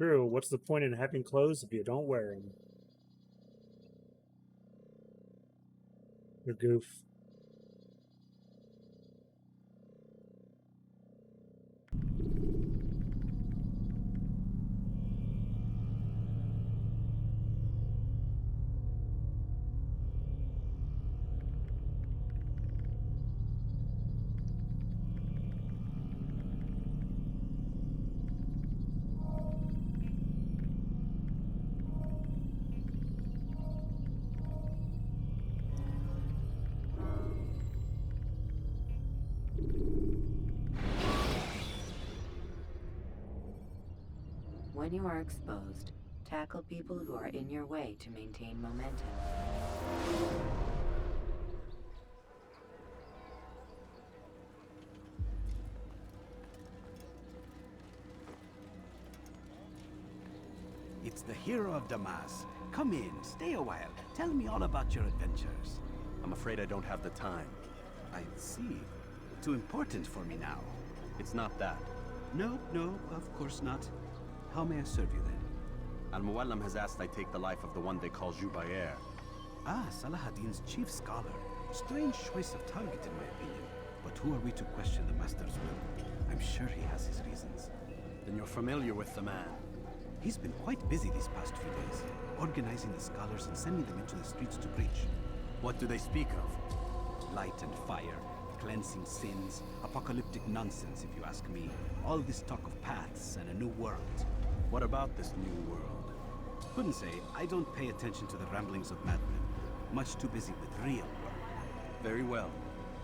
True, what's the point in having clothes if you don't wear them? You're goof. When you are exposed, tackle people who are in your way to maintain momentum. It's the hero of Damas. Come in, stay a while. Tell me all about your adventures. I'm afraid I don't have the time. I see. Too important for me now. It's not that. No, of course not. How may I serve you then? Al-Muallam has asked I take the life of the one they call Jubair. Ah, Salahadin's chief scholar. Strange choice of target in my opinion. But who are we to question the master's will? I'm sure he has his reasons. Then you're familiar with the man. He's been quite busy these past few days, organizing the scholars and sending them into the streets to preach. What do they speak of? Light and fire, cleansing sins, apocalyptic nonsense if you ask me. All this talk of paths and a new world. What about this new world? Couldn't say. I don't pay attention to the ramblings of madmen. Much too busy with real work. Very well.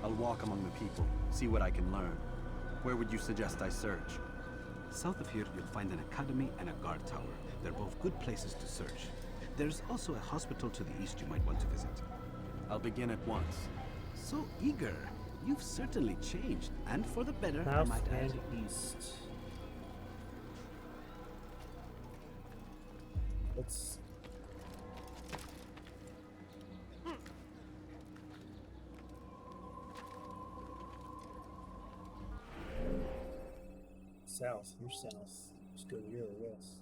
I'll walk among the people, see what I can learn. Where would you suggest I search? South of here, you'll find an academy and a guard tower. They're both good places to search. There's also a hospital to the east you might want to visit. I'll begin at once. So eager. You've certainly changed, and for the better, I South might add. and east. Let's... South. You're south. Let's go here or west.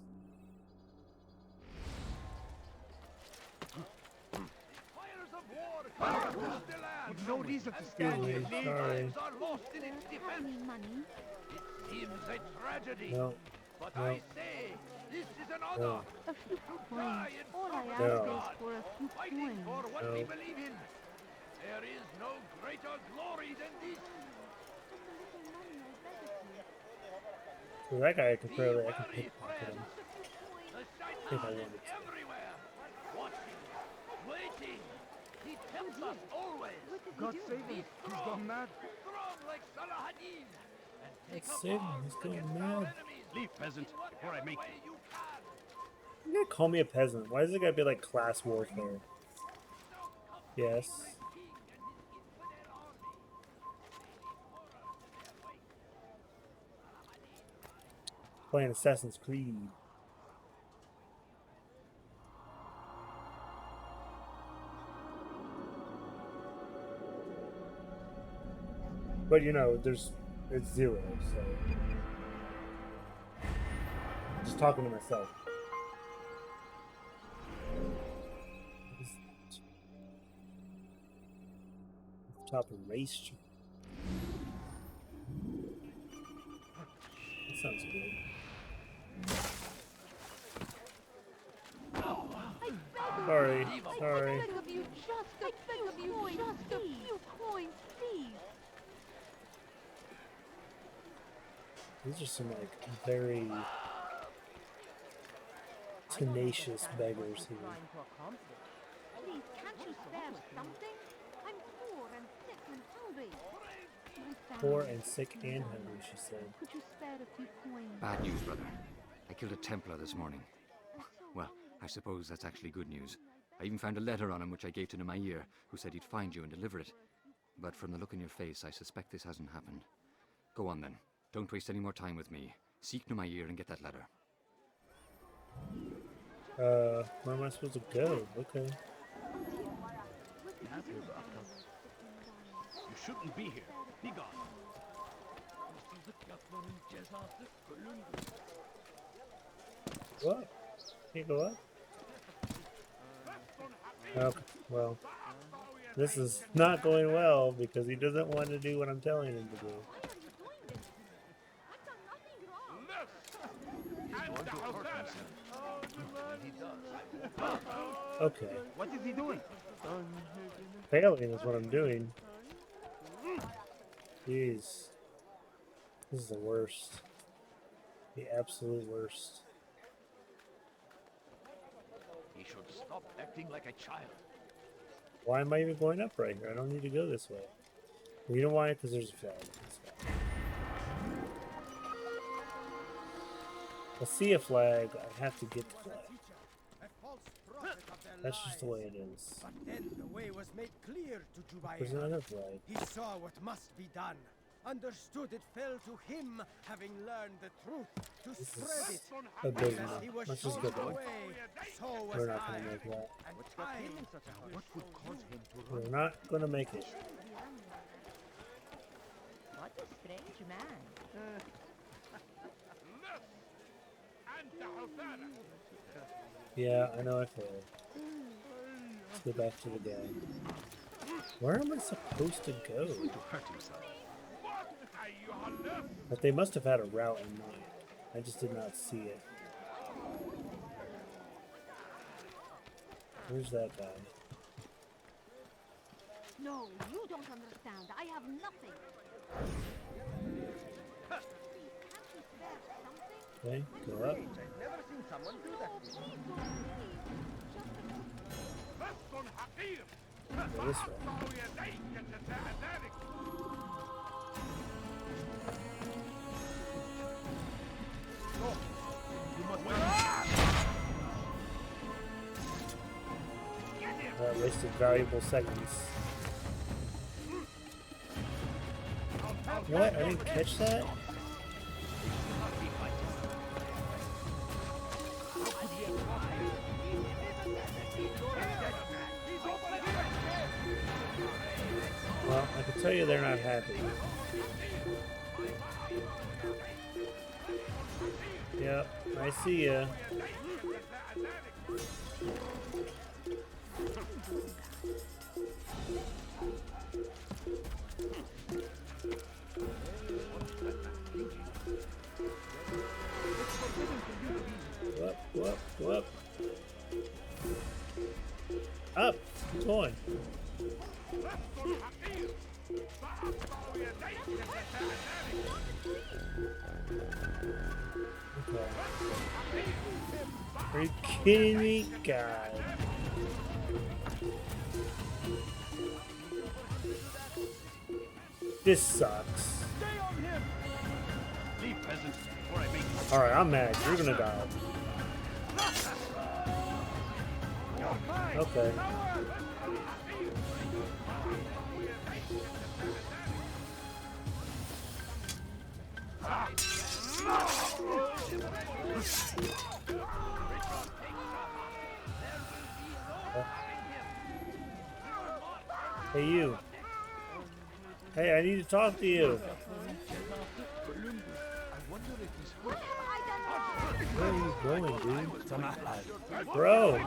With no reason to Excuse stand me, here. sorry. Are lost in its defense. It seems a tragedy. No. But No. I say, this is an honor. No. A few coins. All I ask No. is for a few Fighting for coins. what No. we believe in. There is no greater glory than this. So that guy I can Be probably wary, pickpocket him. friends. The If I shaitan is wanted to. everywhere. Watching, waiting. He tempts us always. God save him. He's gone mad. Strong like Salahadin. And take God up save him, arms he's going against mad. our enemies. Leave, peasant, In before I make whatever you. way you can. You gonna call me a peasant? Why is it gotta be like class warfare? Yes. Playing Assassin's Creed. But you know, it's zero, so just talking to myself. Top of race street. That sounds good. Sorry, sorry. I beg of you, just a few coins, just a few coins, please. These are some like very tenacious beggars here. Please, can't you spare something? I'm poor and sick and hungry. My Poor family. and sick and hungry, she said. Could you spare a few coins? Bad news, brother. I killed a Templar this morning. Well, I suppose that's actually good news. I even found a letter on him which I gave to Nemair, who said he'd find you and deliver it. But from the look in your face, I suspect this hasn't happened. Go on then. Don't waste any more time with me. Seek Nemair and get that letter. Where am I supposed to go? Okay. You shouldn't be here. Be gone. What? Can't go up? Okay, well, this is not going well because he doesn't want to do what I'm telling him to do. Why are you doing this? I've done nothing wrong. Okay. What is he doing? Failing is what I'm doing. Jeez. This is the worst. The absolute worst. He should stop acting like a child. Why am I even going up right here? I don't need to go this way. Well, you know why? Because there's a flag. I see a flag. I have to get the flag. That's just the way it is. But then the way was made clear to There's Jubair. another flag. He saw what must be done, understood it fell to him, having learned the truth, to This spread is it. abysmal. As he was Let's just shown go the back. way, so was We're not I. going to make that. And I What could cause him to We're not going to make it. What a strange man. Yeah, I know I failed. Let's go back to the guy. Where am I supposed to go? To hurt himself. But they must have had a route in mind. I just did not see it. Where's that guy? No, you don't understand. I have nothing. Please, can't you spare something? Okay, go up. never seen someone do that. Go this way. That wasted valuable seconds. What? I didn't catch that? Well, I can tell you they're not happy. Yep, I see ya. Go up, go up. Up! Keep going. Okay. Are you kidding me? God. This sucks. leave, peasant, before I make you. Alright, I'm mad. You're gonna die. Okay. Hey, you. Hey, I need to talk to you. Where are you going, dude? Bro.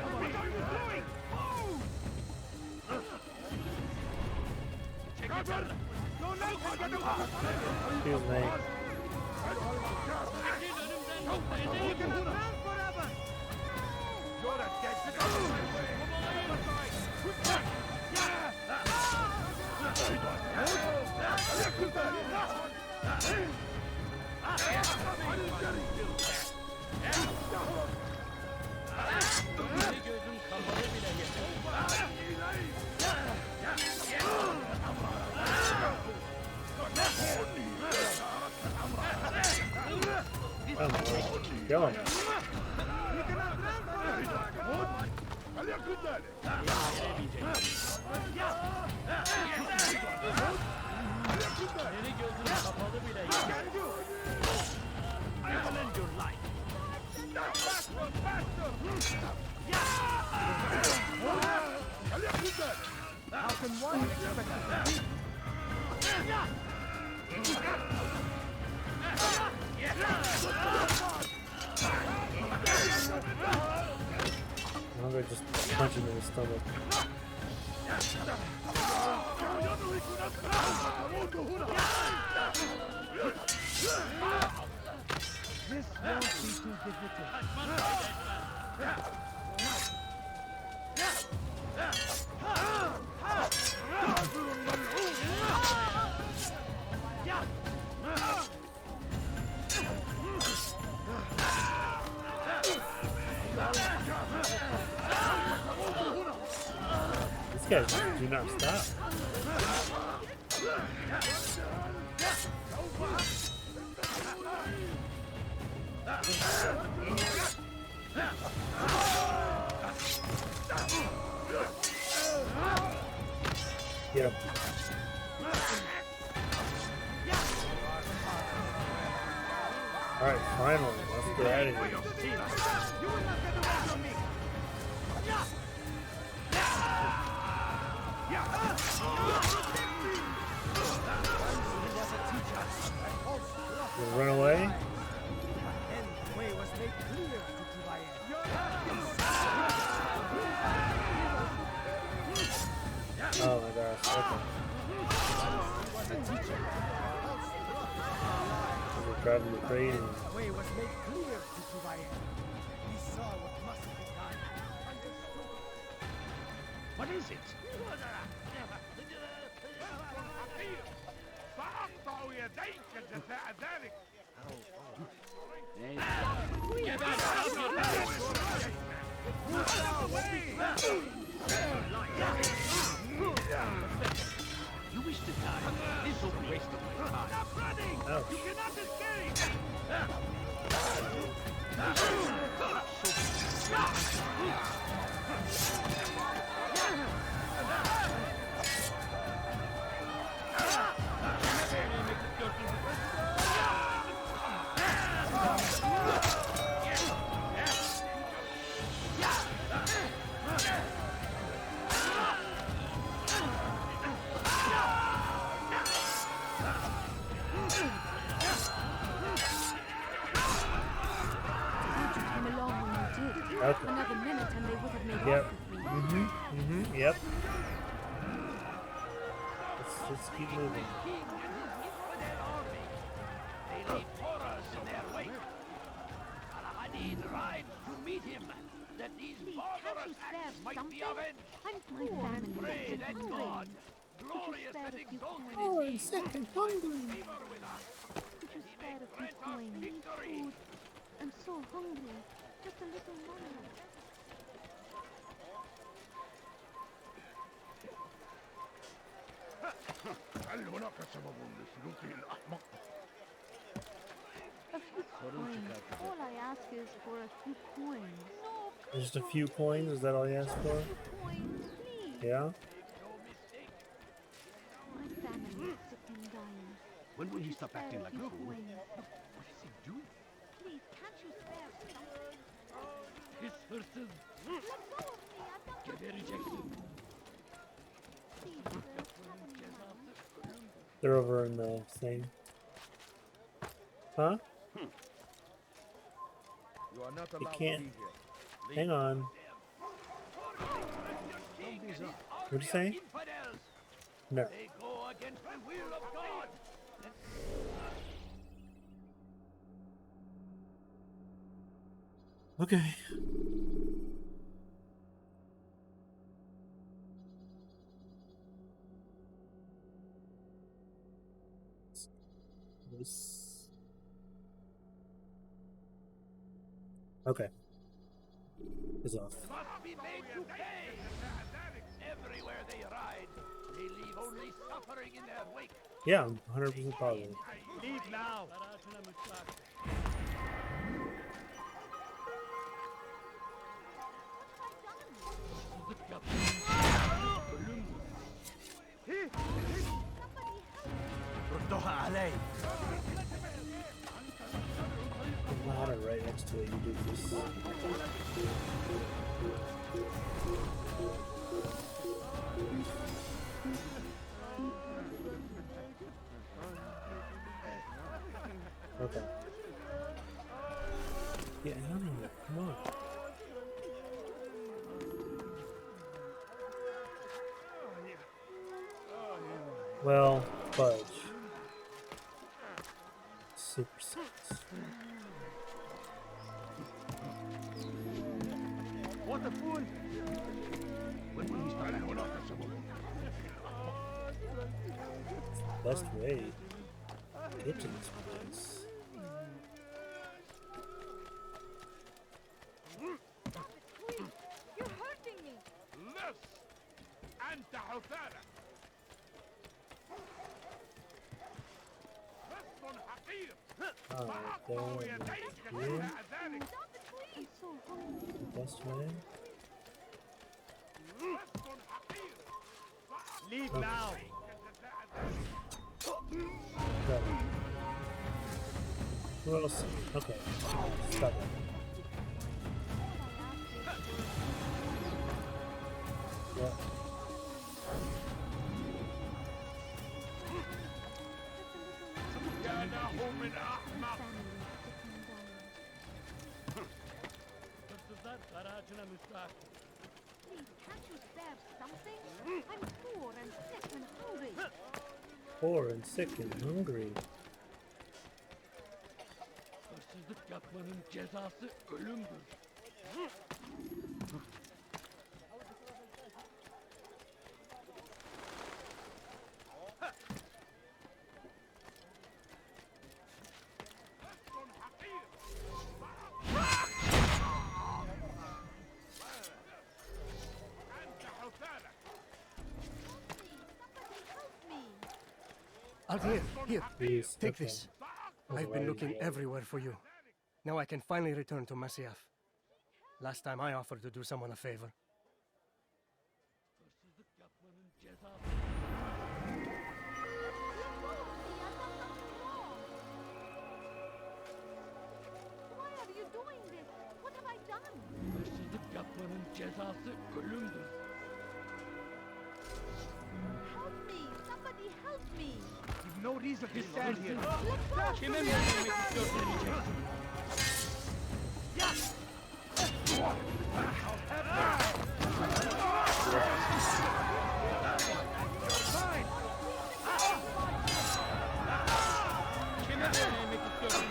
Excuse me. Come on, kill him. How can one expect that? Or just punch him in the stomach. This won't be too difficult. These guys do not stop. Get him. Alright, finally, let's get out of here. You run away? And the way was made clear to Jubayan. Oh my gosh, okay. We're driving me crazy. The way was made clear to Jubayan. He saw what must be done. What is it? You wish to die? This will be waste of my time. Stop running! Ouch. You cannot escape! Okay. Another minute and they would have made Yep. off with me. Yep. Let's keep moving. King and his infidel army. They leave horrors in their wake. Al-Hadid rides to meet him, that these Please, can't barbarous you spare acts might be something? avenged. I'm poor and Pray sick that and God, hungry. glorious spare and a few exalted coins? is he, sick and hungry. favor with us. Could you spare a few grant us coins? victory. Food. I'm so hungry. Just a little money. A few coins. All I ask is for a few coins. No, Just a few coins, is that all you asked for? a few coins, please. Yeah? My family is sick and dying. When will he stop Spare acting a like a few fool? coins. What is he doing? Please, can't you spare something? His horses. Let go of me. I've got Get their rejection. Please, sir, have any money? They're over in the thing. Huh? You are not You allowed can't. to be here. Hang on. What'd you say? Infidels. No. They go against the will of God. Okay. This. Okay. It's off. Must be made to pay. Everywhere they ride, they leave only suffering in their wake. Yeah, I'm 100% positive. Leave now. ردوها علي. The ladder right next to it, you do this. Okay. Yeah, I don't know. Come on. Well, fudge. Super six. What a fool! When will he start acting up? Best way to get to this place. Please, you're hurting me. Less! أنت حثالة! رسم حقير! Alright, سأقطع there يديك we go. جزاء ذلك! Stop it, please. I'm so hungry. Best way. رسم حقير! Leave now. Got it. Who else? Okay. Stop it. Yeah. كانه من أحمق! Please, can't you spare something? I'm poor and sick and hungry. Poor and sick and hungry. Hırsızlık yapmanın cezası ölümdür. Altair, here. Please. Take Okay. this. I've been looking everywhere for you. Now I can finally return to Masyaf. Last time I offered to do someone a favor. Why are you doing this? What have I done? Hırsızlık yapmanın cezası ölümdür. Help me! Somebody help me! You've no reason to stand here. Let go! Kime vermek istiyorsun diyeceksin. Kime vermek istiyorsun?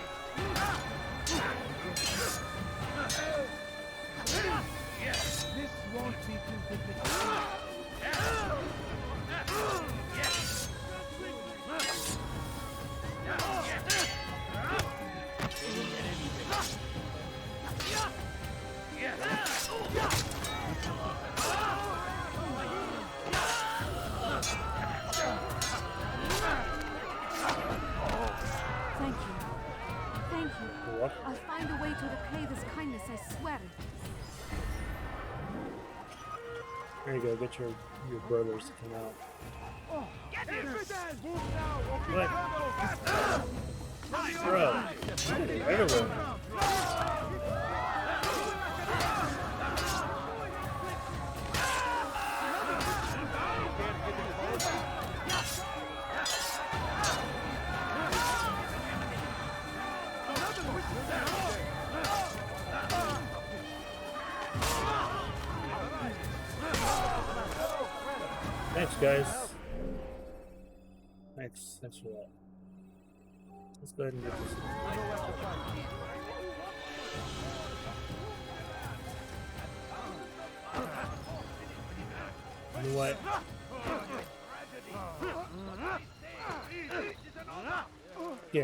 This won't be too difficult. Thank you. Thank you. What? I'll find a way to repay this kindness, I swear it. There you go. Get your brothers to come out. Get him! Move now, or be What? trouble! Bro, right away. Thanks, guys. Thanks for that. Let's go ahead and get this. You know what? Yeah.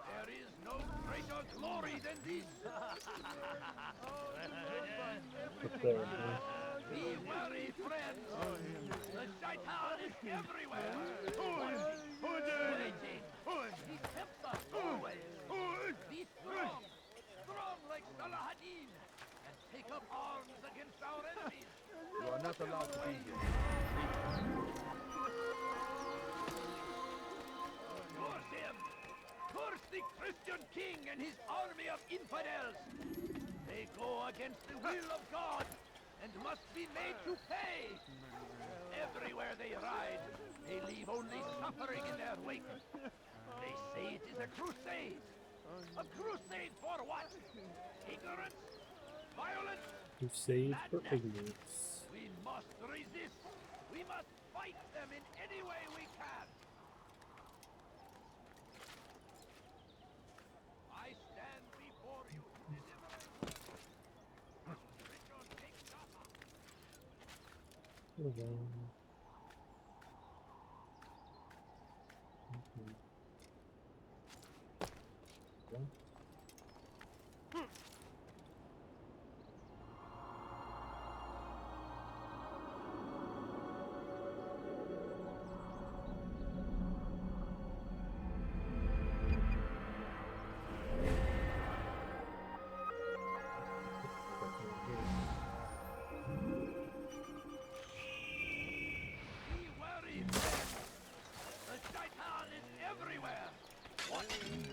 There is no greater glory than this. Up there, huh? Be wary, friends. The shaitan is everywhere. Waiting. He tempts us always. Be strong. Strong like Salahadin. And take up arms against our enemies. You are not allowed to be here. Curse him! Curse the Christian king and his army of infidels! They go against the will of God and must be made to pay! Everywhere they ride, they leave only suffering in their wake. They say it is a crusade. A crusade for what? Ignorance? Violence? Crusade for ignorance. We fight them in any way we can. I stand before you, delivering. Richard, take Jaffa. Be wary, friend. The shaitan is everywhere. Watching,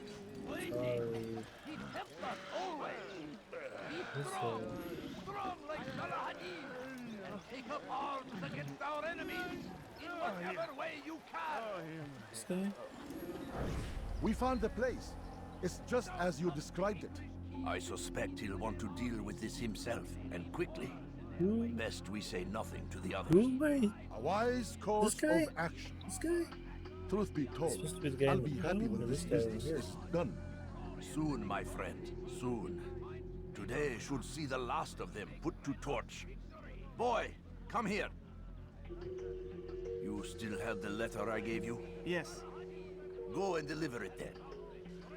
waiting. He tempts us always. Be strong, strong like Salahadin, and take up arms against our enemies in whatever way you can. This guy? We found the place. It's just as you described it. I suspect he'll want to deal with this himself, and quickly. Who? Best we say nothing to the others. Who am I? A wise course guy? of action. This guy? Truth be told, Supposed to be the guy I'll in the be happy phone, when or this this guy over business here? is done. Soon, my friend, soon. Today should see the last of them put to torch. Boy, come here. You still have the letter I gave you? Yes. Go and deliver it then.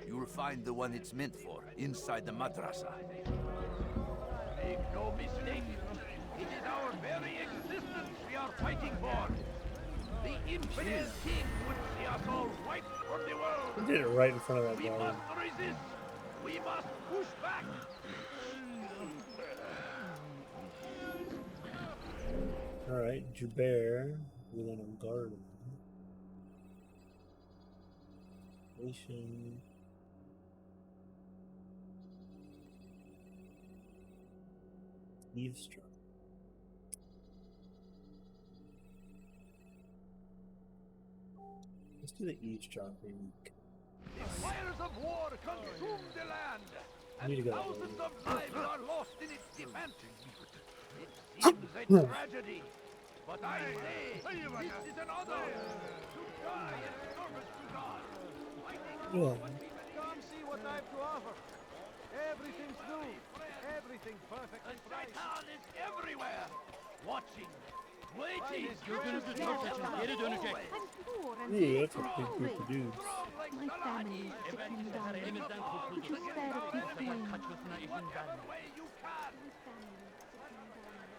You'll find the one it's meant for inside the madrasa. Make no mistake. It is our very existence we are fighting for. The infidel king would see us all wiped from the He world. did it right in front of that We guy. must resist. We must push back. Alright, Jubair within a garden. Nation. Eavesdrop. Let's do the eavesdropping. The fires of war consume the land, Need to and go that thousands way. of lives are lost in its defense. It seems a tragedy, but I say this is an honor to die in service to God. Yeah. Come see what I've to offer. Everything's new. Everything's perfect. The shaitan is everywhere, watching, waiting. I'm poor and Yeah, that's a sick big and group of dudes. My family is sick and dying. Could you spare a few coins? Whatever way you can. My family is sick and dying.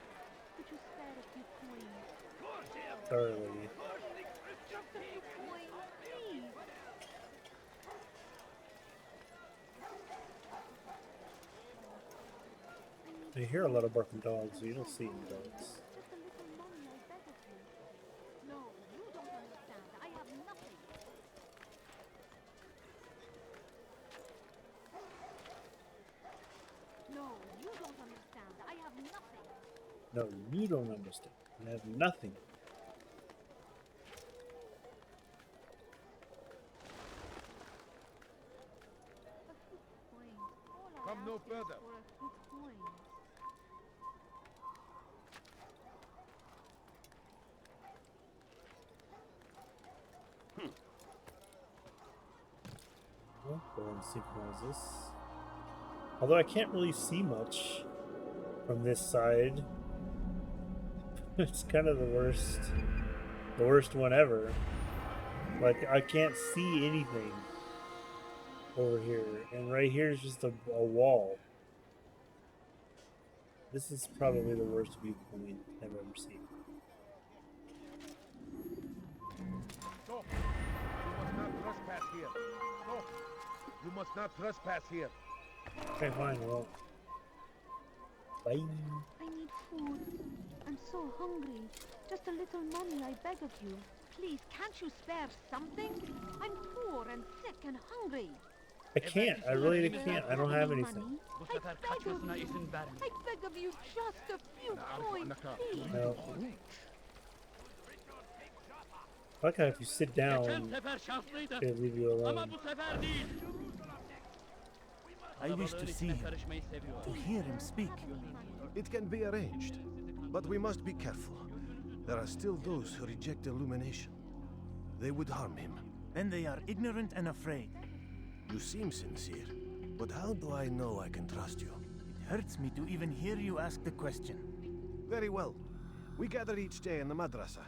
Could you spare a few coins? Curse him. Thoroughly. Curse the Christian Just a few king. coins, please. I hear a lot of barking dogs, so you don't see any dogs. Just a little money, I beg of you. No, you don't understand. I have nothing. No, you don't understand. I have nothing. No, you don't understand. You have nothing. A few coins. All I Come no ask is further. for a few coins. Well, go ahead and synchronize this. Although I can't really see much from this side. It's kind of the worst one ever. Like, I can't see anything over here. And right here is just a wall. This is probably the worst viewpoint I've ever seen. Stop. You must not trespass here. Stop. You must not trespass here. Okay, fine, well. Bye. I need food. I'm so hungry. Just a little money, I beg of you. Please, can't you spare something? I'm poor and sick and hungry. I can't. I really can't. I don't have Any anything. money? I beg of you. I beg of you, just a few coins, please. No. Like how if you sit down, they leave you alone. I wish to see him, to hear him speak. It can be arranged, but we must be careful. There are still those who reject illumination. They would harm him. Then they are ignorant and afraid. You seem sincere, but how do I know I can trust you? It hurts me to even hear you ask the question. Very well. We gather each day in the madrasa.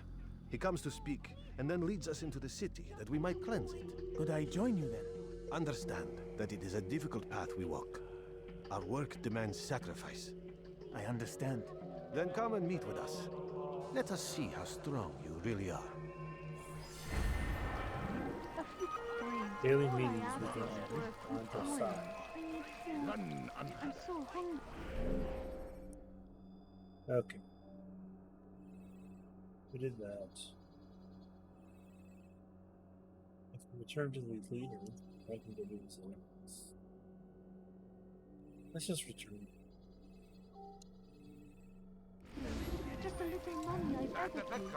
He comes to speak, and then leads us into the city, that we might cleanse it. Could I join you then? Understand that it is a difficult path we walk. Our work demands sacrifice. I understand. Then come and meet with us. Let us see how strong you really are. Daily meetings with the on the side. I'm so hungry. Okay. We did that. If we return to the leader, I can go do something else. Let's just return. Just a little money, I beg of you.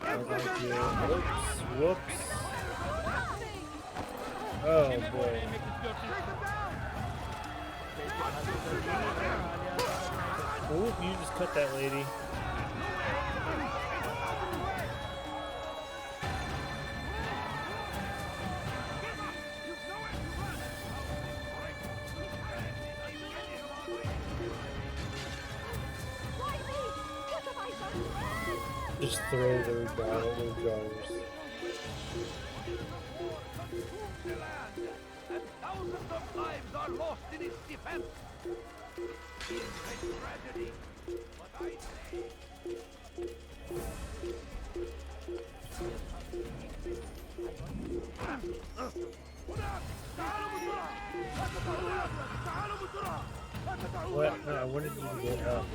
Oh, thank you. Whoops. Whoops. Oh boy. Oh, you just cut that lady. Just throw their jars. And thousands of lives are lost in its defense. It is a tragedy, but I say... What? No, I wanted you to get up.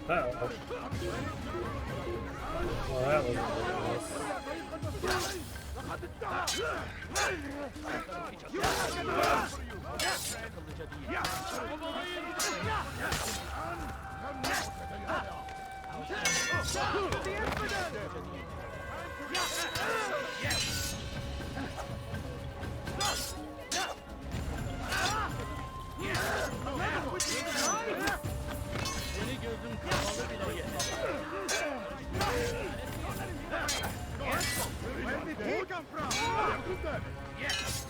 Uh-oh. Well, that was nice. Where did he come from? Yes.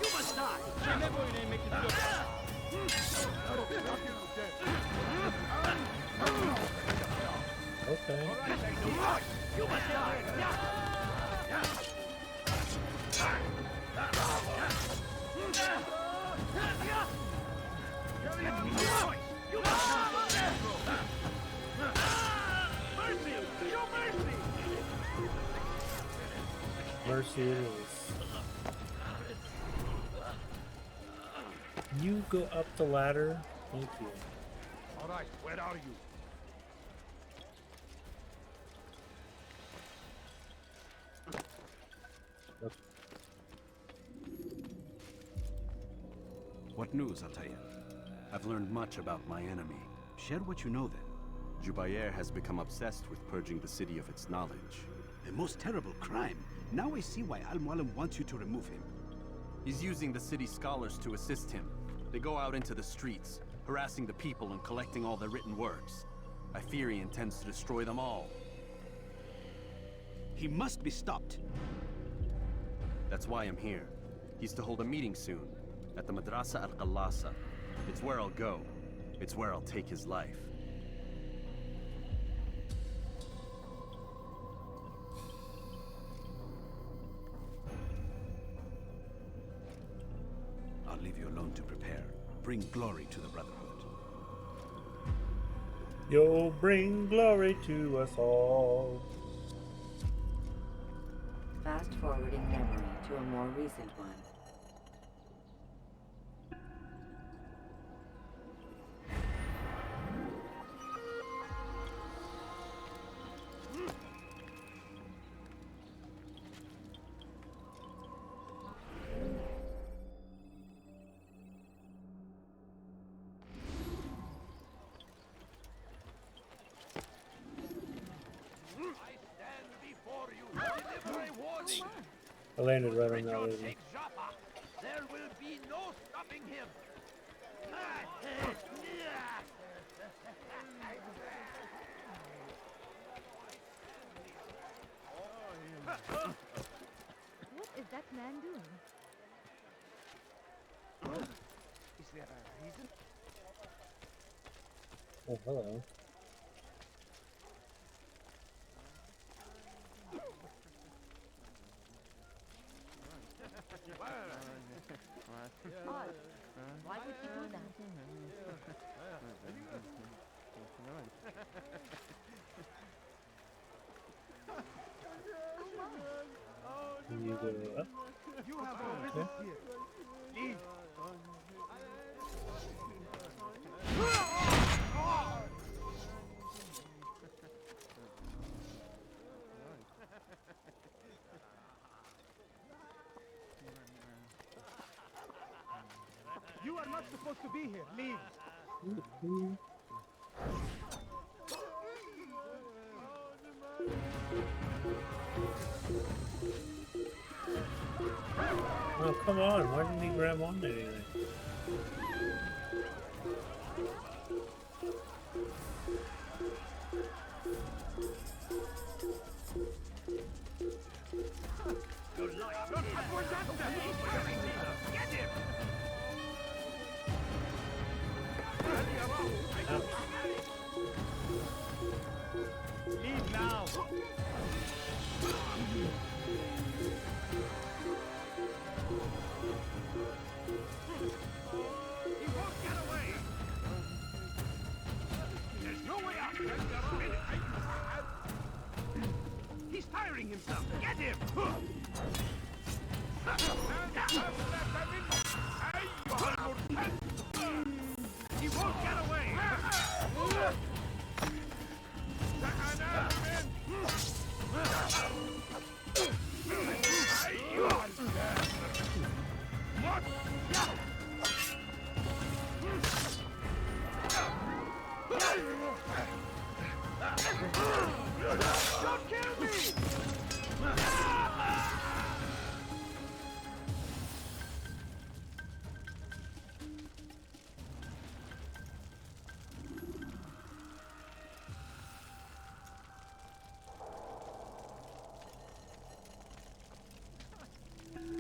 You must die. Okay. You must die. Mercy it is. You go up the ladder. Thank you. All right, where are you? Okay. What news, Altair? I've learned much about my enemy. Share what you know then. Jubair has become obsessed with purging the city of its knowledge. A most terrible crime. Now I see why Al-Mualim wants you to remove him. He's using the city scholars to assist him. They go out into the streets, harassing the people and collecting all their written works. I fear he intends to destroy them all. He must be stopped. That's why I'm here. He's to hold a meeting soon, at the Madrasa al-Qallasa. It's where I'll go. It's where I'll take his life. I'll leave you alone to prepare. Bring glory to the Brotherhood. You'll bring glory to us all. Fast forwarding memory to a more recent one. I landed right on that Christian lady. takes Joppa. There will be no stopping him. What is that man doing? Is there a reason? Oh, hello. Odd. Why would he do that? You go up. You have already here. Leave. You are not supposed to be here. Leave. Oh, come on. Why didn't he grab on to anything? Leave now. He won't get away. There's no way out. He's tiring himself. Get him. He won't get away. Don't kill me!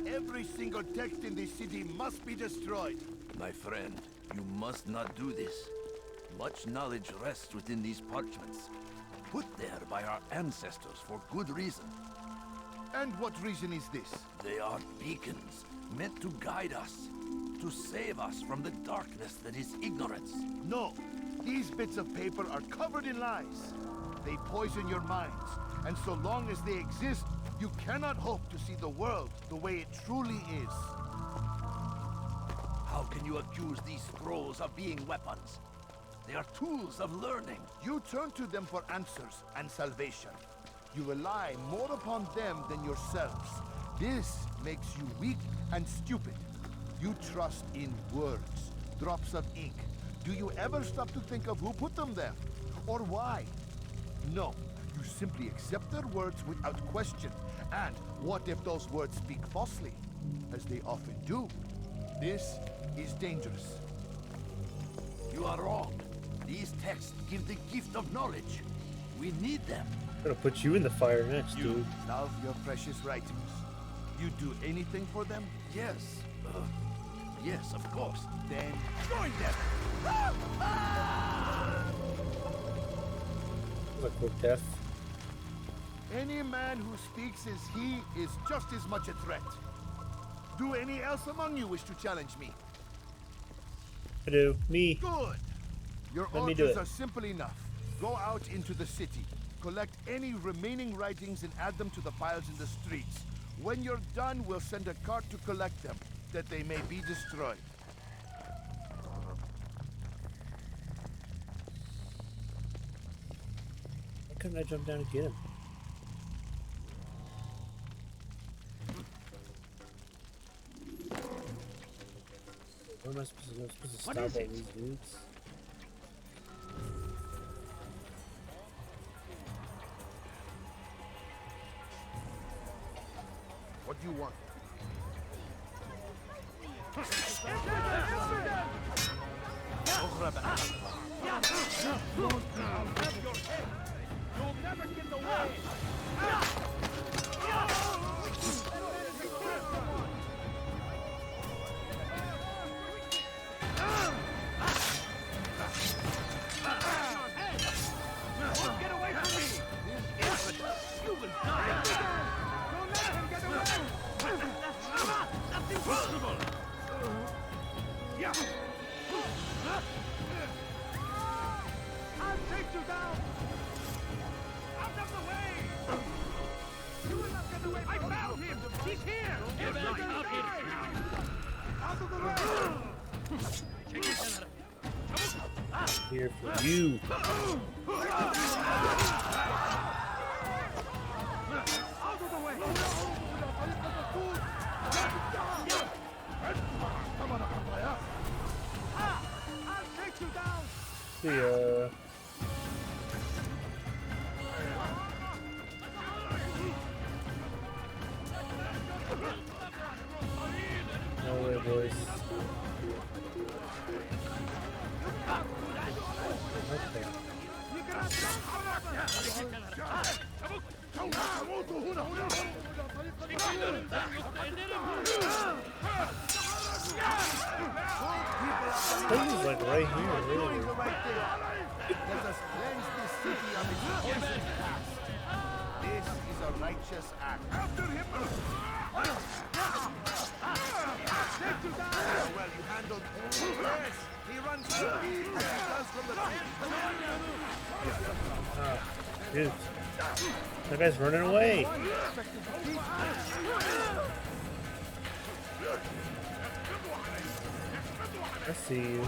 Every single text in this city must be destroyed. My friend, you must not do this. Much knowledge rests within these parchments, put there by our ancestors for good reason. And what reason is this? They are beacons, meant to guide us, to save us from the darkness that is ignorance. No, these bits of paper are covered in lies. They poison your minds, and so long as they exist, you cannot hope to see the world the way it truly is. How can you accuse these scrolls of being weapons? They are tools of learning. You turn to them for answers and salvation. You rely more upon them than yourselves. This makes you weak and stupid. You trust in words, drops of ink. Do you ever stop to think of who put them there? Or why? No, you simply accept their words without question. And what if those words speak falsely? As they often do. This is dangerous. You are wrong. These texts give the gift of knowledge. We need them. I'm gonna put you in the fire next, You dude. love your precious writings. You do anything for them? Yes. Yes, of course. Then join them! A quick death. Any man who speaks as he is just as much a threat. Do any else among you wish to challenge me? I do. Me. Good. Your Let me do orders it. are simple enough. Go out into the city, collect any remaining writings and add them to the piles in the streets. When you're done, we'll send a cart to collect them, that they may be destroyed. Why couldn't I jump down and get him? What am I supposed to do? I'm supposed to stop all these dudes? What you want. You'll never get away! Get away from me! You will die! Don't let him get away! That's impossible! Yeah! I'll take you down! Out of the way! You will not get away! I found him! He's here! Get back out here! Out of the way! Here for you. Out of the way! I'll take you down! See ya. No way, boys. Okay. This is like right here, really. Let us cleanse this city of its poisoned past. This is a righteous act. After him! Well, you handled. Yes, he runs from me as he does from the Ah, dude. That guy's running away. I see you.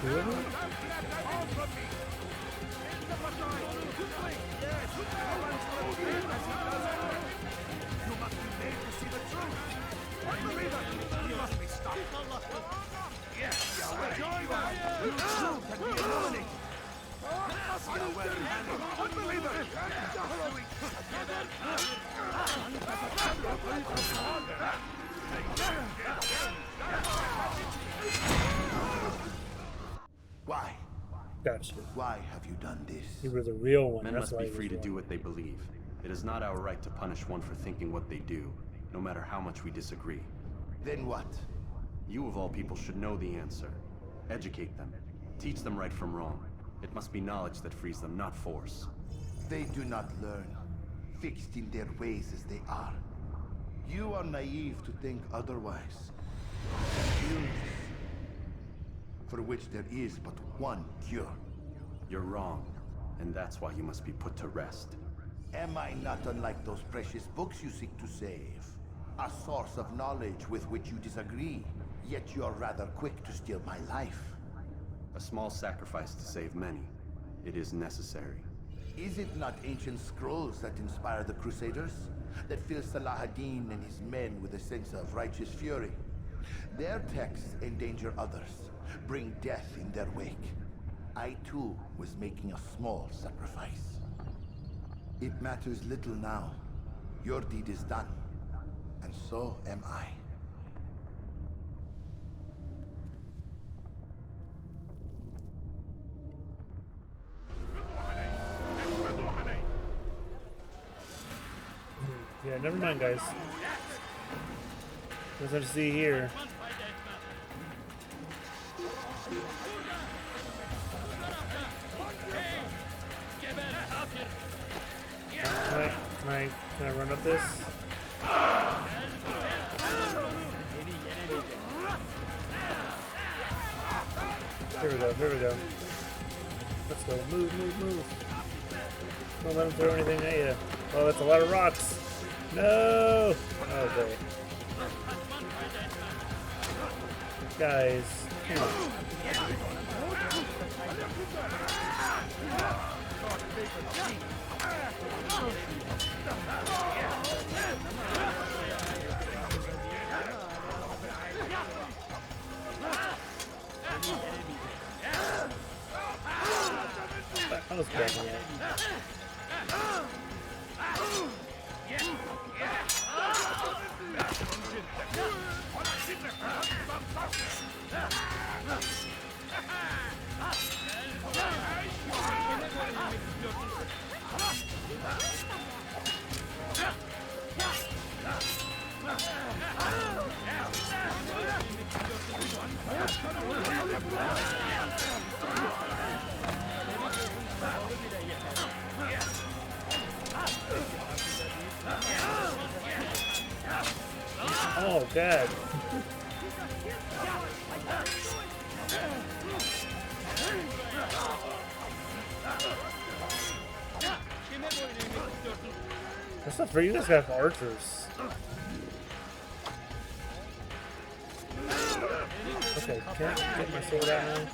Two of them? Why? Gotcha. Why have you done this? You were the real one. Men That's must why be he free was to do wrong. what they believe. It is not our right to punish one for thinking what they do, no matter how much we disagree. Then what? You of all people should know the answer. Educate them. Teach them right from wrong. It must be knowledge that frees them, not force. They do not learn, fixed in their ways as they are. You are naive to think otherwise. Illness, for which there is but one cure. You're wrong, and that's why you must be put to rest. Am I not unlike those precious books you seek to save? A source of knowledge with which you disagree, yet you are rather quick to steal my life. A small sacrifice to save many. It is necessary. Is it not ancient scrolls that inspire the Crusaders? That fill Salah ad-Din and his men with a sense of righteous fury? Their texts endanger others, bring death in their wake. I too was making a small sacrifice. It matters little now. Your deed is done, and so am I. Yeah, never mind, guys. There's nothing to see here. Can I run up this? Here we go, here we go. Let's go, move. Don't let him throw anything at you. Oh, that's a lot of rocks. No! Okay. Guys, come on. That was cracking up. Oh, God. That's not for you guys have archers. Okay, can I get my sword out now?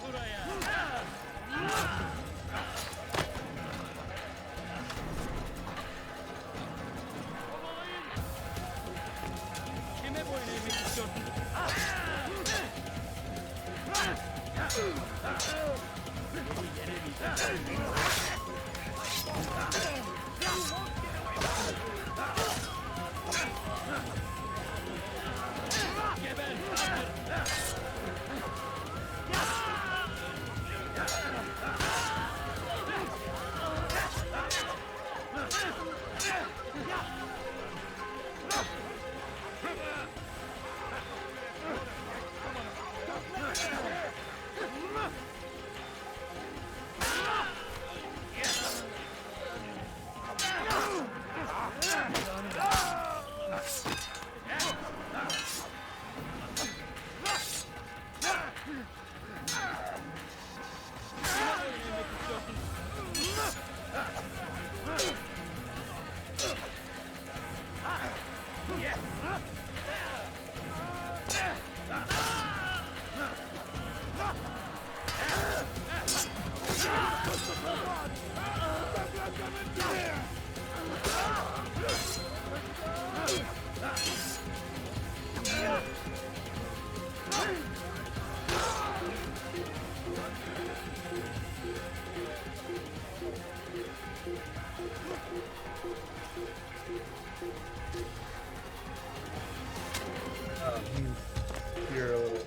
You're a little...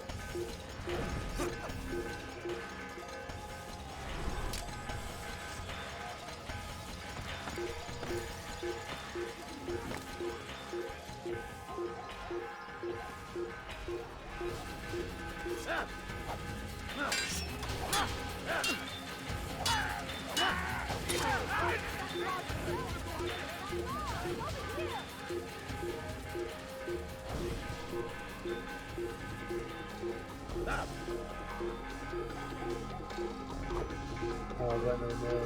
Oh, let me know.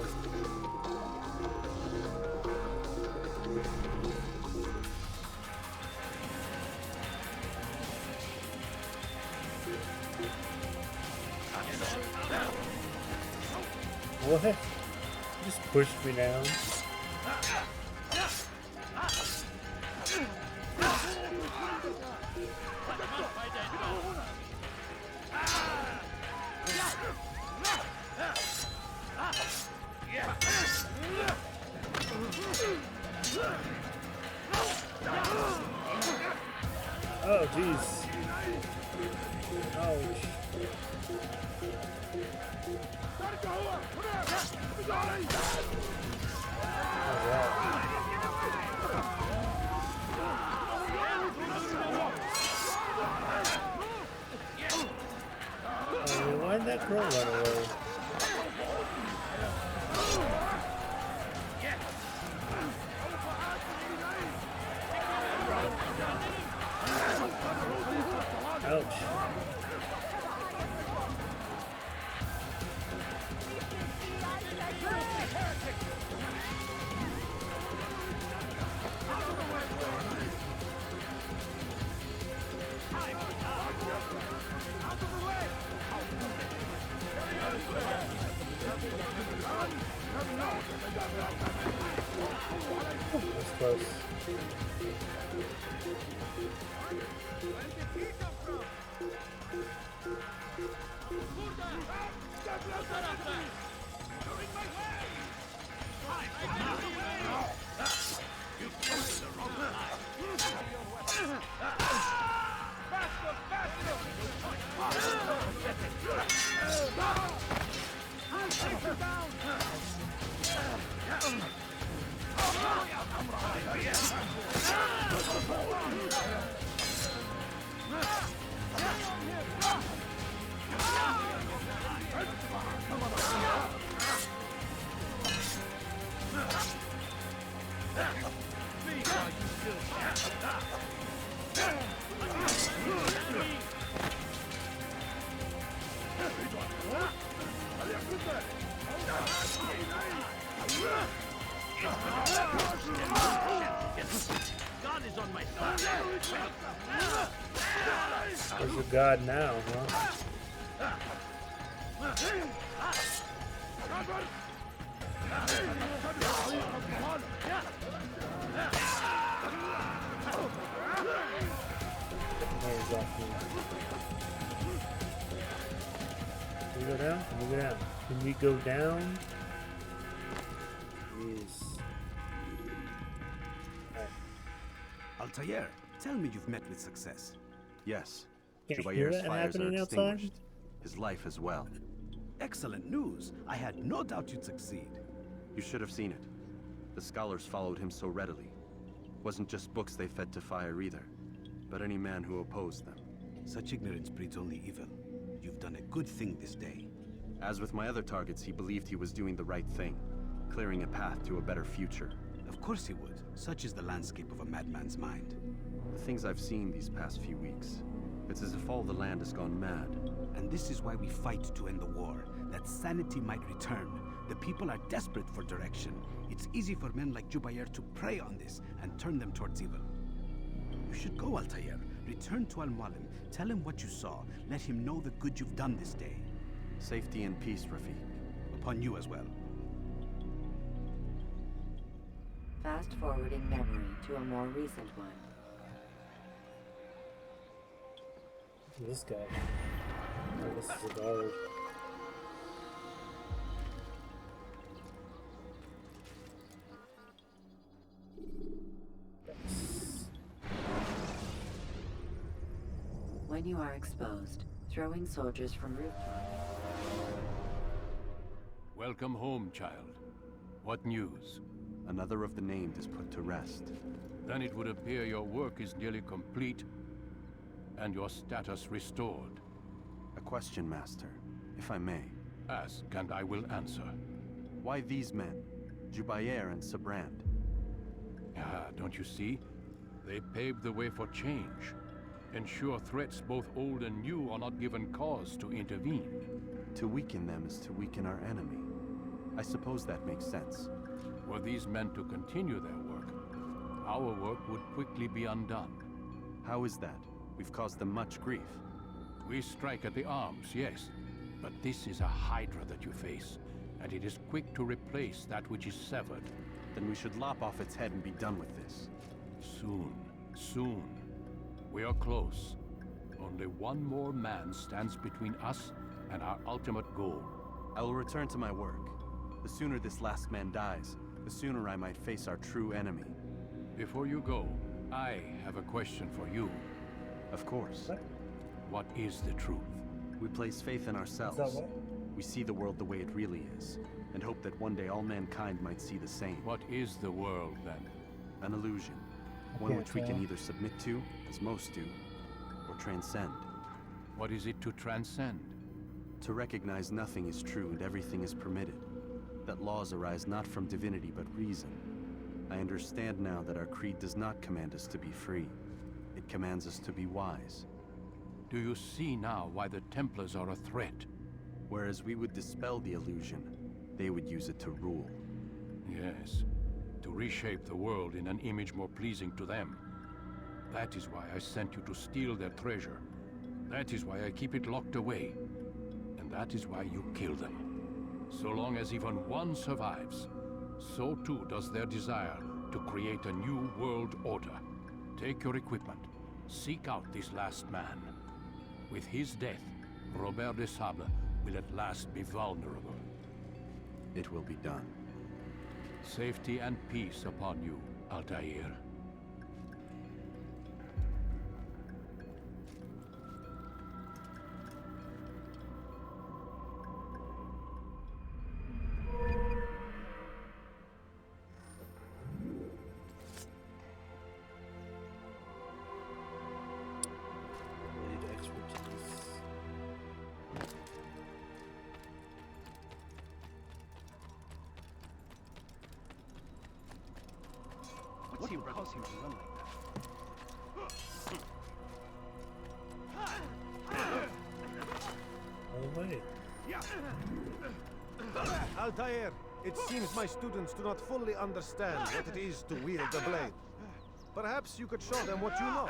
What? You just pushed me down. Oh, jeez. Ouch. Why did that girl run away? Ouch. That's close. God is on my side. There's a god now, huh? Can we go down? Can we go down? Can we go down? Yes. Altair, tell me you've met with success. Yes. Can't hear Jubair's that fires are happening outside? extinguished. His life as well. Excellent news. I had no doubt you'd succeed. You should have seen it. The scholars followed him so readily. Wasn't just books they fed to fire either, but any man who opposed them. Such ignorance breeds only evil. You've done a good thing this day. As with my other targets, he believed he was doing the right thing, clearing a path to a better future. Of course he would. Such is the landscape of a madman's mind. The things I've seen these past few weeks, it's as if all the land has gone mad. And this is why we fight to end the war, that sanity might return. The people are desperate for direction. It's easy for men like Jubair to prey on this and turn them towards evil. You should go, Altair. Return to Al-Mualim. Tell him what you saw. Let him know the good you've done this day. Safety and peace, Rafiq. Upon you as well. Fast forwarding memory to a more recent one. This guy. Oh, this is a guard. When you are exposed, throwing soldiers from rooftop. Welcome home, child. What news? Another of the named is put to rest. Then it would appear your work is nearly complete and your status restored. A question, Master, if I may. Ask and I will answer. Why these men? Jubair and Sabrand. Ah, don't you see? They paved the way for change. Ensure threats both old and new are not given cause to intervene. To weaken them is to weaken our enemy. I suppose that makes sense. Were these men to continue their work, our work would quickly be undone. How is that? We've caused them much grief. We strike at the arms, yes. But this is a hydra that you face, and it is quick to replace that which is severed. Then we should lop off its head and be done with this. Soon, soon. We are close. Only one more man stands between us and our ultimate goal. I will return to my work. The sooner this last man dies, the sooner I might face our true enemy. Before you go, I have a question for you. Of course. What is the truth? We place faith in ourselves. We see the world the way it really is, and hope that one day all mankind might see the same. What is the world, then? An illusion. One which we can either submit to, as most do, or transcend. What is it to transcend? To recognize nothing is true and everything is permitted. That laws arise not from divinity but reason. I understand now that our creed does not command us to be free. It commands us to be wise. Do you see now why the Templars are a threat? Whereas we would dispel the illusion, they would use it to rule. Yes, to reshape the world in an image more pleasing to them. That is why I sent you to steal their treasure. That is why I keep it locked away. And that is why you kill them. So long as even one survives, so too does their desire to create a new world order. Take your equipment. Seek out this last man. With his death, Robert de Sable will at last be vulnerable. It will be done. Safety and peace upon you, Altair. What's he causing to run like that? Altair, it seems my students do not fully understand what it is to wield a blade. Perhaps you could show them what you know.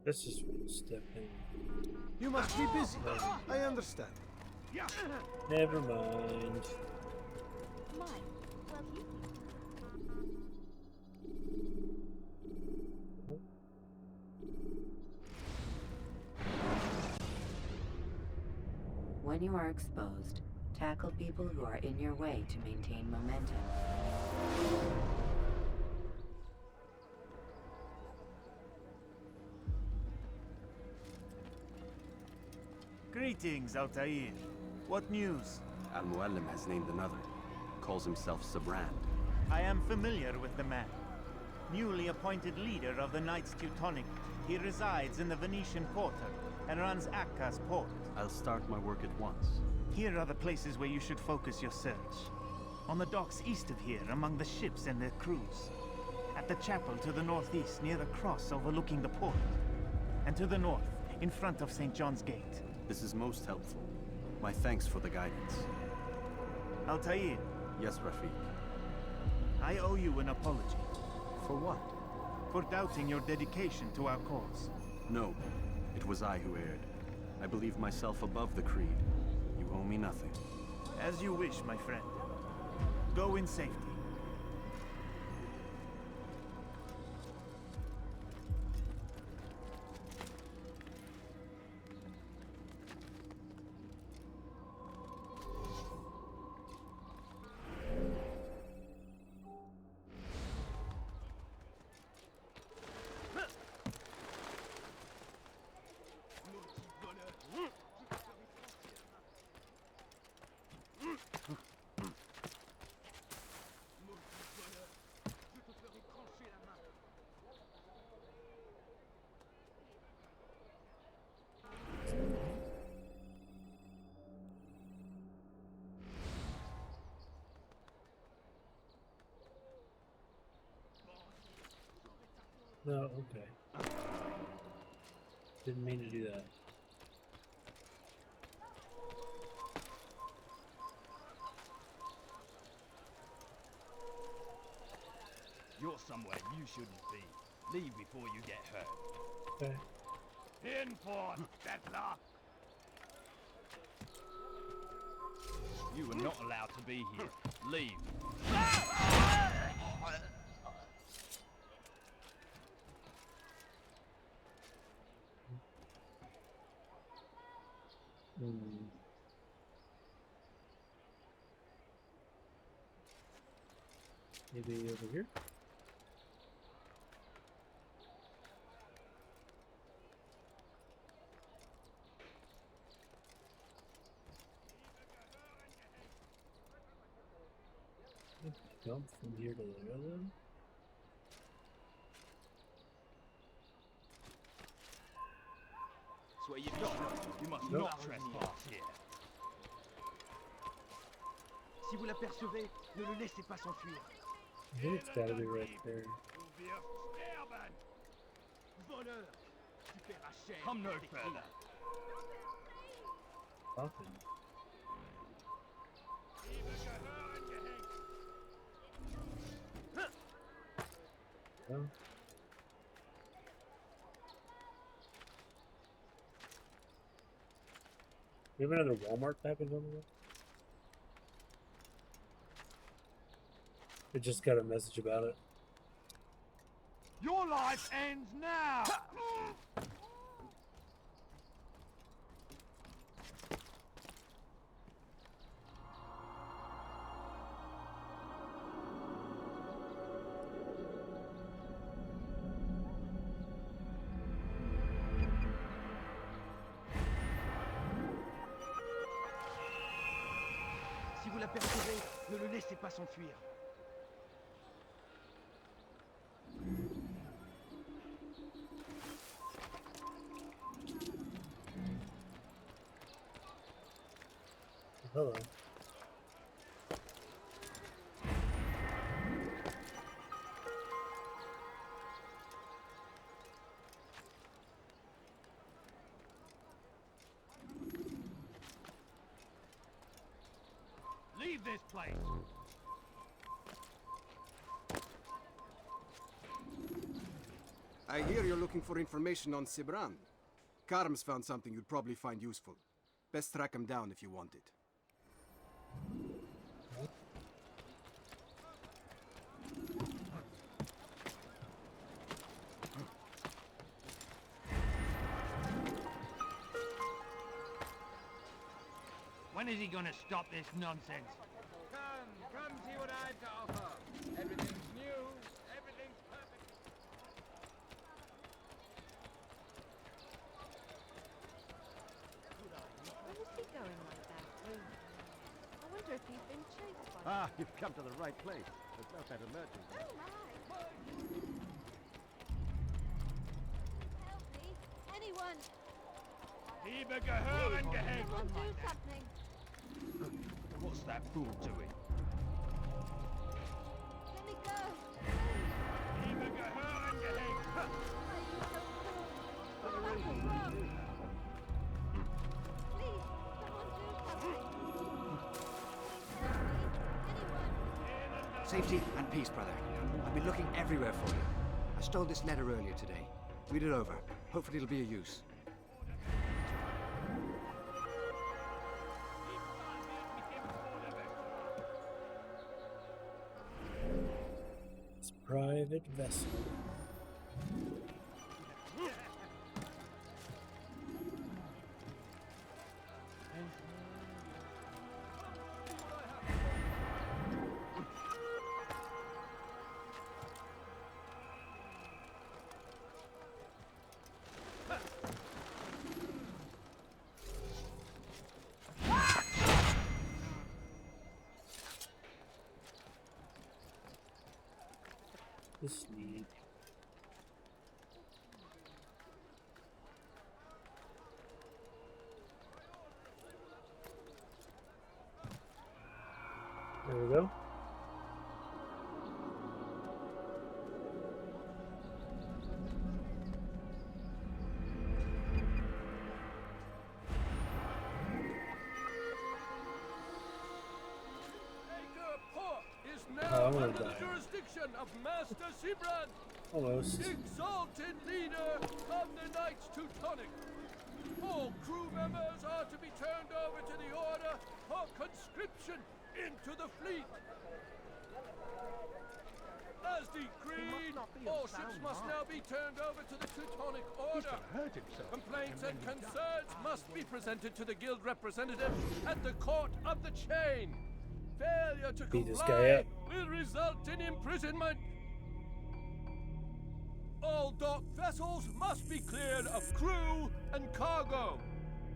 Let's just step in. You must be busy. I understand. Never mind. When you are exposed, tackle people who are in your way to maintain momentum. Greetings, Altair. What news? Al-Muallim has named another. Calls himself Sabrand. I am familiar with the man. Newly appointed leader of the Knights Teutonic, he resides in the Venetian Quarter and runs Akka's port. I'll start my work at once. Here are the places where you should focus your search. On the docks east of here, among the ships and their crews. At the chapel to the northeast, near the cross overlooking the port. And to the north, in front of St. John's Gate. This is most helpful. My thanks for the guidance. Altair. Yes, Rafiq. I owe you an apology. For what? For doubting your dedication to our cause. No, it was I who erred. I believe myself above the creed. You owe me nothing. As you wish, my friend. Go in safety. No, okay. Didn't mean to do that. You're somewhere you shouldn't be. Leave before you get hurt. Okay. In for Stettler! You are not allowed to be here. Leave. Maybe over here? Jump from here to there then? That's where you go. You must not trespass here. Si vous l'apercevez, ne le laissez pas s'enfuir. I think it's gotta be right there. Voleur, tu paieras cher. Come no further. Nothing. No. We have another Walmart package on the way? I just got a message about it. Your life ends now! Si vous l'apercevez, ne le laissez pas s'enfuir. Hello. this place? I hear you're looking for information on Sibran. Karm's found something you'd probably find useful. Best track him down if you want it. When is he gonna stop this nonsense? Come see what I've to offer. Everything's new, everything's perfect. Where was he going like that? I wonder if he's been chased by... You've come to the right place. There's no better merchant. Oh my! Help me! Anyone! Someone do something! What's that fool doing? Let me go! Please, someone do something! Safety and peace, brother. I've been looking everywhere for you. I stole this letter earlier today. Read it over. Hopefully it'll be of use. It's private vessel. This need. There we go. Is Oh, now I'm gonna under the die. jurisdiction of Master Sibran, Almost. exalted leader of the Knights Teutonic. All crew members are to be turned over to the Order for conscription into the fleet. As decreed, all ships must now be turned over to the Teutonic Order. Complaints and concerns must be presented to the guild representative at the Court of the Chain. Failure to Beat this guy comply up. will result in imprisonment. All dock vessels must be cleared of crew and cargo.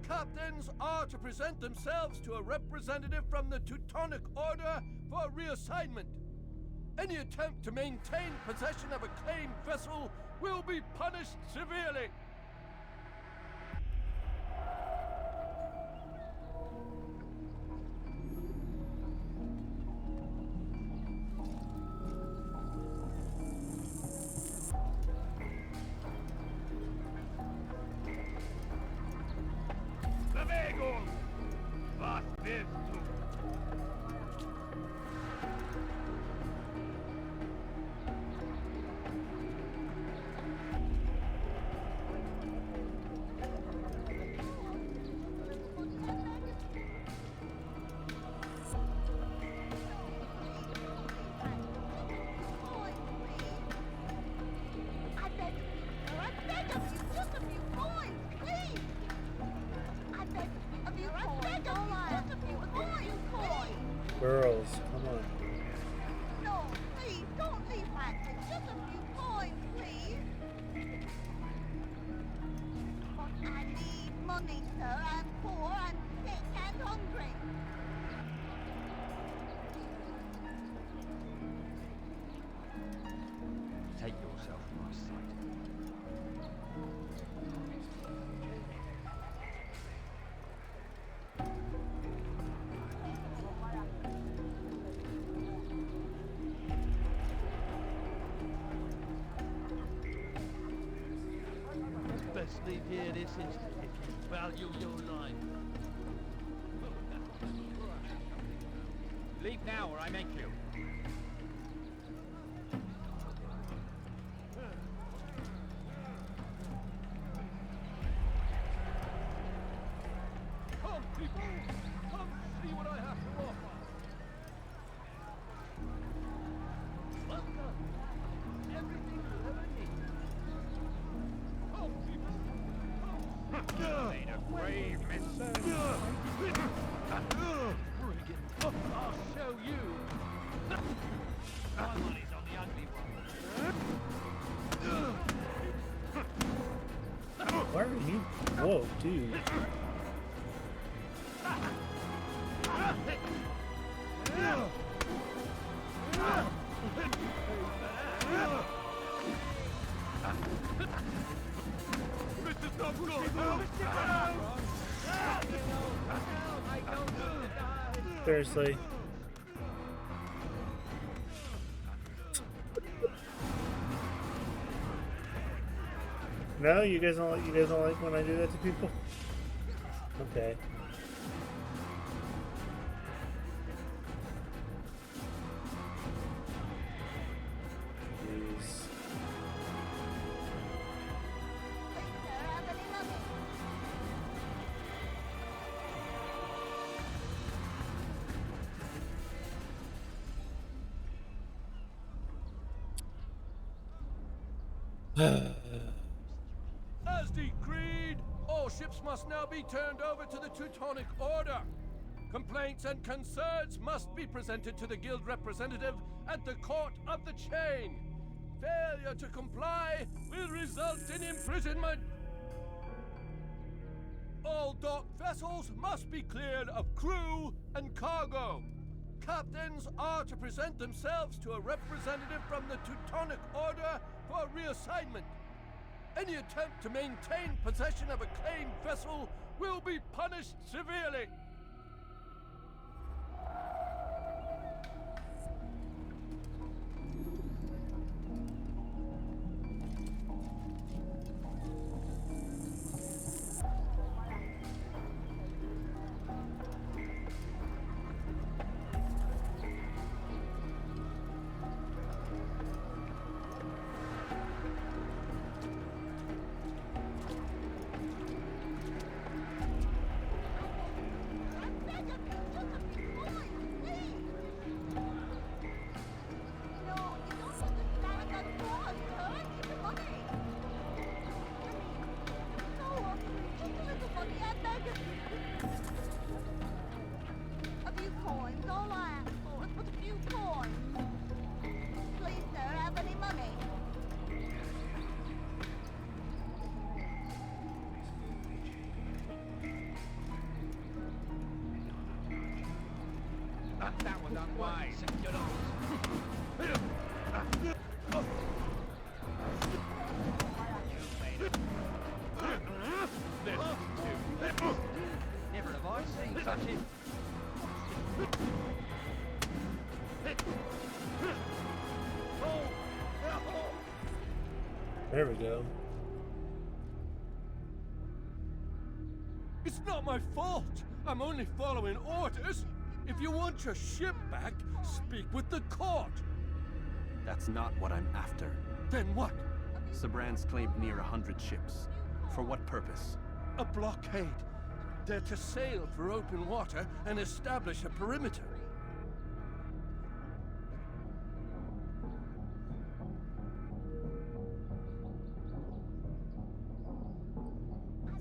Captains are to present themselves to a representative from the Teutonic Order for reassignment. Any attempt to maintain possession of a claimed vessel will be punished severely. Bewegung! Was willst du? I beg of you, just a few coins, please! I beg of you, just a few coins! Girls, come on. No, please, don't leave like this. Just a few coins, please. But I need money, sir. I'm poor and sick and hungry. Take yourself from my sight. Best leave here this instant if you value your life. Leave now or I make you. Come, people! Come see what I have to offer! Welcome! Everything you ever need. Come, people! Come! Made a brave mister. I'll show you! My money's on the ugly one. Why are you? Whoa, dude. Seriously. No, you guys don't like when I do that to people? Okay. Jeez. As decreed, all ships must now be turned over to the Teutonic Order. Complaints and concerns must be presented to the guild representative at the Court of the Chain. Failure to comply will result in imprisonment. All docked vessels must be cleared of crew and cargo. Captains are to present themselves to a representative from the Teutonic Order for reassignment. Any attempt to maintain possession of a claimed vessel will be punished severely. That was unwise. Get on. Never have I seen such a... There we go. It's not my fault. I'm only following orders. If you want your ship back, speak with the court. That's not what I'm after. Then what? Sabran's claimed near 100 ships. For what purpose? A blockade. They're to sail for open water and establish a perimeter.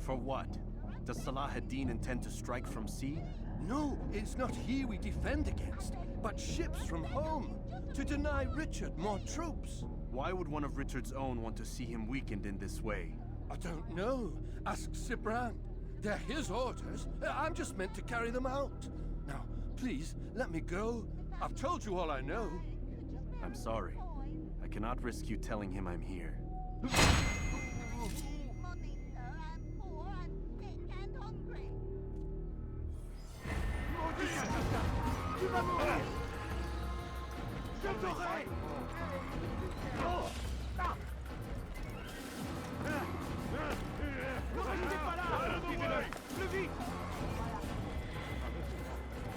For what? Does Salah ad-Din intend to strike from sea? No, it's not he we defend against, but ships from home, to deny Richard more troops. Why would one of Richard's own want to see him weakened in this way? I don't know. Ask Sibran. They're his orders. I'm just meant to carry them out. Now, please, let me go. I've told you all I know. I'm sorry. I cannot risk you telling him I'm here.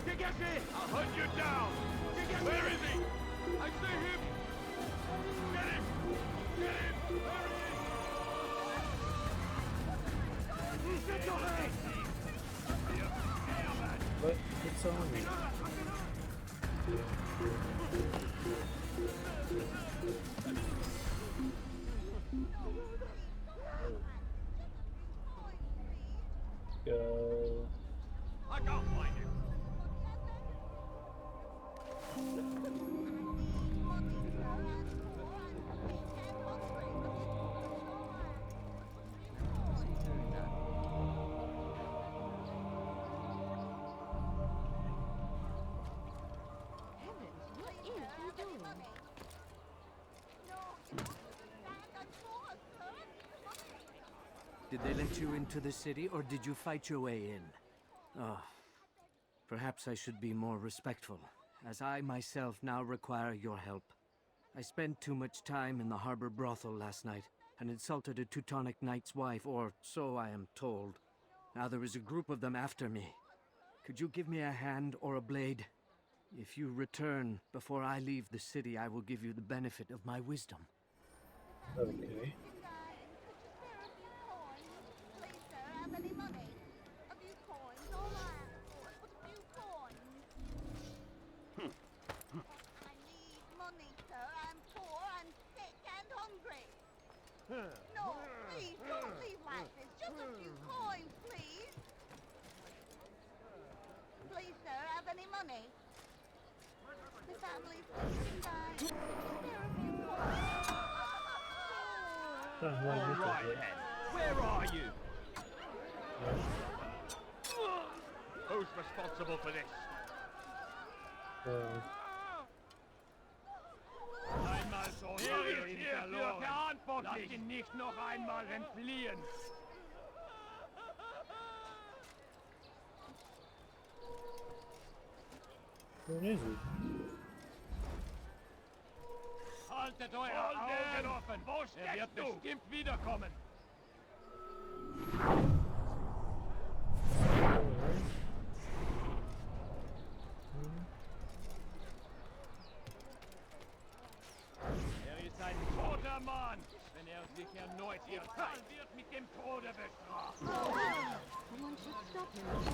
Dégagez! I'll hunt you down! Did they let you into the city, or did you fight your way in? Oh, perhaps I should be more respectful, as I myself now require your help. I spent too much time in the harbor brothel last night, and insulted a Teutonic knight's wife, or so I am told. Now there is a group of them after me. Could you give me a hand or a blade? If you return before I leave the city, I will give you the benefit of my wisdom. Okay. No, please, don't leave like this. Just a few coins, please. Please, sir, have any money? The family's just died. Could you spare a few coins? All right, then. Where are you? Who's responsible for this? Einmal so hierhin verloren. Lass ihn nicht noch einmal entfliehen. Where is he? Haltet eure Augen offen. Wo steckst du? Bestimmt wiederkommen. Ist ein toter Mann. Wenn sich erneut ihr Fall wird mit dem Tode bestraft. Someone should stop him before he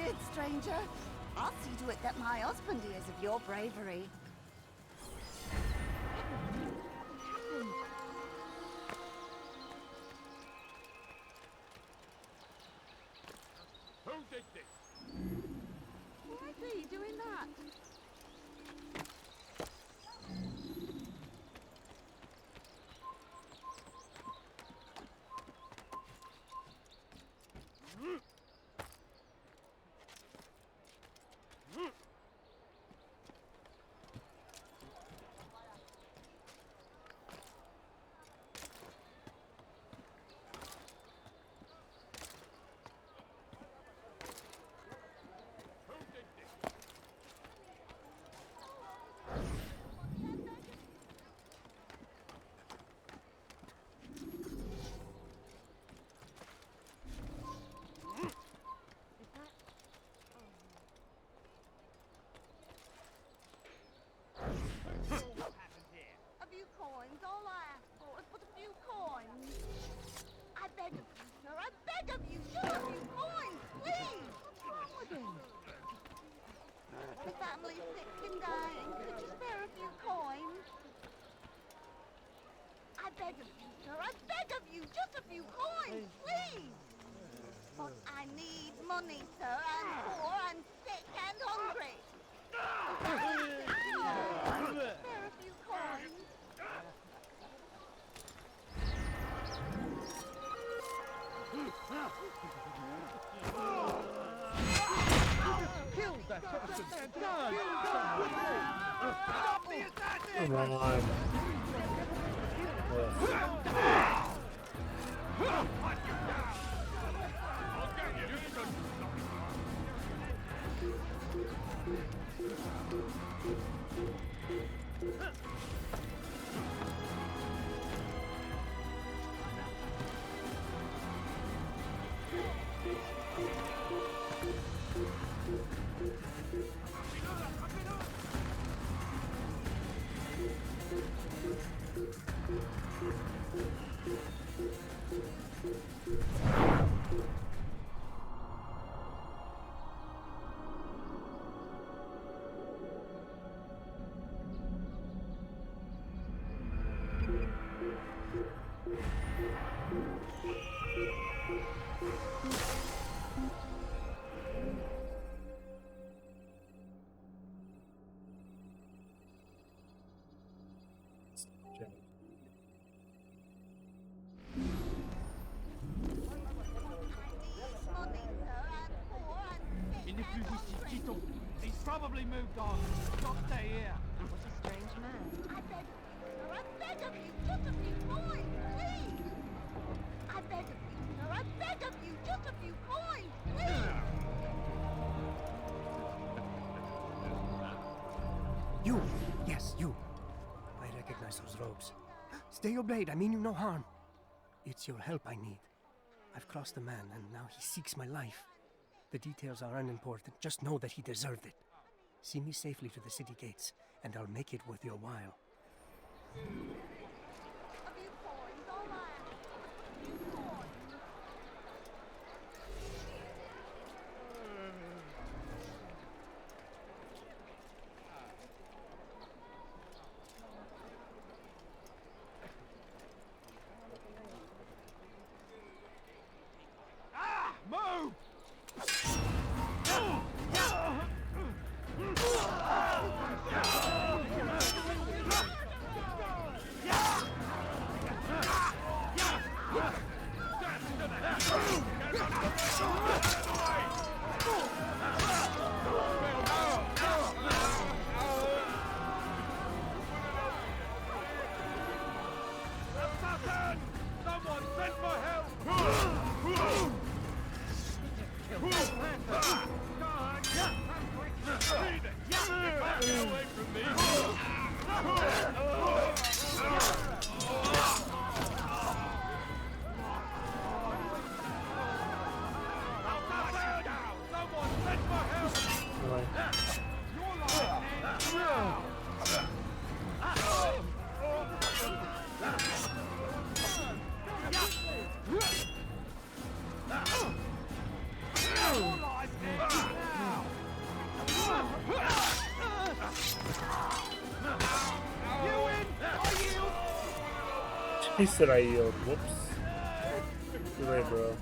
hurts stranger. I'll see to it that my husband hears of your bravery. Who did this? Why are you doing that? beg of you, sir. I beg of you. Just a few coins, please. But I need money, sir. I'm poor and sick and hungry. Spare a few coins. Kill that person! Come on. Il n'est plus ici, quittons. He's probably moved on. Not stay here. What a strange man. I beg of you, sir. I beg of you. Just a few coins, please. I beg of you, sir. I beg of you. Just a few coins, please. You! Yes, you! I recognize those robes. Stay your blade, I mean you no harm. It's your help I need. I've crossed a man, and now he seeks my life. The details are unimportant, just know that he deserved it. See me safely to the city gates, and I'll make it worth your while. A few coins, all right. A few coins. Move! Assassin! Someone send for help! Get away from me! Someone send for help! Your line ends now! Your line ends now! You win! I yield! He said I yield. Whoops. Too late, bro.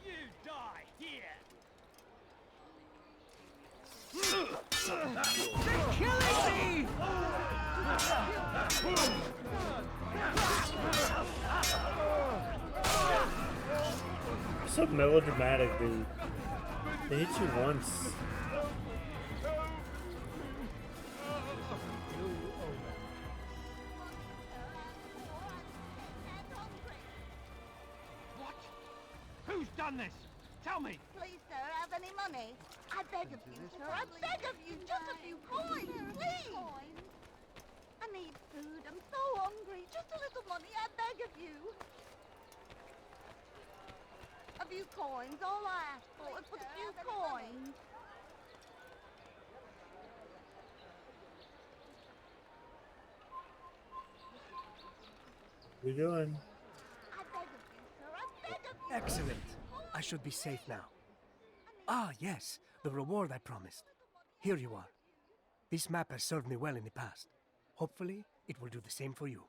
You die here! They're killing me! So melodramatic, dude. They hit you once. What? Who's done this? Tell me! Please, sir, have any money? I beg of you, sir. I beg of you. Just a few coins, please. I need food. I'm so hungry. Just a little money. I beg of you. A few coins. All I ask for is a few coins. What are you doing? I beg of you, sir. I beg of you. Excellent. I should be safe now. Ah, yes, the reward I promised. Here you are. This map has served me well in the past. Hopefully, it will do the same for you.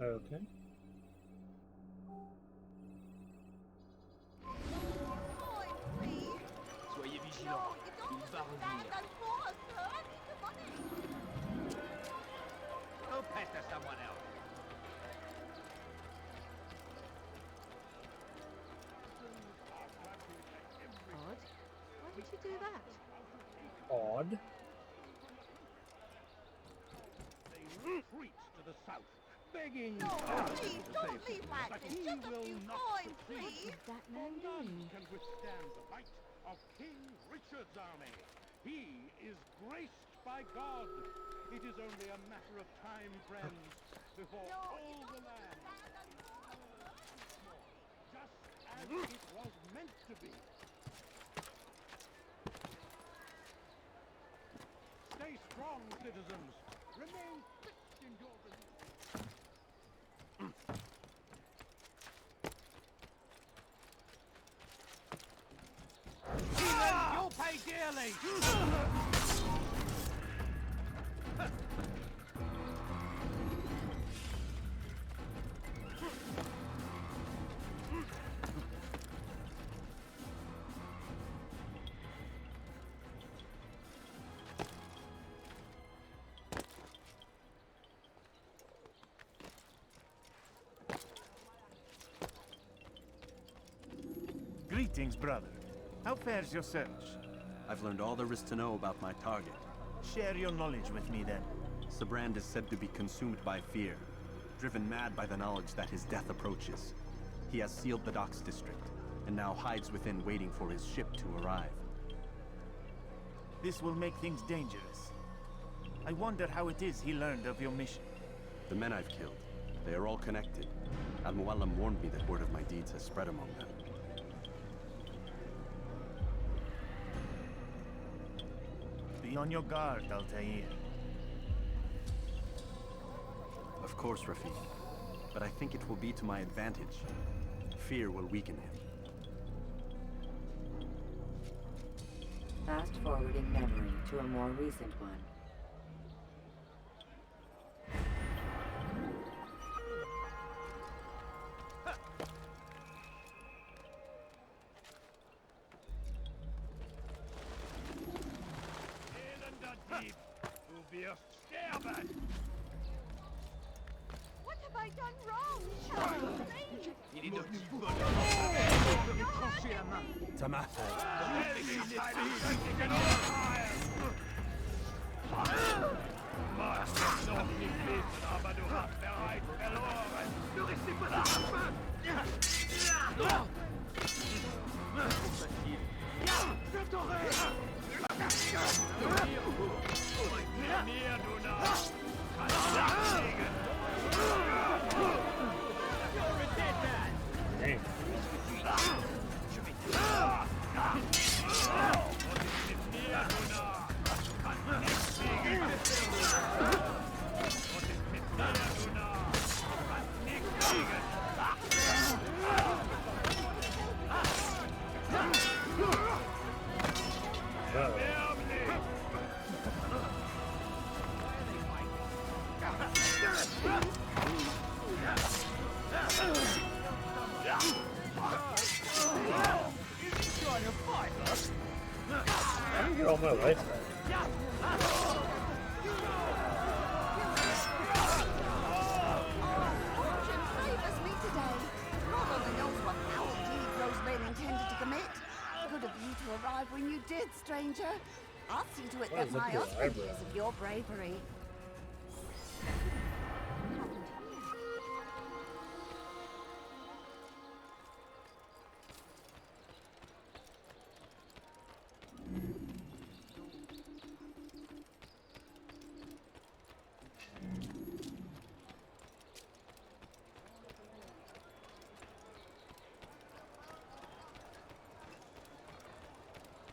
Okay. Soyez vigilants, il va revenir. Go pester someone else. Odd. Why would you do that? Odd. They retreat to the south, begging No, please, don't leave like but this. he Just a will few not coins, succeed. please. That For man none doing? can withstand the might of King Richard's army. He is graced by God. It is only a matter of time, friends, before all the land, just as it was meant to be. Stay strong, citizens. Remain fixed in your belief. You'll pay dearly! Greetings, brother. How fares your search? I've learned all there is to know about my target. Share your knowledge with me, then. Sibrand is said to be consumed by fear, driven mad by the knowledge that his death approaches. He has sealed the docks district, and now hides within waiting for his ship to arrive. This will make things dangerous. I wonder how it is he learned of your mission. The men I've killed, they are all connected. Al-Mualim warned me that word of my deeds has spread among them. Be on your guard, Altair. Of course, Rafik. But I think it will be to my advantage. Fear will weaken him. Fast forwarding memory to a more recent one. What have I done wrong? Charles, please. Il est de Ça m'a fait. Aber du hast bereits verloren. Du restez pas là. Je t'aurai. Mir, du Narr. I can get all my life back. Fortune favours me today. God only knows what foul deed those men intended to commit. Good of you to arrive when you did, stranger. I'll see to it What that is my up your husband eyebrow? hears of your bravery.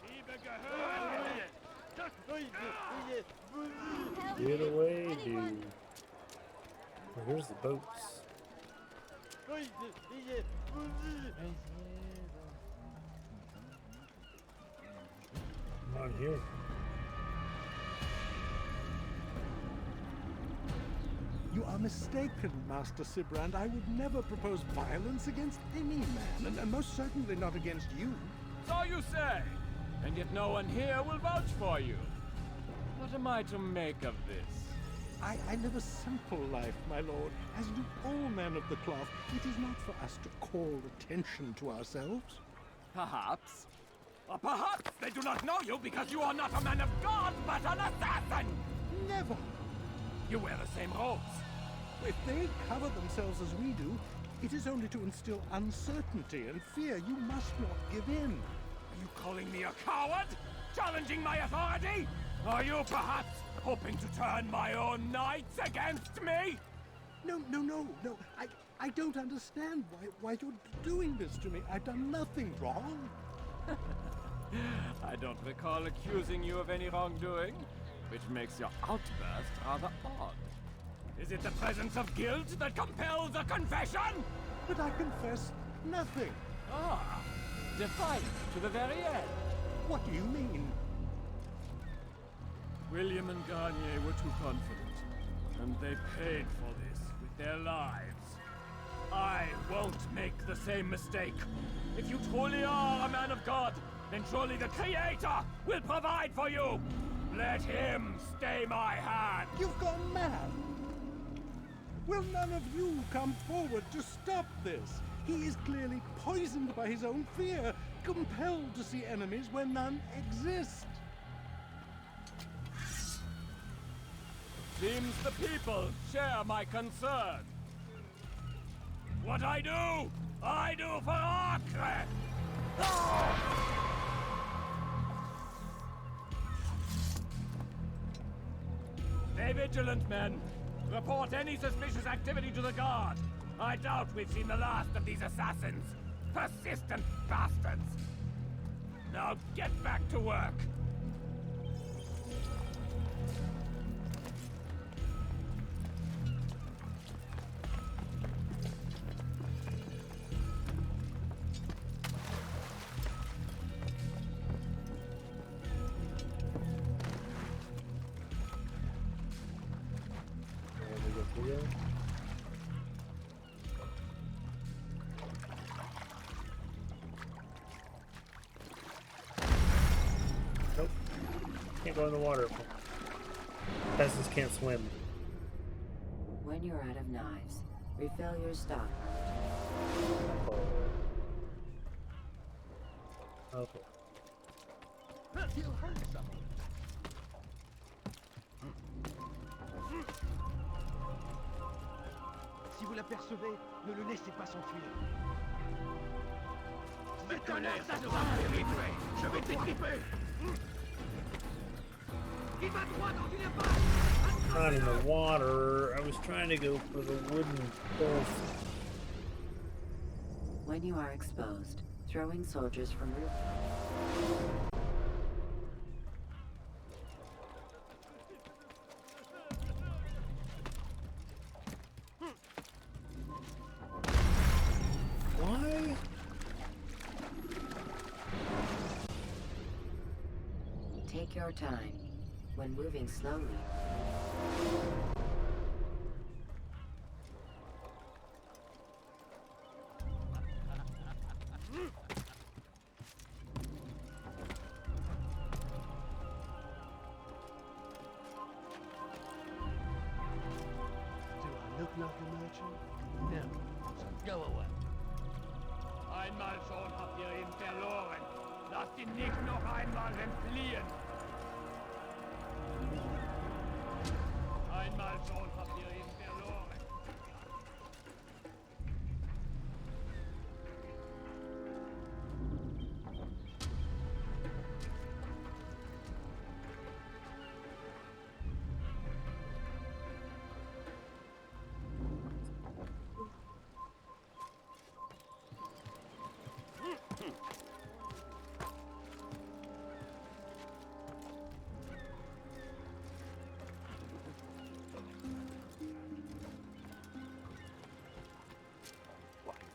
Liebe Get away, dude. Oh, here's the boats. Come on here. You are mistaken, Master Sibrand. I would never propose violence against any man, and most certainly not against you. So you say, and yet no one here will vouch for you. What am I to make of this? I live a simple life, my lord, as do all men of the cloth. It is not for us to call attention to ourselves. Perhaps. Or perhaps they do not know you because you are not a man of God, but an assassin! Never! You wear the same robes. If they cover themselves as we do, it is only to instill uncertainty and fear. You must not give in. Are you calling me a coward? Challenging my authority? Are you perhaps hoping to turn my own knights against me? No. I don't understand why you're doing this to me. I've done nothing wrong. I don't recall accusing you of any wrongdoing, which makes your outburst rather odd. Is it the presence of guilt that compels a confession? But I confess nothing. Ah, defiant to the very end. What do you mean? William and Garnier were too confident, and they paid for this with their lives. I won't make the same mistake. If you truly are a man of God, then surely the Creator will provide for you. Let him stay my hand. You've gone mad. Will none of you come forward to stop this? He is clearly poisoned by his own fear, compelled to see enemies where none exist. Seems the people share my concern. What I do for Acre! Stay vigilant, men. Report any suspicious activity to the guard. I doubt we've seen the last of these assassins. Persistent bastards. Now get back to work. Nope. Can't go in the water. Peasants can't swim. When you're out of knives, refill your stock. Okay. He'll hurt someone. Si vous l'apercevez, ne le laissez pas s'enfuir. C'est un assassin! Je vais t'étriper. Il va droit dans une impasse! Not in the water. I was trying to go for the wooden post. When you are exposed, throwing soldiers from roof. Why? Take your time. When moving slowly. Do I look like a merchant? No. So go away. Einmal schon habt ihr ihn verloren. Lasst ihn nicht noch einmal entfliehen. Einmal schon habt ihr ihn verloren.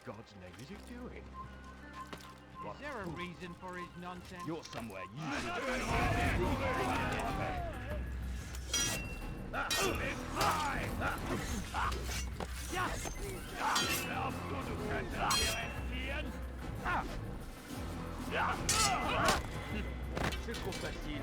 God's name is he doing? Is there a reason for his nonsense? You're somewhere C'est trop facile.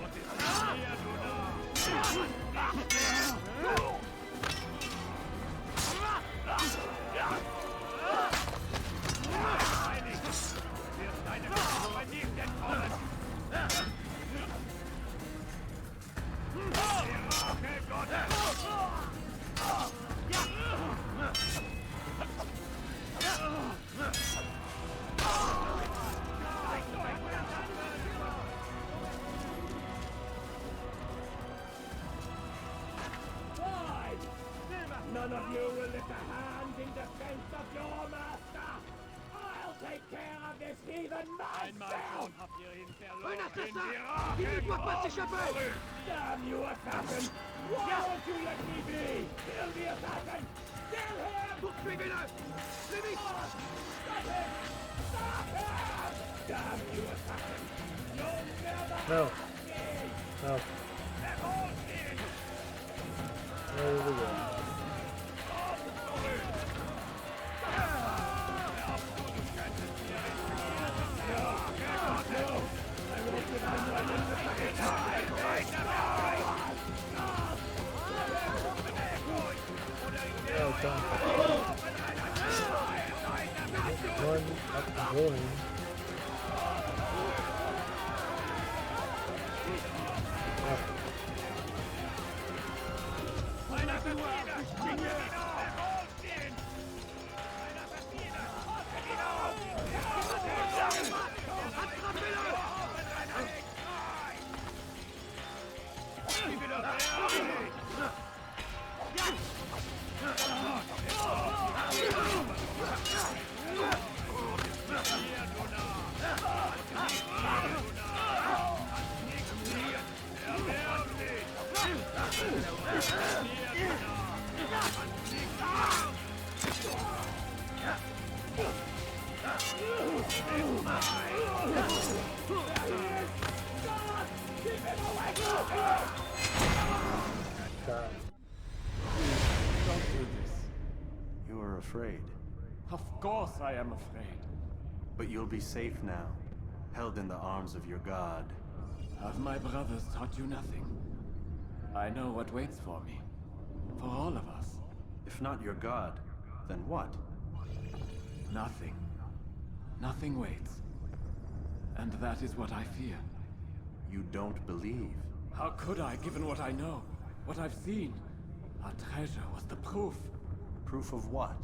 None of you will lift a hand in defense of your master! I'll take care of this heathen myself! Un assassin! Il ne doit pas s'échapper! Damn you, assassin! Why won't you let me be? Kill the assassin! Kill him! Poursuivez-le! Vite! Stop him! Stop him! Damn you, assassin! You'll never No. No. There we go. Oh, come. One up and going. Don't do this. You are afraid. Of course I am afraid. But you'll be safe now, held in the arms of your god. Have my brothers taught you nothing? I know what waits for me. For all of us. If not your god, then what? Nothing. Nothing waits. And that is what I fear. You don't believe. How could I, given what I know? What I've seen? Our treasure was the proof. Proof of what?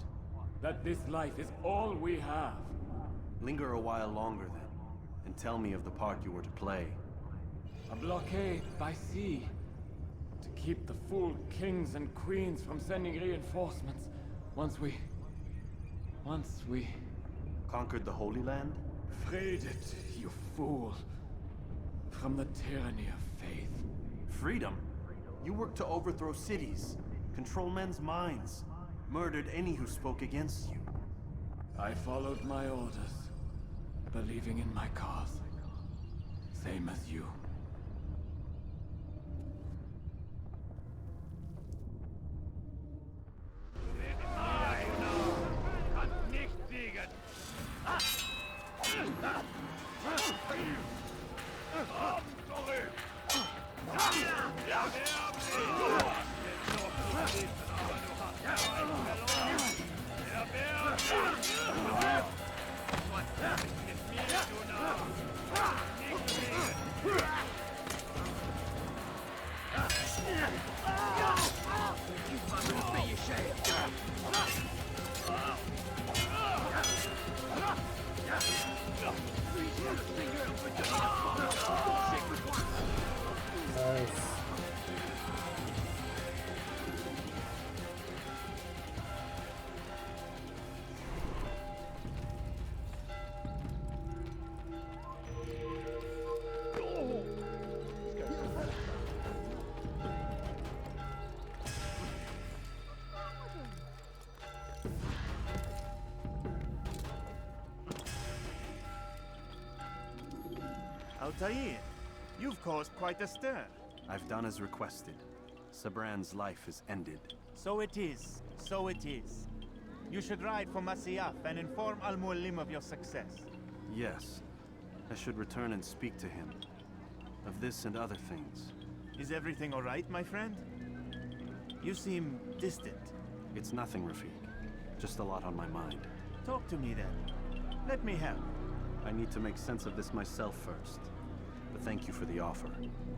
That this life is all we have. Linger a while longer then, and tell me of the part you were to play. A blockade by sea. To keep the fool kings and queens from sending reinforcements. Once we... Conquered the Holy Land? Freed it, you fool. From the tyranny of faith. Freedom? You worked to overthrow cities, control men's minds, murdered any who spoke against you. I followed my orders, believing in my cause. Same as you. Altair, you've caused quite a stir. I've done as requested. Sabran's life is ended. So it is. So it is. You should ride for Masyaf and inform Al-Mualim of your success. Yes. I should return and speak to him. Of this and other things. Is everything all right, my friend? You seem distant. It's nothing, Rafik. Just a lot on my mind. Talk to me then. Let me help. I need to make sense of this myself first. But thank you for the offer.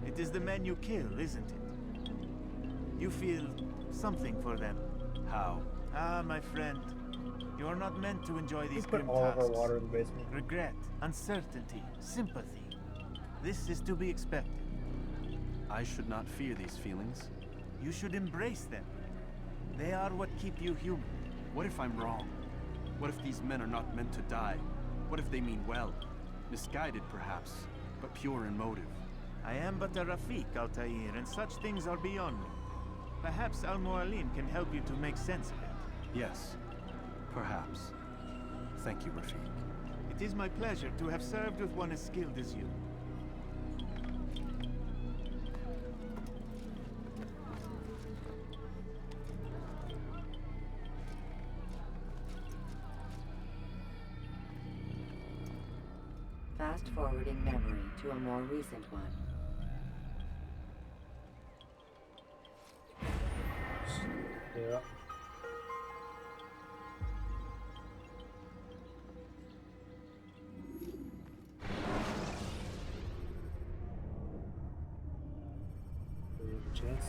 It is the men you kill, isn't it? You feel something for them. How? Ah, my friend. You are not meant to enjoy these Put grim all of our tasks. water in the basement. Regret, uncertainty, sympathy. This is to be expected. I should not fear these feelings. You should embrace them. They are what keep you human. What if I'm wrong? What if these men are not meant to die? What if they mean well? Misguided, perhaps, but pure in motive. I am but a Rafik, Altair, and such things are beyond me. Perhaps Al-Mualim can help you to make sense of it. Yes, perhaps. Thank you, Rafik. It is my pleasure to have served with one as skilled as you. Fast-forwarding memory to a more recent one. Yeah. Chance.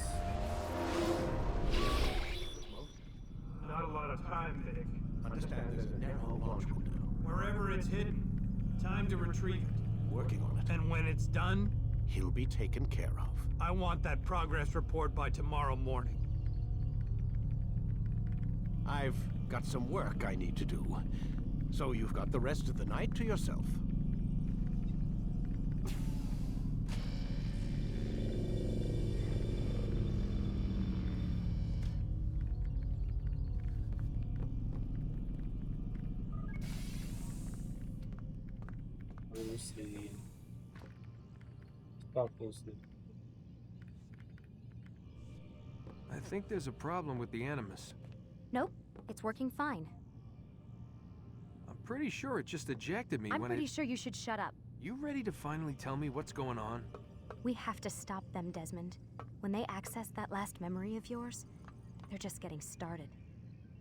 Not a lot of time, Vic. Understand there's a narrow launch window. Wherever it's hidden, time to retrieve it. Working on it. And when it's done, He'll be taken care of. I want that progress report by tomorrow morning. I've got some work I need to do. So you've got the rest of the night to yourself. Let me see. Stop closely. I think there's a problem with the Animus. Nope, it's working fine. I'm pretty sure it just ejected me I'm when pretty sure you should shut up. You ready to finally tell me what's going on? We have to stop them, Desmond. When they access that last memory of yours, they're just getting started.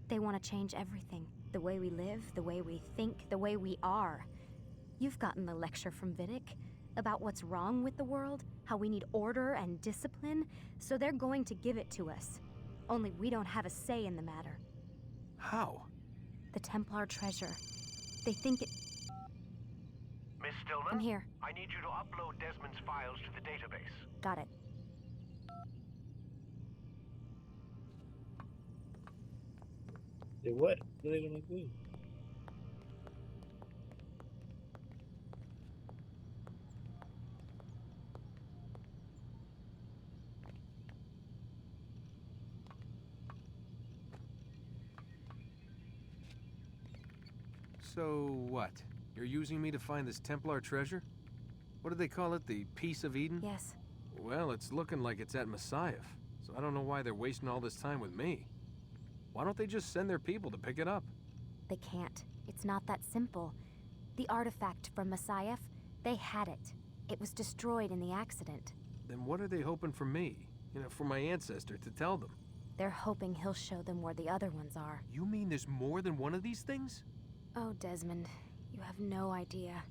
They want to change everything. The way we live, the way we think, the way we are. You've gotten the lecture from Vidic about what's wrong with the world, how we need order and discipline, so they're going to give it to us. Only we don't have a say in the matter. How? The Templar treasure. They think it... Miss Stillman? I'm here. I need you to upload Desmond's files to the database. Got it. They what? What are they gonna do? So what? You're using me to find this Templar treasure? What do they call it? The Piece of Eden? Yes. Well, it's looking like it's at Masyaf, so I don't know why they're wasting all this time with me. Why don't they just send their people to pick it up? They can't. It's not that simple. The artifact from Masyaf, they had it. It was destroyed in the accident. Then what are they hoping for me? You know, for my ancestor to tell them? They're hoping he'll show them where the other ones are. You mean there's more than one of these things? Oh, Desmond, you have no idea.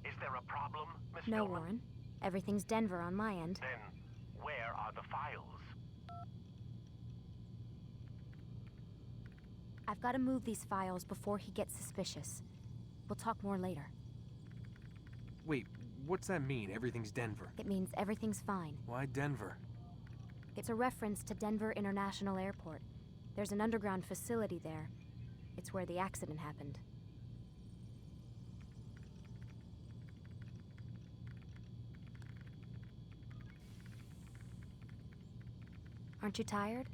Is there a problem, Miss No, Stillman? Warren. Everything's Denver on my end. Then, where are the files? I've got to move these files before he gets suspicious. We'll talk more later. Wait, what's that mean, everything's Denver? It means everything's fine. Why Denver? It's a reference to Denver International Airport. There's an underground facility there. It's where the accident happened. Aren't you tired?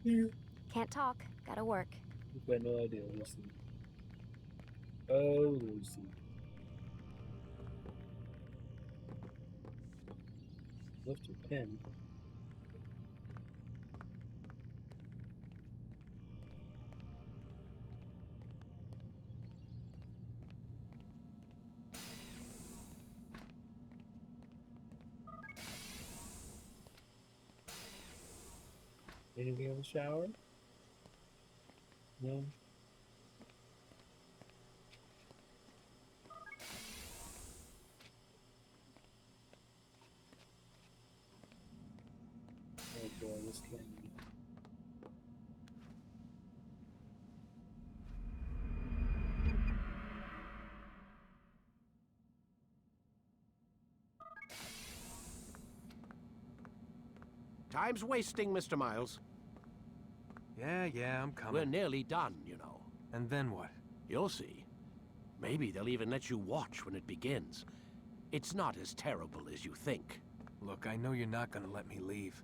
Yeah. Can't talk. Gotta work. You've got no idea, Lucy. Oh, Lucy. Left your pen. Anything in the shower? No. Oh boy, this can. Time's wasting, Mr. Miles. Yeah, I'm coming. We're nearly done, you know. And then what? You'll see. Maybe they'll even let you watch when it begins. It's not as terrible as you think. Look, I know you're not gonna let me leave.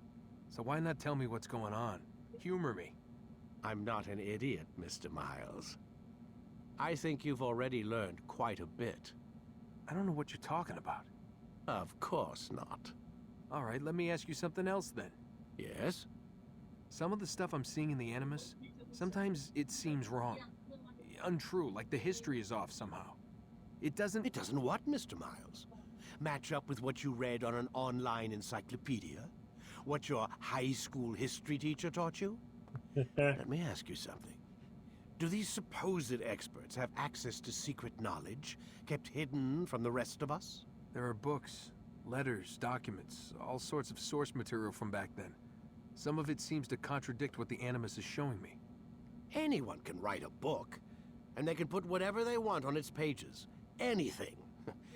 So why not tell me what's going on? Humor me. I'm not an idiot, Mr. Miles. I think you've already learned quite a bit. I don't know what you're talking about. Of course not. All right, let me ask you something else then. Yes? Some of the stuff I'm seeing in the Animus, sometimes it seems wrong. Untrue, like the history is off somehow. It doesn't... It doesn't what, Mr. Miles? Match up with what you read on an online encyclopedia? What your high school history teacher taught you? Let me ask you something. Do these supposed experts have access to secret knowledge kept hidden from the rest of us? There are books, letters, documents, all sorts of source material from back then. Some of it seems to contradict what the Animus is showing me. Anyone can write a book, and they can put whatever they want on its pages. Anything.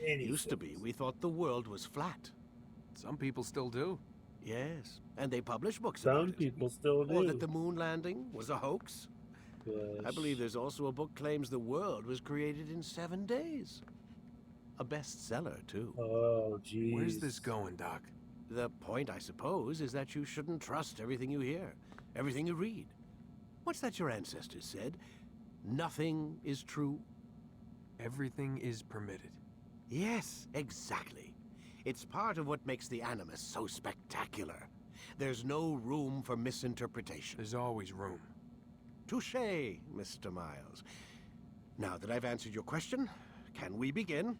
Used to be, we thought the world was flat. Some people still do. Yes, and they publish books about it. Some people still do. Or that the moon landing was a hoax. I believe there's also a book claims the world was created in 7 days. A bestseller, too. Oh, jeez. Where's this going, Doc? The point, I suppose, is that you shouldn't trust everything you hear, everything you read. What's that your ancestors said? Nothing is true? Everything is permitted. Yes, exactly. It's part of what makes the Animus so spectacular. There's no room for misinterpretation. There's always room. Touché, Mr. Miles. Now that I've answered your question, can we begin?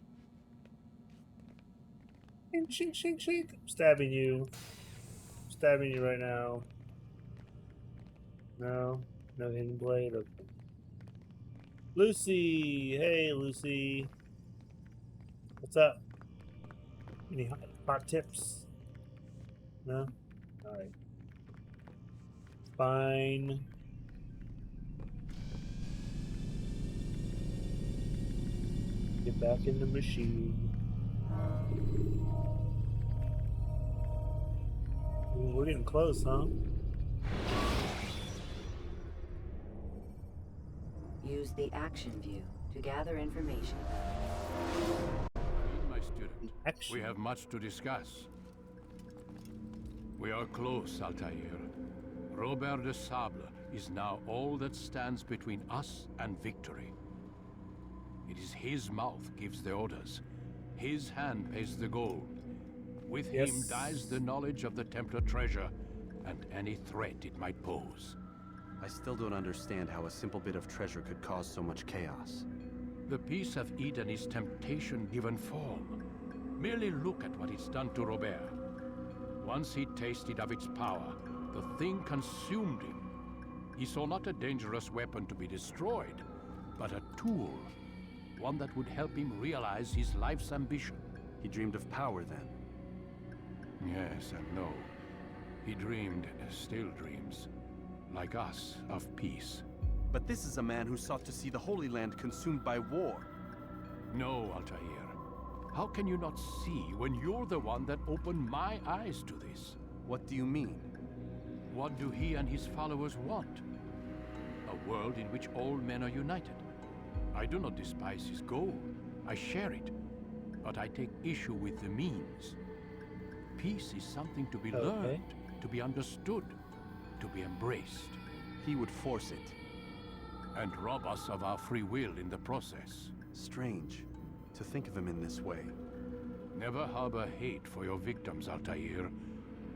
Shink, shink, shink. I'm stabbing you. I'm stabbing you right now. No? No hidden blade? Okay. Lucy! Hey, Lucy. What's up? Any hot tips? No? Alright. Fine. Get back in the machine. Ooh, we're getting close, huh? Use the action view to gather information. My student, we have much to discuss. We are close, Altair. Robert de Sable is now all that stands between us and victory. It is his mouth gives the orders. His hand pays the gold. With him dies the knowledge of the Templar treasure and any threat it might pose. I still don't understand how a simple bit of treasure could cause so much chaos. The peace of Eden is temptation given form. Merely look at what it's done to Robert. Once he tasted of its power, the thing consumed him. He saw not a dangerous weapon to be destroyed, but a tool. One that would help him realize his life's ambition. He dreamed of power then? Yes and no. He dreamed, still dreams, like us, of peace. But this is a man who sought to see the Holy Land consumed by war. No, Altair. How can you not see when you're the one that opened my eyes to this? What do you mean? What do he and his followers want? A world in which all men are united. I do not despise his goal. I share it. But I take issue with the means. Peace is something to be learned, to be understood, to be embraced. He would force it. And rob us of our free will in the process. Strange to think of him in this way. Never harbor hate for your victims, Altair.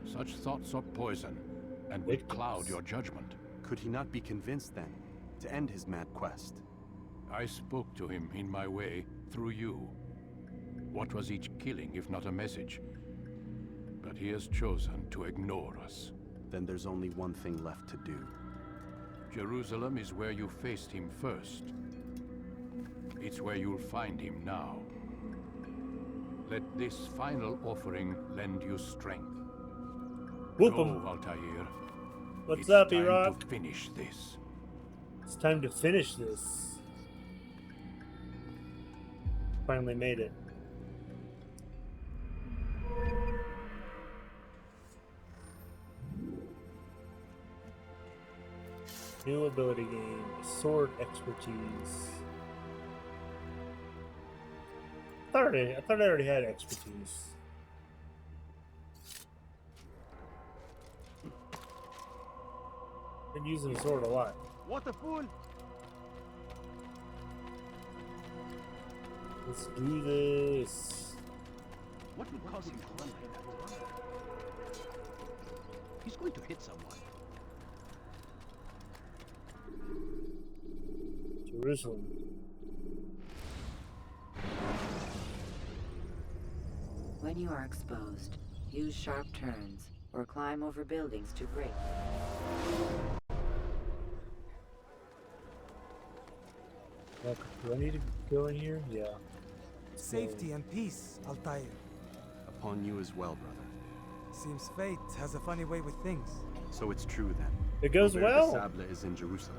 Such thoughts are poison and would cloud your judgment. Could he not be convinced then to end his mad quest? I spoke to him in my way, through you. What was each killing if not a message? But he has chosen to ignore us. Then there's only one thing left to do. Jerusalem is where you faced him first. It's where you'll find him now. Let this final offering lend you strength. Whoop Go, 'em. Altair. What's up, time E-Rock? to finish this. It's time to finish this. Finally made it. New ability game, sword expertise. I thought I already had expertise. Been using the sword a lot. What a fool! Let's do this. What would cause him to run like that? He's going to hit someone. Jerusalem. When you are exposed, use sharp turns or climb over buildings to break. Do I need to go in here? Yeah. Safety and peace, Altair. Upon you as well, brother. Seems fate has a funny way with things. So it's true then. It goes Robert well. de Sable is in Jerusalem.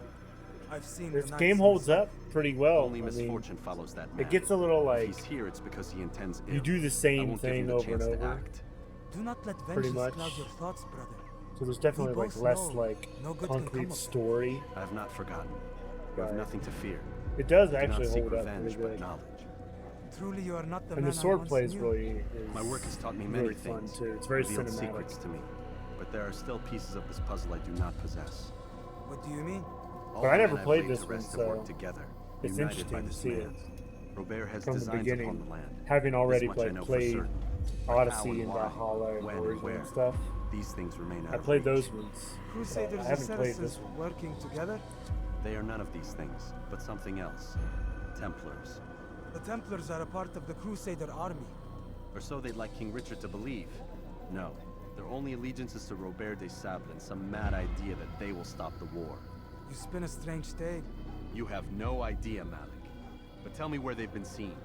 I've seen This the game nights holds myself. up pretty well. Only I mean, misfortune follows that man. it gets a little like If he's here, it's because he intends ill. you do the I same won't give him thing the over and chance to over. act. Do not let Pretty vengeance much. cloud your thoughts, brother. So there's definitely We like both less know like no good can come concrete of that. story. I have not forgotten. You have Right. nothing to fear. It does Do not actually seek hold up revenge, pretty but good. knowledge. Truly, you are not the And man the I sword once plays knew. really is My work has taught me many really fun things. too. It's very revealed cinematic. secrets to me. But there are still pieces of this puzzle I do not possess. What do you mean? All But I the never men I've played raised this to one, rest have so worked together, it's united by interesting to this see it command. Robert has from the designs beginning. upon the land. Having already This much I know for played certain. But how Odyssey and and why, Valhalla and when Origin where, and stuff. these things remain out I of played reach. those ones. Crusaders I and haven't played Saracens this one. working together? They are none of these things, but something else. Templars. The Templars are a part of the Crusader army. Or so they'd like King Richard to believe. No, their only allegiance is to Robert de Sable and some mad idea that they will stop the war. You spin a strange tale. You have no idea, Malik. But tell me where they've been seen.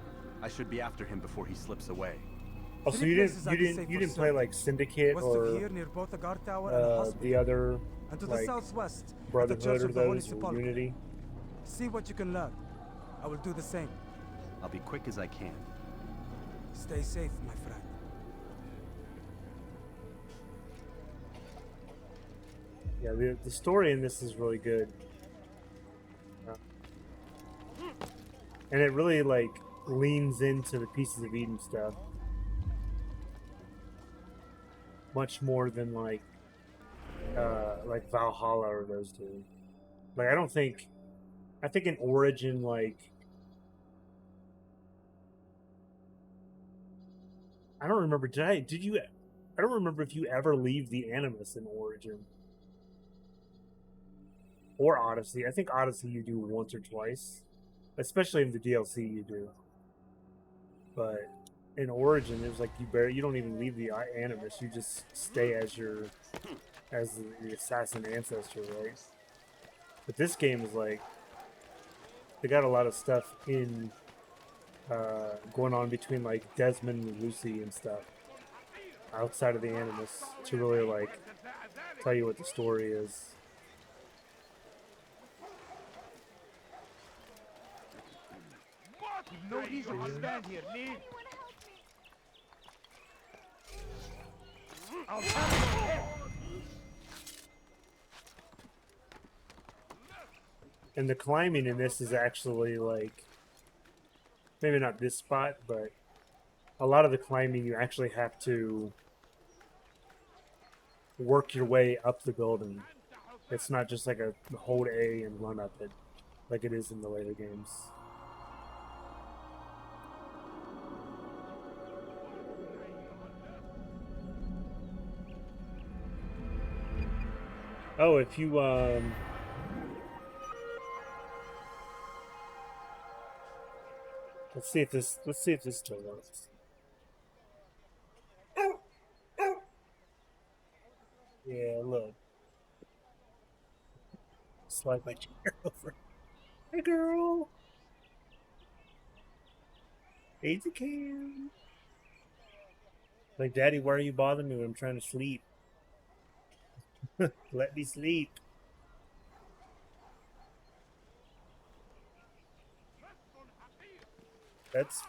I should be after him before he slips away. Oh, so Three you places didn't I can say for play certain. like Syndicate West of or here, near both the guard tower and the hospital. the other And to the like southwest, at the Brotherhood Church or of the Holy those or Sepulchre. Unity. See what you can learn. I will do the same. I'll be quick as I can. Stay safe, my friend. Yeah, the story in this is really good. And it really like leans into the Pieces of Eden stuff much more than like Valhalla or those two. Like I think in Origin I don't remember. Did you? I don't remember if you ever leave the Animus in Origin or Odyssey. I think Odyssey you do once or twice, especially in the DLC you do. But in Origin, it was like you don't even leave the Animus. You just stay as the assassin ancestor, right? But this game is like they got a lot of stuff in. Going on between like Desmond and Lucy and stuff outside of the Animus to really like tell you what the story is. No reason to stand here, me. I'll have your head. And the climbing in this is actually like maybe not this spot, but a lot of the climbing you actually have to work your way up the building. It's not just like a hold A and run up it, like it is in the later games. Oh, if you let's see if this still works. Yeah, look. Slide my chair over. Hey, girl. Easy can. Like, Daddy, why are you bothering me when I'm trying to sleep? Let me sleep. That's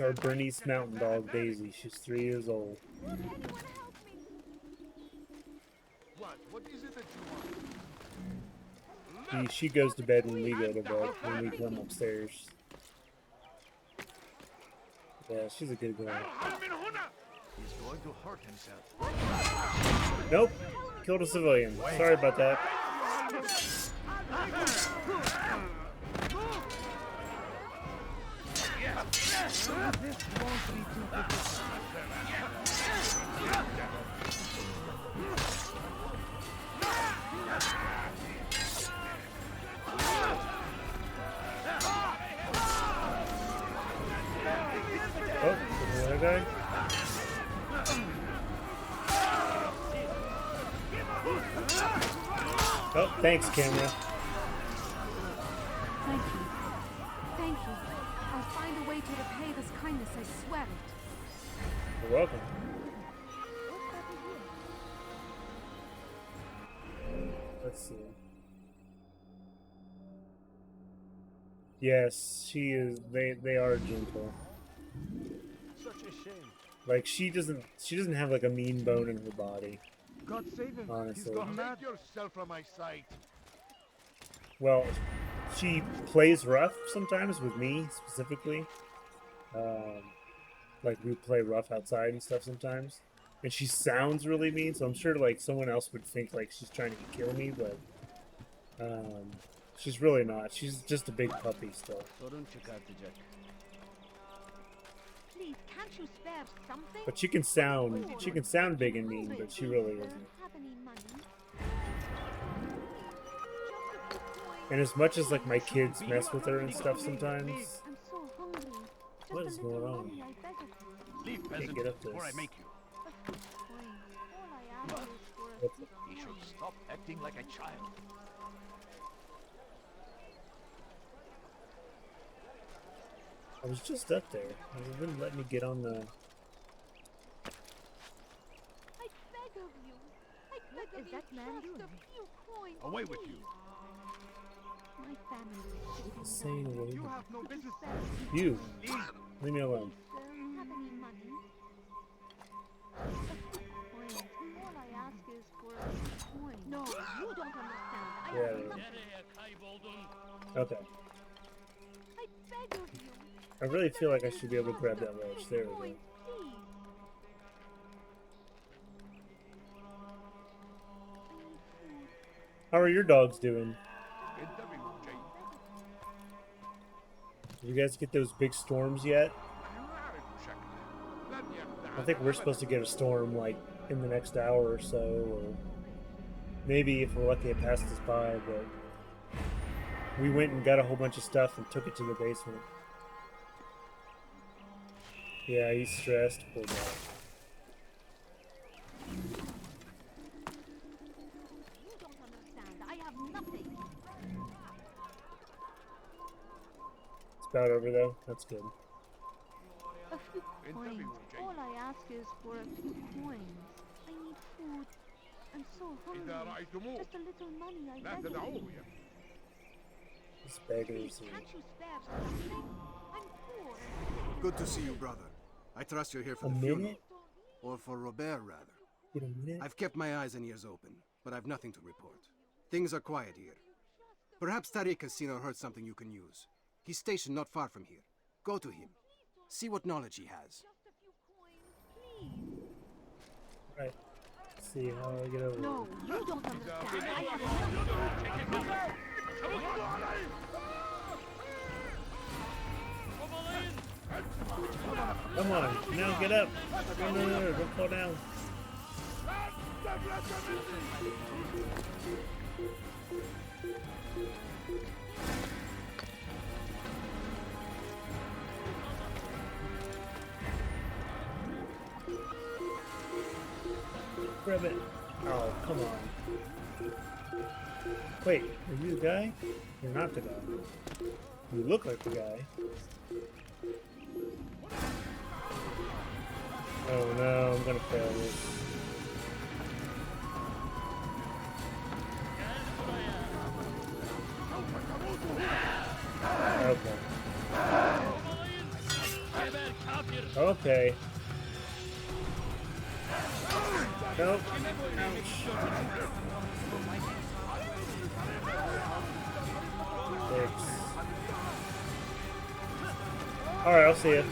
our Bernese mountain dog, Daisy. She's 3 years old. What is it that you want? She goes to bed when we go to bed, when we come upstairs. Yeah, she's a good girl. He's going to hurt himself. Nope. Killed a civilian. Sorry about that. Oh, another guy. Oh, thanks, camera. Thank you. Thank you. I'll find a way to repay this kindness, I swear it. You're welcome. Let's see. Yes, she is. They are gentle. Such a shame. Like she doesn't have like a mean bone in her body. God save him. Honestly. He's gone mad. Take yourself from my sight. Well, she plays rough sometimes with me specifically. Like we play rough outside and stuff sometimes, and she sounds really mean. So I'm sure like someone else would think like she's trying to kill me, but she's really not. She's just a big puppy still. Please, can't you spare something? But she can sound big and mean, but she really isn't. And as much as like my kids mess with her and stuff sometimes, what is going on? Can't get up this. Before I make you. He should stop acting like a child. I was just up there. It wouldn't let me get on the. I beg of you. I beg of you, that man doing? A few coins. Away with you. My family is Insane away. You have no business. You. Leave me alone. Sir, have any money? A few coins. All I ask is for a few coins. No, you don't understand. I have nothing. Okay. I beg of you. I really feel like I should be able to grab that roach. There we go. How are your dogs doing? Did you guys get those big storms yet? I think we're supposed to get a storm like in the next hour or so, or maybe if we're lucky it passes us by, but we went and got a whole bunch of stuff and took it to the basement. Yeah, he's stressed, poor guy. You don't understand. I have nothing. It's about over though. That's good. A few coins. All I ask is for a few coins. I need food. I'm so hungry. Just a little money, I beg of you. This beggar's Can't you spare something? I'm poor. Good to see you, brother. I trust you're here for A the minute? funeral. Or for Robert, rather. Wait a minute. I've kept my eyes and ears open, but I've nothing to report. Things are quiet here. Perhaps Tariq has seen or heard something you can use. He's stationed not far from here. Go to him. See what knowledge he has. Right. Let's see how I get over No, you don't understand. I have Come on, now get up. No, don't fall down. Grab it. Oh, come on. Wait, are you the guy? You're not the guy. You look like the guy. Oh no, I'm gonna fail this. Okay. Okay. Nope. Ouch. Alright, I'll see you.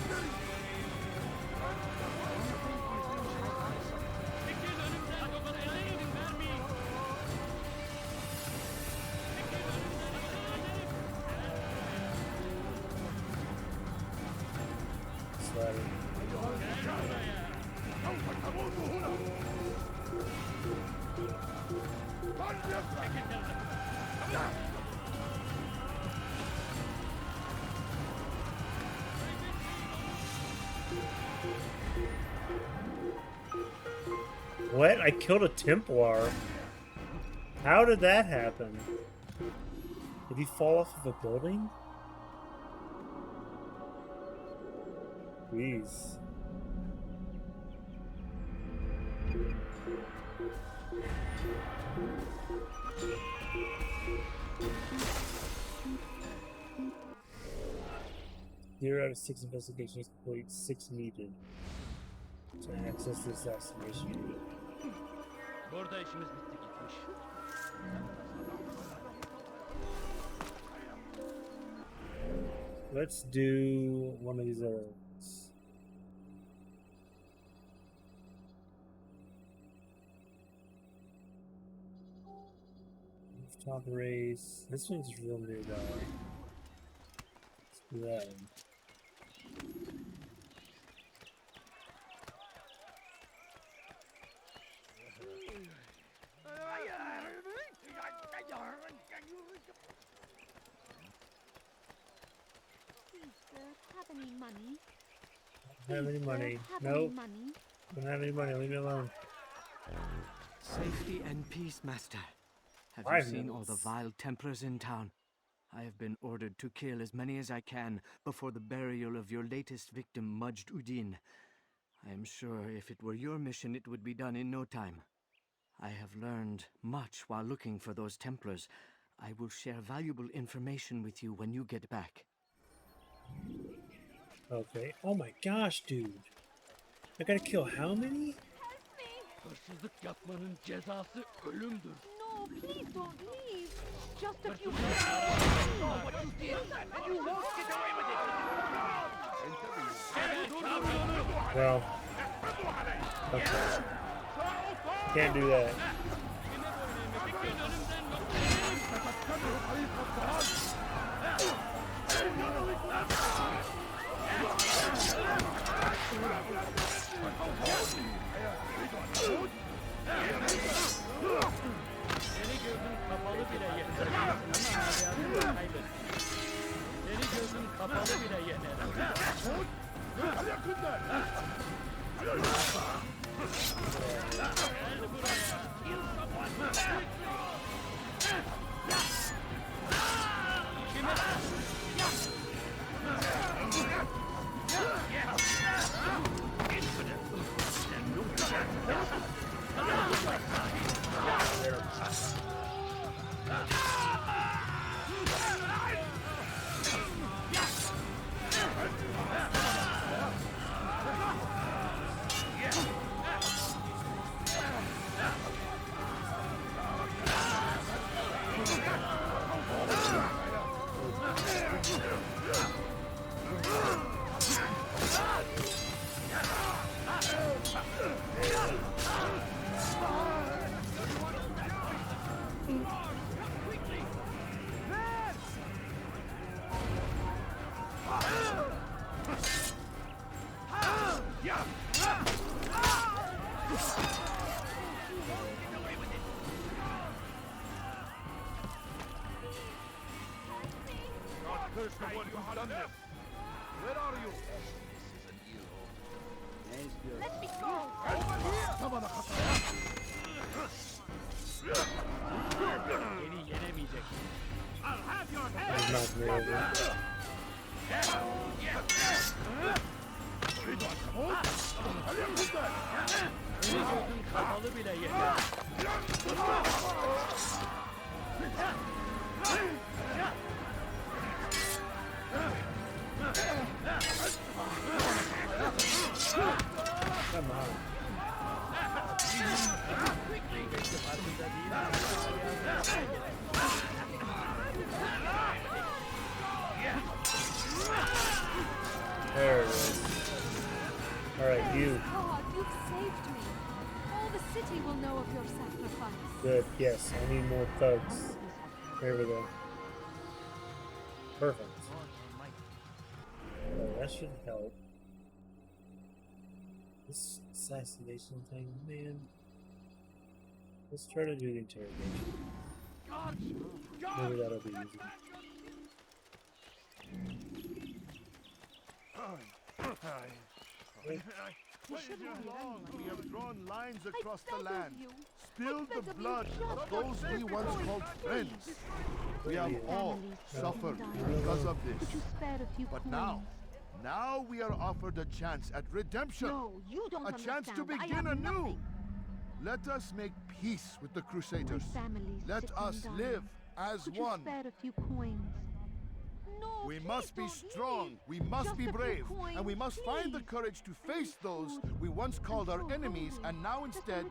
What? I killed a Templar. How did that happen? Did he fall off of a building? Jeez. Zero out of 6 investigations complete, 6 needed to access the assassination unit. Burada işimiz bitti gitmiş. Let's do one of these other ones. Top race. This one's real new though. Let's do that one. Have any money? Don't have any money. Have Nope. any money? Don't have any money. Leave me alone. Safety and peace, Master. Have 5 you seen all the minutes. vile Templars in town? I have been ordered to kill as many as I can before the burial of your latest victim, Majd Udin. I am sure if it were your mission, it would be done in no time. I have learned much while looking for those Templars. I will share valuable information with you when you get back. Okay. Oh my gosh, dude. I gotta kill how many? Hırsızlık yapmanın cezası ölümdür. No, please don't leave. Just a few What you did, and you won't get away with it. Well. Okay. Can't do that. Seni gözüm kapalı bile yener. Ama hayatını kaybettim. Seni gözüm kapalı bile yener. God curse the one who's done this. Where are you? Let me go! Over here! Come on, I'll have your He's knocked me over. Come on. There it is. Alright, you. God, you've saved me. All the city will know of your sacrifice. Good, yes. I need more thugs. There we go. Perfect. Oh, that should help. This assassination thing, man. Let's try to do the interrogation. Maybe that'll be easy. We have drawn lines across the land, spilled the blood of those we once called friends. We have all suffered because of this. But now we are offered a chance at redemption. No, you don't a chance to understand. I begin have anew. nothing. Let us make peace with the Crusaders. Let sick us and live dying. as Could one. you spare a few coins? No, We please must be don't strong, leave. we must Just be a few brave, coins, and we must find the please. courage to face those we once called our enemies and now instead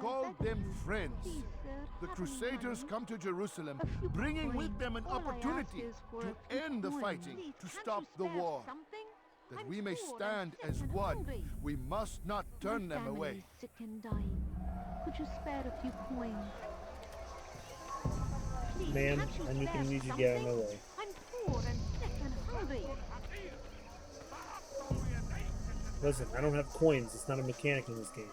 call them friends. Please, sir, The have Crusaders money. come to Jerusalem, A few bringing with coins. them an All I ask opportunity is for to a few end the coins. fighting, Please, to can't stop you the spare war. something? That I'm we may poor and stand sick as and one, hungry. we must not turn My them away. family's sick and dying. Could you spare a few coins? Please, Ma'am, can't you I spare need you to get out of my something? way. I'm poor and sick and hungry. Listen, I don't have coins. It's not a mechanic in this game.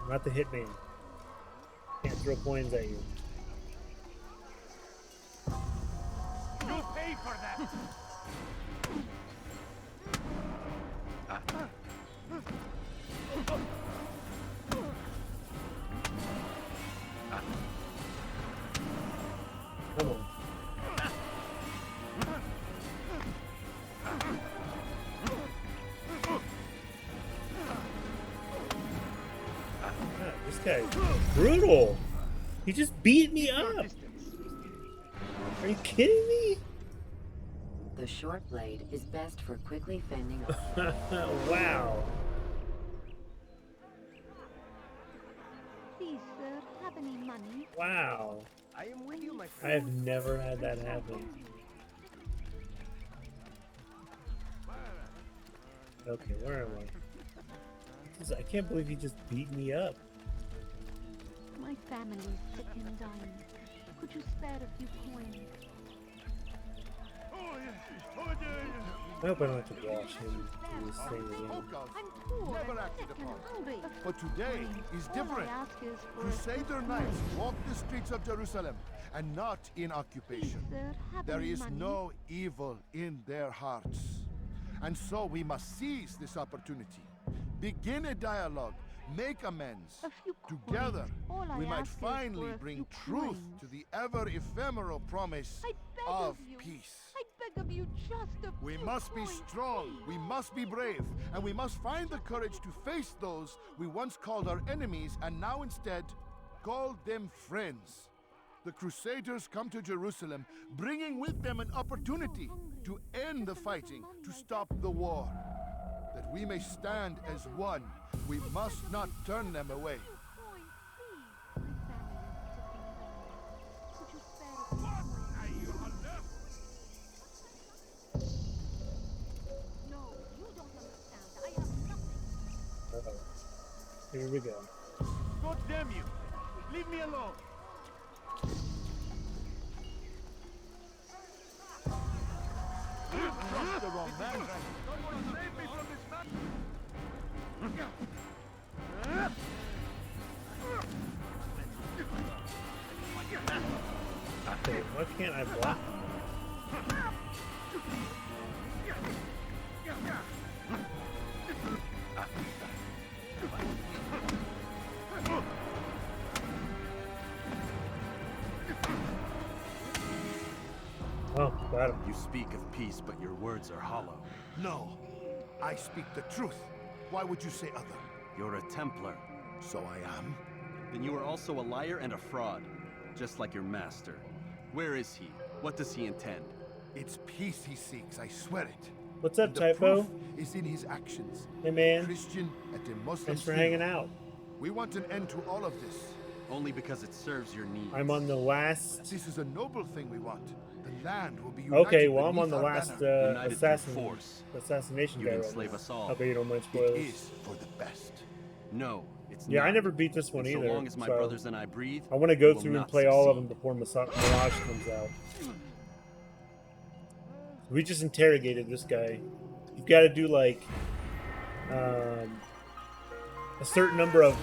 I'm not the hitman. Can't throw coins at you. You'll pay for that! Come on. God, this guy's brutal. He just beat me up. Are you kidding me? The short blade is best for quickly fending off. Wow. Please, sir, have any money? Wow. I am with you, my I friend. have never had that happen. Okay, where am I? I can't believe he just beat me up. My family's sick and dying. Could you spare a few coins? I hope I don't have to watch him do this thing again. I'm poor Never and acted sick and upon. hungry. But today is different. All I ask is for Crusader knights walk the streets of Jerusalem and not in occupation. Please, sir, have There any is money? no evil in their hearts. And so we must seize this opportunity. Begin a dialogue, make amends. Together, All I we might ask is finally for a bring few truth coins. to the ever ephemeral promise I beg of you. peace. I beg of you, just a We few must be coins, strong, please. we must be brave, and we must find the courage to face those we once called our enemies and now instead call them friends. The Crusaders come to Jerusalem, bringing with them an opportunity to end the fighting, to stop the war. That we may stand as one, we must not turn them away. No, you don't understand. I have nothing. Uh-oh. Here we go. God damn you! Leave me alone! Trust the wrong man. Someone save me from this man! Why can't I block? Oh, got him. You speak of peace, but your words are hollow. No, I speak the truth. Why would you say other? You're a Templar. So I am? Then you are also a liar and a fraud, just like your master. Where is he? What does he intend? It's peace he seeks, I swear it. What's up, And the Typo? proof is in his actions. Hey, man. Christian at a Muslim Thanks for funeral. hanging out. We want an end to all of this. Only because it serves your needs. I'm on the last. This is a noble thing we want. The land will be united. Okay, well, I'm on beneath the our last banner. assassination You guy right enslave now. us all. I bet you don't mind spoilers. It is for the best. No, it's Yeah, not. I never beat this one And either. So long as my so brothers and I breathe, I want to go we will through and not play all of succeed. them before Mirage comes out. We just interrogated this guy. You've got to do like a certain number of.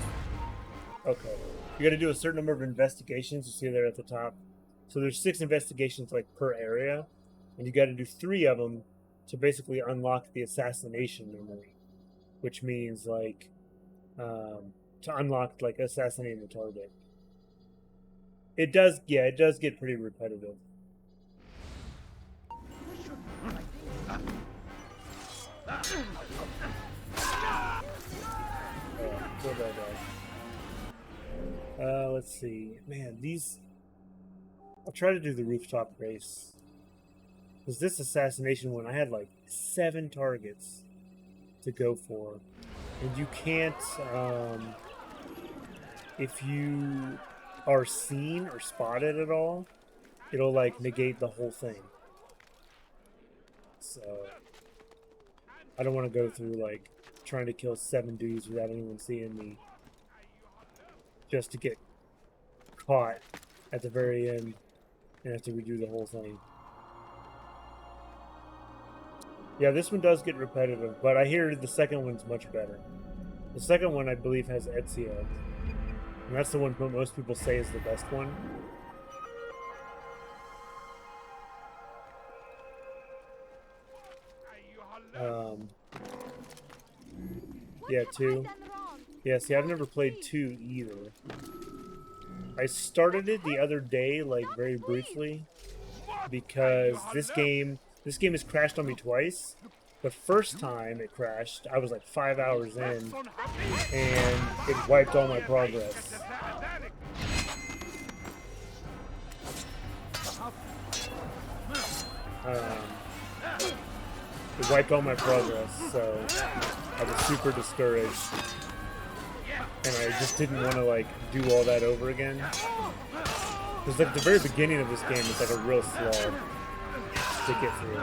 Okay, you got to do a certain number of investigations. You see there at the top. So there's 6 investigations like per area, and you got to do 3 of them to basically unlock the assassination memory, which means like to unlock like assassinating the target. It does get pretty repetitive. Kill that guy. Let's see. Man, these. I'll try to do the rooftop race. Because this assassination one, I had like 7 targets to go for. And you can't, if you are seen or spotted at all, it'll like negate the whole thing. So, I don't want to go through like trying to kill 7 dudes without anyone seeing me. Just to get caught at the very end and have to redo the whole thing. Yeah, this one does get repetitive, but I hear the second one's much better. The second one, I believe, has Ezio, and that's the one most people say is the best one. Yeah, 2. Yeah, see, I've never played 2 either. I started it the other day, like very briefly, because this game has crashed on me twice. The first time it crashed, I was like 5 hours in, and it wiped all my progress. It wiped all my progress, so I was super discouraged. And I just didn't want to like do all that over again. Because like the very beginning of this game is like a real slog to get through.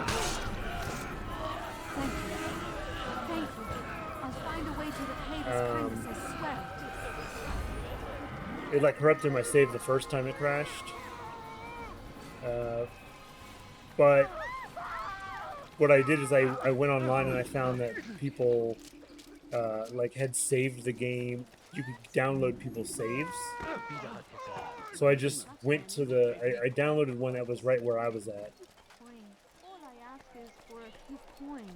Thank you. Thank you. I'll find a way to repay this kindness, I swear it. It like corrupted my save the first time it crashed. But what I did is I went online and I found that people like had saved the game. You could download people's saves. So I just went to I downloaded one that was right where I was at. All I ask is for a few coins.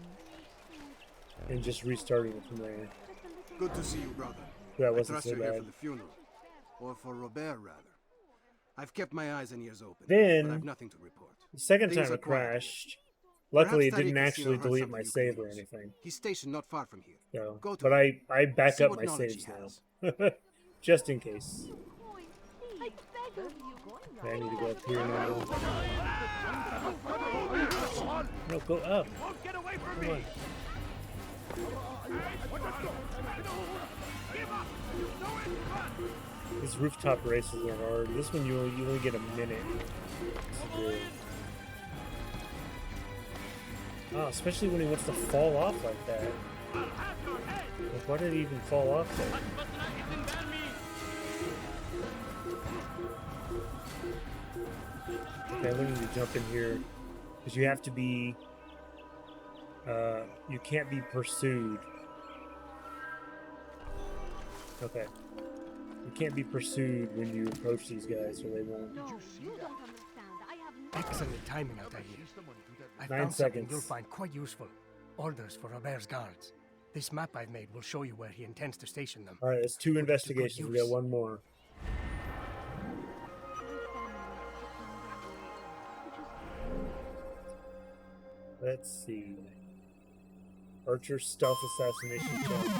And just restarted it from there. Good to see you, brother. That wasn't I trust so you're here bad. for the funeral. Or for Robert, rather. I've kept my eyes and ears open, Then, but I've nothing to report. The second Things time are it quiet. crashed, luckily it Perhaps didn't Tariq actually Casino heard delete something my you can save or use. anything. He's stationed not far from here. So, Go to but him. I back See up what my knowledge saves he now. Just in case. I beg of you. Okay, I need to go up here now. No, go up. Get away from Come me! on. These rooftop races are hard. This one you only get a minute to do. Oh, especially when he wants to fall off like that. Like, why did he even fall off there? Okay, we need to jump in here because you have to be. You can't be pursued. Okay. You can't be pursued when you approach these guys, or they won't. No, you don't understand. I have Excellent timing, I tell you. I 9 found something seconds. you'll find quite useful. Orders for Robert's guards. This map I've made will show you where he intends to station them. All right, it's 2 investigations. We got one more. Let's see. Archer stealth assassination challenge.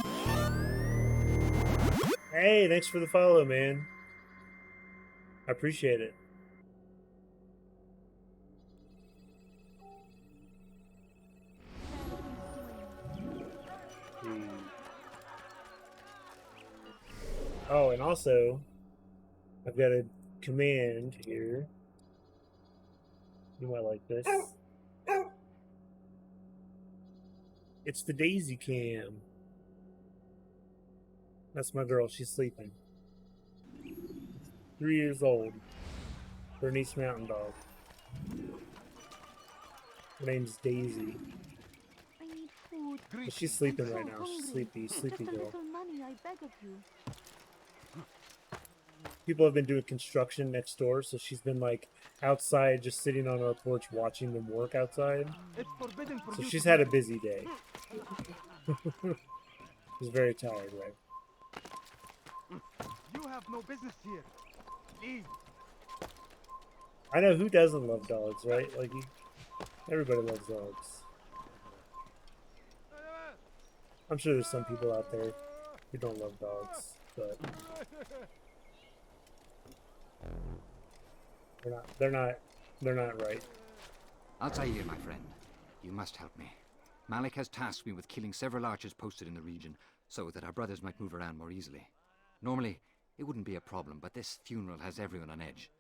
Hey, thanks for the follow, man. I appreciate it. Oh, and also, I've got a command here. You might like this. It's the Daisy Cam. That's my girl. She's sleeping. 3 years old. Bernice Mountain Dog. Her name's Daisy. I need food. But she's sleeping I'm so right now. She's hungry. sleepy Just a girl. little money, I beg of you. People have been doing construction next door, so she's been like outside just sitting on our porch watching them work outside. So she's had a busy day. She's very tired, right? You have no business here. Leave. I know who doesn't love dogs, right? Like, everybody loves dogs. I'm sure there's some people out there who don't love dogs, but they're not right. Altair, my friend, you must help me. Malik has tasked me with killing several archers posted in the region, so that our brothers might move around more easily. Normally, it wouldn't be a problem, but this funeral has everyone on edge.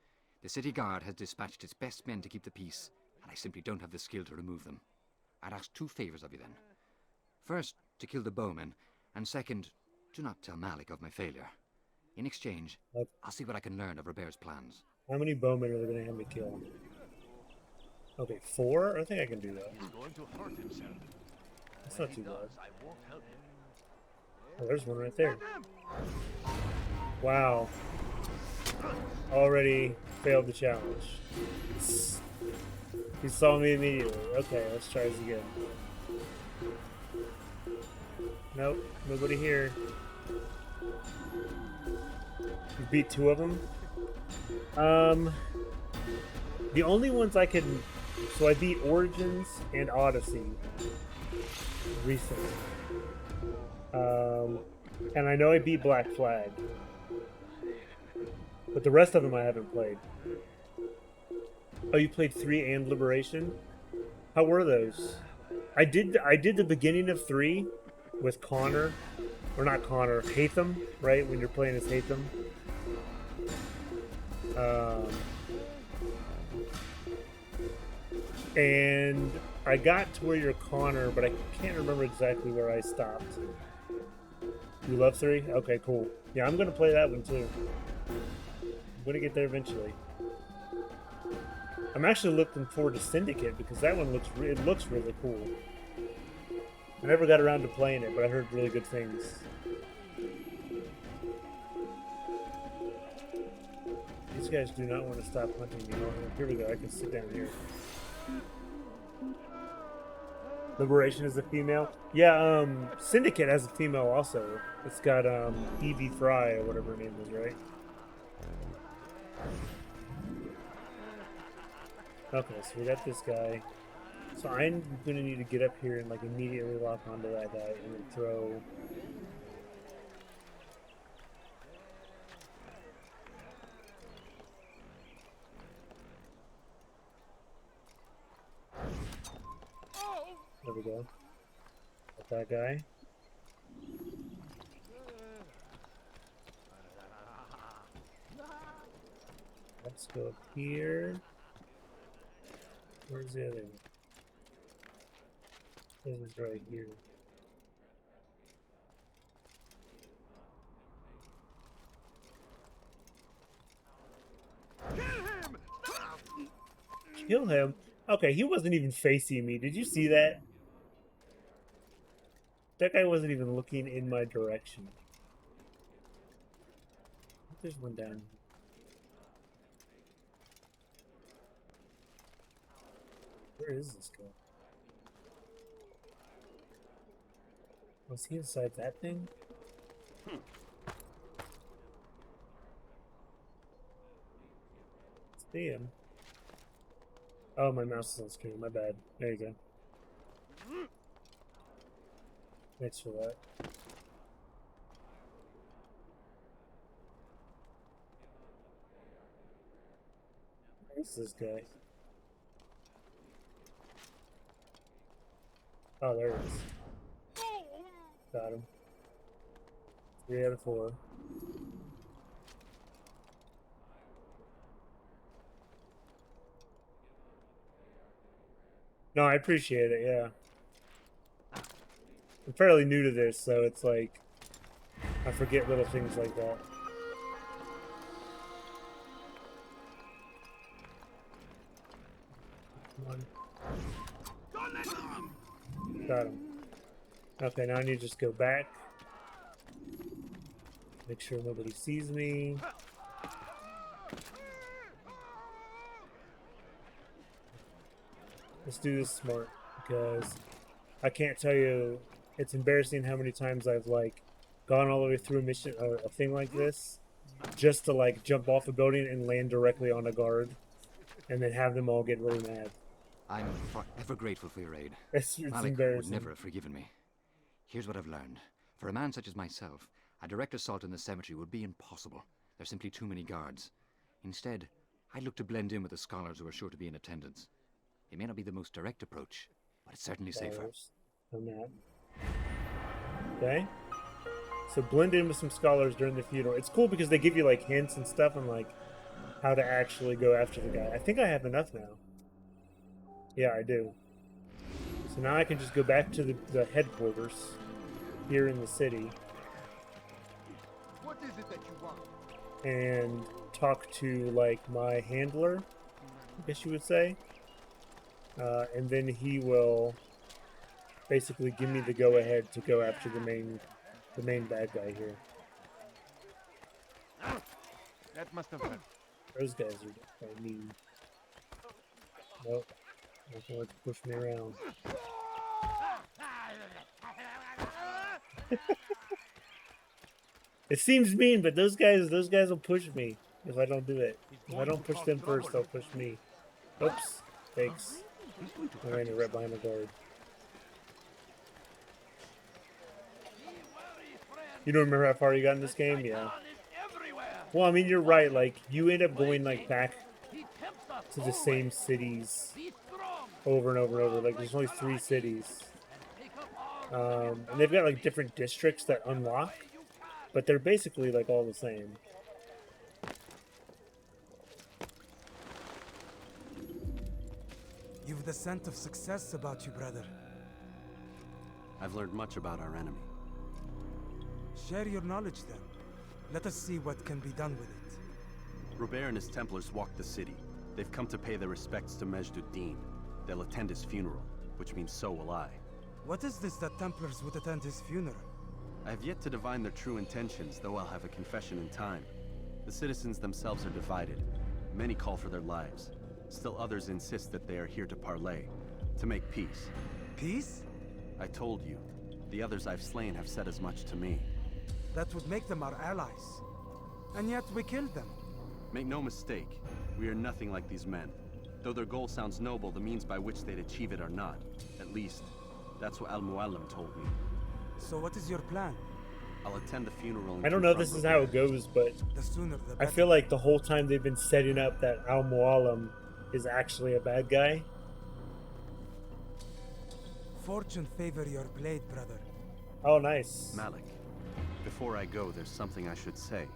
The city guard has dispatched its best men to keep the peace, and I simply don't have the skill to remove them. I'd ask 2 favors of you then. First, to kill the bowmen, and second, do not tell Malik of my failure. In exchange, I'll see what I can learn of Robert's plans. How many bowmen are they going to have me kill? Okay, 4? I think I can do that. He's going to hurt himself. That's When not he too bad. does, I won't help him. Oh, there's one right there. Wow. Already failed the challenge. He saw me immediately. Okay, let's try this again. Nope, nobody here. You beat 2 of them? The only ones I can... So I beat Origins and Odyssey recently. And I know I beat Black Flag. But the rest of them I haven't played. Oh, you played 3 and Liberation? How were those? I did the beginning of 3 with Connor. Or not Connor, Hatham, right? When you're playing as Hatham. And I got to where you're Connor, but I can't remember exactly where I stopped. You love 3? Okay, cool. Yeah, I'm gonna play that one too. I'm gonna get there eventually. I'm actually looking forward to Syndicate because that one looks really cool. I never got around to playing it, but I heard really good things. These guys do not want to stop hunting me. Oh, here we go. I can sit down here. Liberation is a female. Yeah, Syndicate has a female also. It's got Evie Fry or whatever her name is, right? Okay, so we got this guy. So I'm gonna need to get up here and like immediately lock onto that guy and then throw. There we go. Got that guy. Let's go up here. Where's the other one? This is right here. Kill him? Okay, he wasn't even facing me. Did you see that? That guy wasn't even looking in my direction. There's one down. Where is this guy? Was he inside that thing? See him. Oh, my mouse is on screen. My bad. There you go. Thanks for that. Where's this guy? Oh, there he is. Got him. 3 out of 4. No, I appreciate it, yeah. I'm fairly new to this, so it's like I forget little things like that. Come on. Got him. Okay, now I need to just go back. Make sure nobody sees me. Let's do this smart, because I can't tell you, it's embarrassing how many times I've like gone all the way through a mission or a thing like this just to like jump off a building and land directly on a guard and then have them all get really mad. I'm forever grateful for your aid. It's Malik embarrassing. would never have forgiven me. Here's what I've learned. For a man such as myself, a direct assault in the cemetery would be impossible. There's simply too many guards. Instead, I'd look to blend in with the scholars who are sure to be in attendance. It may not be the most direct approach, but it's certainly safer. On that. Okay. So blend in with some scholars during the funeral. It's cool because they give you like hints and stuff on like how to actually go after the guy. I think I have enough now. Yeah, I do. So now I can just go back to the headquarters here in the city. What is it that you want? And talk to like my handler, I guess you would say. And then he will basically give me the go-ahead to go after the main bad guy here. That must have hurt. Those guys are mean. Nope. Not gonna let you push me around. It seems mean, but those guys will push me if I don't do it. If I don't push them first, they'll push me. Oops. Thanks. I ran right behind the guard. You don't remember how far you got in this game? Yeah. Well, I mean, you're right. Like, you end up going, like, back to the same cities over and over and over. Like, there's only 3 cities. And they've got, like, different districts that unlock. But they're basically, like, all the same. You've the scent of success about you, brother. I've learned much about our enemy. Share your knowledge then. Let us see what can be done with it. Robert and his Templars walked the city. They've come to pay their respects to Majd-ud-Din. They'll attend his funeral, which means so will I. What is this that Templars would attend his funeral? I have yet to divine their true intentions, though I'll have a confession in time. The citizens themselves are divided. Many call for their lives. Still others insist that they are here to parley, to make peace. Peace? I told you. The others I've slain have said as much to me. That would make them our allies. And yet we killed them. Make no mistake, we are nothing like these men. Though their goal sounds noble, the means by which they'd achieve it are not. At least, that's what Al-Muallim told me. So what is your plan? I'll attend the funeral. I don't know if this is how it goes, but the sooner the I feel like the whole time they've been setting up that Al-Muallim is actually a bad guy. Fortune favor your blade, brother. Oh, nice. Malik, before I go, there's something I should say.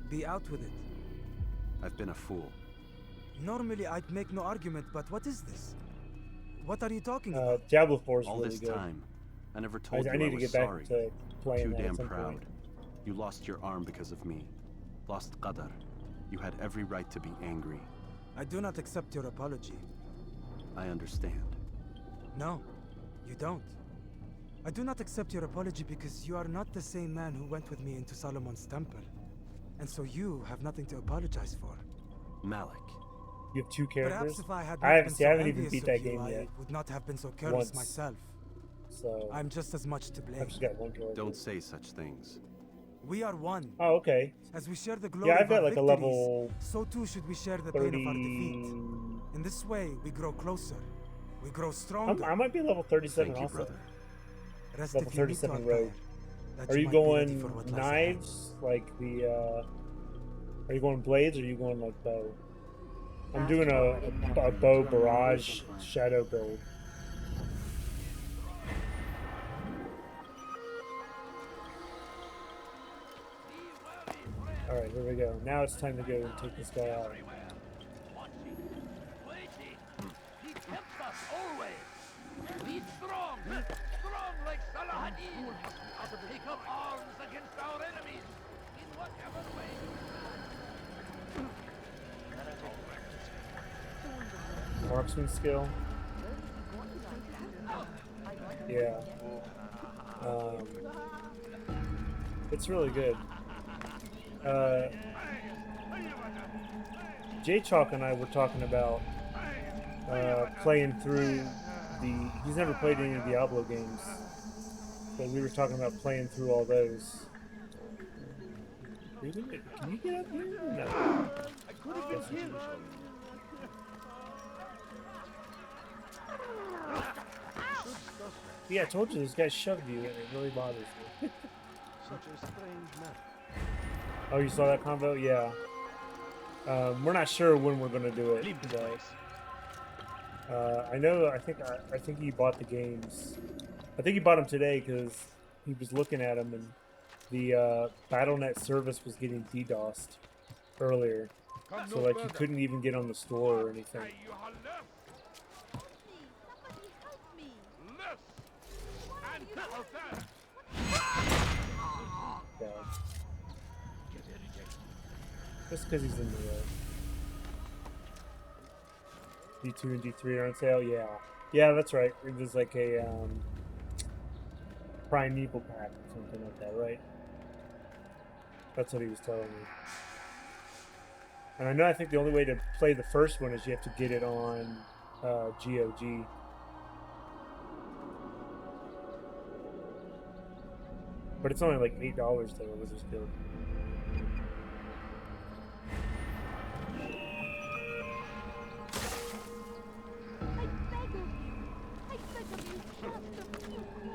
Be out with it. I've been a fool. Normally I'd make no argument, but what is this? What are you talking about? Diablo 4 is all really this good. time, I never told you I need I to was get sorry. back to playing Too that at damn some proud. point. You lost your arm because of me. Lost Qadar. You had every right to be angry. I do not accept your apology. I understand. No, you don't. I do not accept your apology because you are not the same man who went with me into Solomon's temple. And so you have nothing to apologize for. Malik. You have two characters. Perhaps if I had I not haven't, been see, so I haven't even envious beat of that you, game I yet. would not have been so careless Once. myself. So I'm just as much to blame. I've just got one character. Don't say such things. We are one. Oh, okay. As we share the glory Yeah, I've of our got like a victories, level so too should we share the pain of our 30. defeat. In this way, we grow closer. We grow stronger. I might be level 37 Thank you, also. brother. Rest Level if you need to, 37 rogue. that Are you might be ready going for what lies ahead. knives like the? Are you going blades or are you going like bow? I'm doing a bow barrage shadow build. All right, here we go. Now it's time to go and take this guy out. He tempts us always. Be strong, strong like Saladin. Take up arms against our enemies in whatever way. Marksman skill. Yeah. It's really good. J-Chalk and I were talking about playing through the... He's never played any of the Diablo games. But we were talking about playing through all those. Can you get up here? Or no? I could have been killed. Yeah, I told you this guy shoved you and it really bothers me. Such a strange man. Oh, you saw that combo? Yeah. We're not sure when we're gonna do it, but I think he bought the games. I think he bought them today because he was looking at them and the BattleNet service was getting DDoSed earlier, so like you couldn't even get on the store or anything. Yeah. Just because he's in the D2 and D3 are on sale, yeah. Yeah, that's right. It was like a Primeval pack or something like that, right? That's what he was telling me. And I think the only way to play the first one is you have to get it on GOG. But it's only like $8 though, which is good.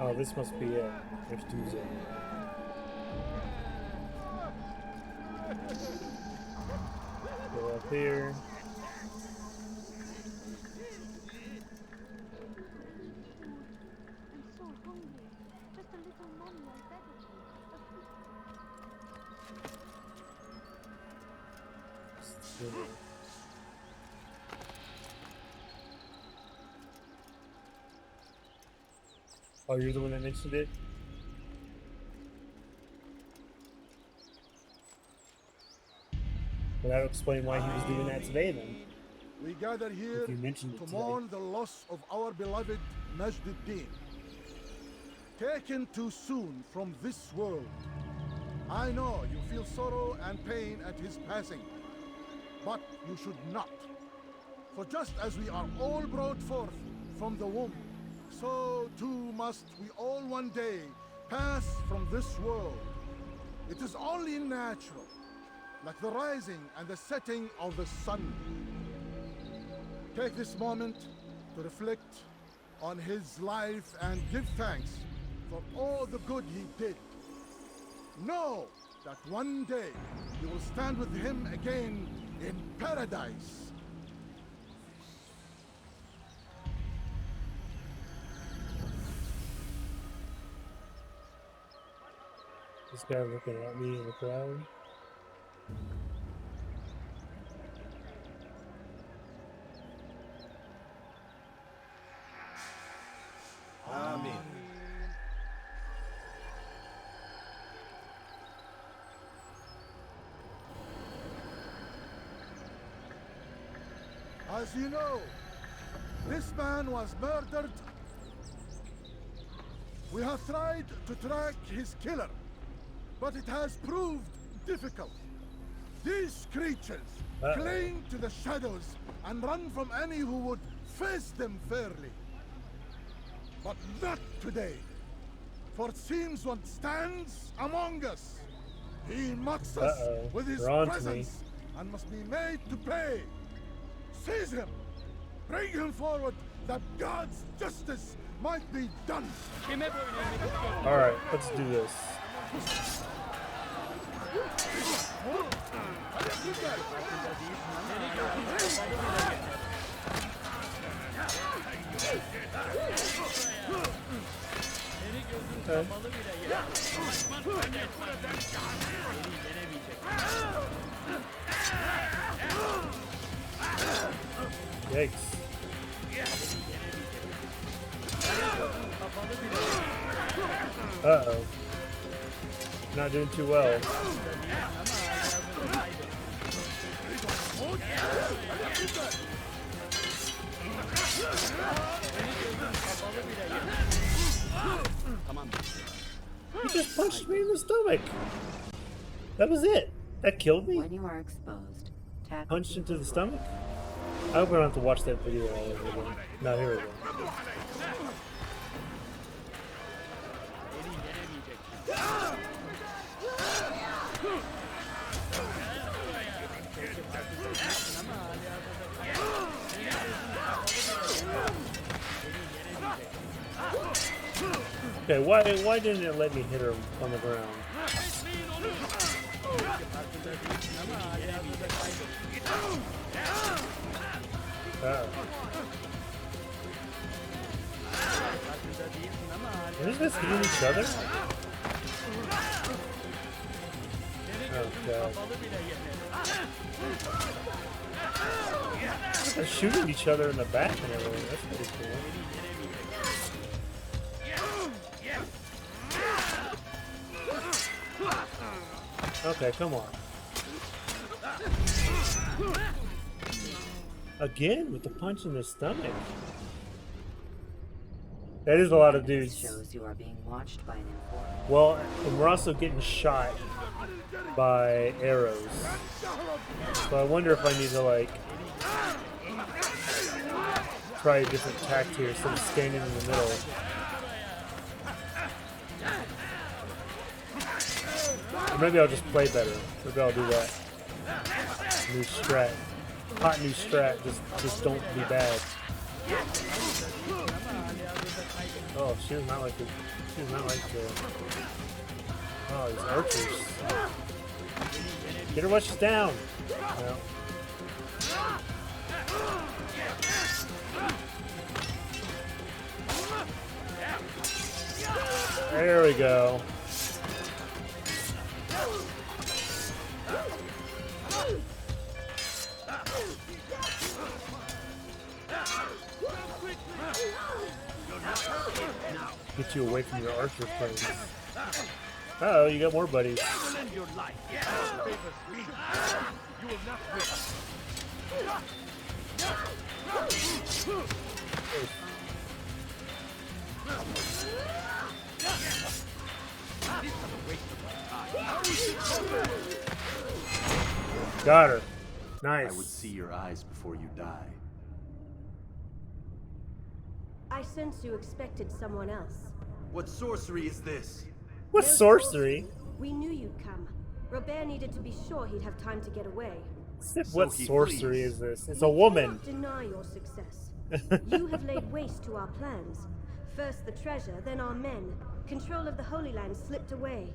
Oh, this must be it. There's Tuesday. Go up here. Oh, you're the one that mentioned it? Well, that'll explain why he was doing that today, then. We gather here to mourn the loss of our beloved Majduddin. Taken too soon from this world. I know you feel sorrow and pain at his passing, but you should not. For just as we are all brought forth from the womb, so too must we all one day pass from this world. It is only natural, like the rising and the setting of the sun. Take this moment to reflect on his life and give thanks for all the good he did. Know that one day you will stand with him again in paradise. This guy looking at me in the crowd. Amen. As you know, this man was murdered. We have tried to track his killer, but it has proved difficult. These creatures cling to the shadows and run from any who would face them fairly. But not today. For it seems one stands among us. He mocks us with his presence and must be made to pay. Seize him. Bring him forward that God's justice might be done. Alright, let's do this. Okay. Yikes. Uh-oh. Not doing too well. He just punched me in the stomach. That was it. That killed me. When you are exposed, Punched into the stomach? I hope I don't have to watch that video all over again. No, here we go. Okay, why didn't it let me hit her on the ground? Are these guys hitting each other? Oh god. They're shooting each other in the back and everything. That's pretty cool. Okay, come on. Again with the punch in the stomach. That is a lot of dudes. Shows you are being watched by an informant. Well, and we're also getting shot by arrows. So I wonder if I need to like try a different tact here instead of standing in the middle. Or maybe I'll just play better. Maybe I'll do that. New strat. Hot new strat. Just don't be bad. Oh, she does not like the. She does not like the. Oh, these archers. Get her while she's down. No. There we go. Get you away from your archer friends. Uh oh, you got more buddies. Got her. Nice. I would see your eyes before you die. I sense you expected someone else. What sorcery is this? What sorcery? We knew you'd come. Robert needed to be sure he'd have time to get away. What sorcery is this? It's a woman. We cannot deny your success. You have laid waste to our plans. First the treasure, then our men. Control of the Holy Land slipped away.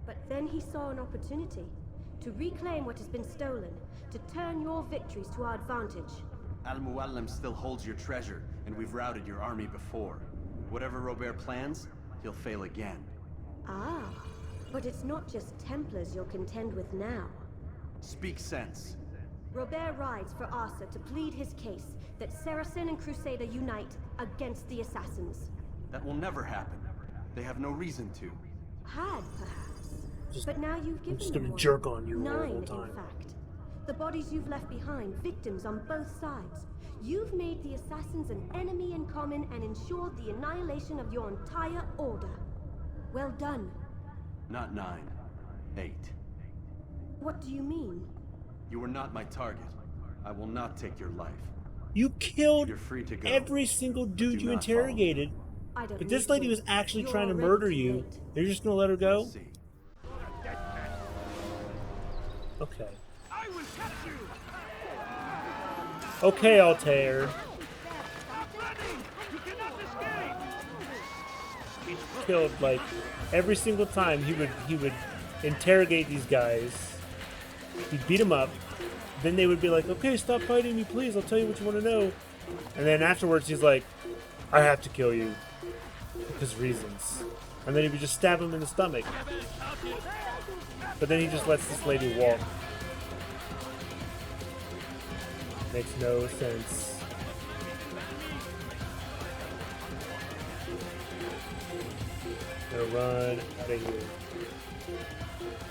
But then he saw an opportunity to reclaim what has been stolen, to turn your victories to our advantage. Al-Muallim still holds your treasure, and we've routed your army before. Whatever Robert plans, he'll fail again. Ah, but it's not just Templars you'll contend with now. Speak sense. Robert rides for Arthur to plead his case that Saracen and Crusader unite against the Assassins. That will never happen. They have no reason to. Had, perhaps. But now you've given I'm just them gonna one. jerk on you 9, the whole time. in fact. The bodies you've left behind, victims on both sides. You've made the Assassins an enemy in common and ensured the annihilation of your entire order. Well done. Not 9. 8. What do you mean? You were not my target. I will not take your life. You killed You're free to go. every single dude Do you not follow me. interrogated. I don't But this need lady to. was actually You're trying to already murder too you. late. You're just gonna let her go? See. Okay. I will catch you. Okay, Altair. You cannot escape. Killed like every single time he would interrogate these guys. He'd beat them up. Then they would be like, "Okay, stop fighting me, please. I'll tell you what you want to know." And then afterwards, he's like, "I have to kill you because reasons." And then he would just stab him in the stomach. But then he just lets this lady walk. Makes no sense. Gonna run out of here.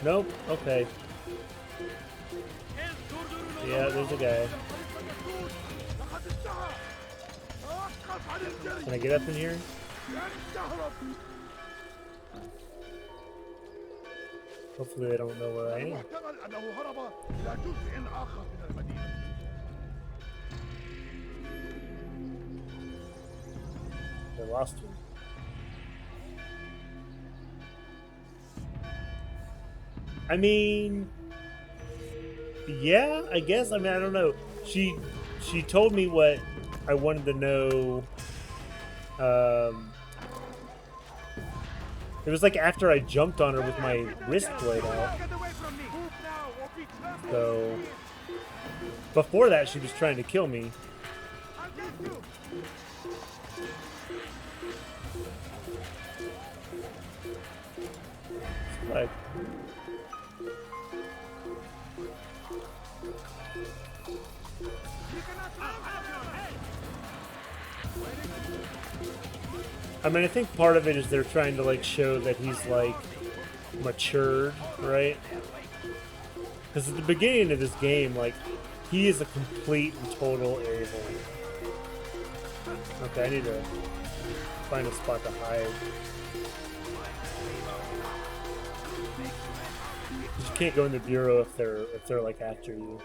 Nope. Okay. Yeah, there's a guy. Can I get up in here? Hopefully they don't know where I am. They lost him. I mean, yeah, I guess. I mean, I don't know. She told me what I wanted to know. It was like after I jumped on her with my wrist blade out. So before that, she was trying to kill me. Like, I mean, I think part of it is they're trying to like show that he's like matured, right? Because at the beginning of this game, like, he is a complete and total a-hole. Okay, I need to find a spot to hide. You can't go in the bureau if they're like after you.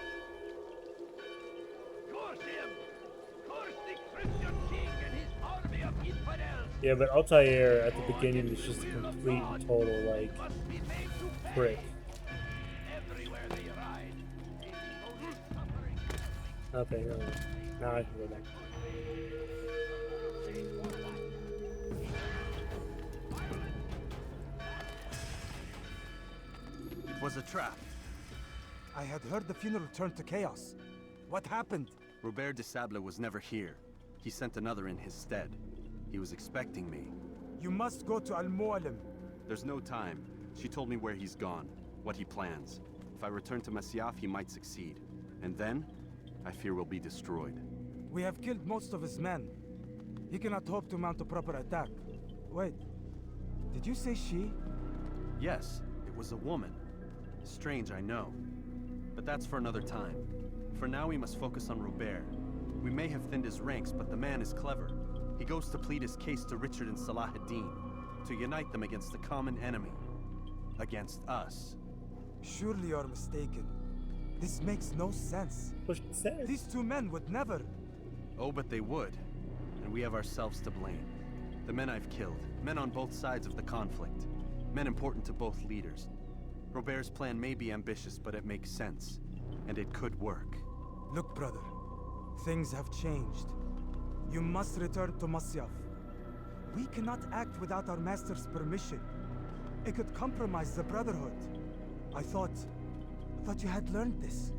Yeah, but Altair at the beginning is just a complete and total like prick. Okay, now I can go back. It was a trap. I had heard the funeral turned to chaos. What happened? Robert de Sable was never here. He sent another in his stead. He was expecting me. You must go to Al-Mu'alim. There's no time. She told me where he's gone, what he plans. If I return to Masyaf, he might succeed. And then, I fear we'll be destroyed. We have killed most of his men. He cannot hope to mount a proper attack. Wait, did you say she? Yes, it was a woman. Strange, I know. But that's for another time. For now, we must focus on Robert. We may have thinned his ranks, but the man is clever. He goes to plead his case to Richard and Salah ad-Din, to unite them against the common enemy. Against us. Surely you're mistaken. This makes no sense. These two men would never... Oh, but they would. And we have ourselves to blame. The men I've killed, men on both sides of the conflict. Men important to both leaders. Robert's plan may be ambitious, but it makes sense. And it could work. Look, brother. Things have changed. You must return to Masyaf. We cannot act without our master's permission. It could compromise the Brotherhood. I thought you had learned this.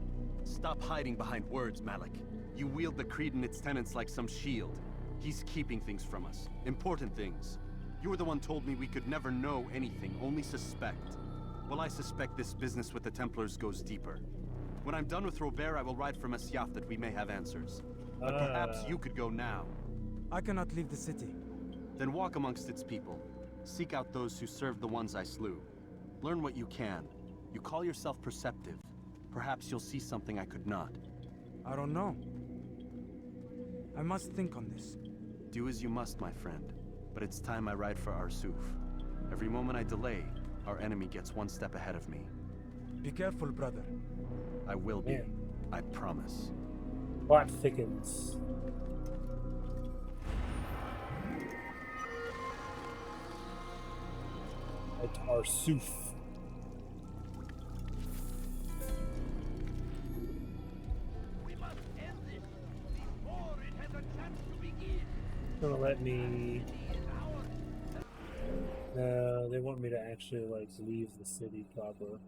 Stop hiding behind words, Malik. You wield the Creed and its tenets like some shield. He's keeping things from us. Important things. You were the one told me we could never know anything, only suspect. Well, I suspect this business with the Templars goes deeper. When I'm done with Robert, I will ride for Masyaf that we may have answers. But perhaps you could go now. I cannot leave the city. Then walk amongst its people. Seek out those who served the ones I slew. Learn what you can. You call yourself perceptive. Perhaps you'll see something I could not. I don't know. I must think on this. Do as you must, my friend. But it's time I ride for Arsuf. Every moment I delay, our enemy gets one step ahead of me. Be careful, brother. I will be. Man. I promise. Plot thickens. At Arsuf. We must end this before it has a chance to begin. Gonna let me. No, they want me to actually like leave the city proper.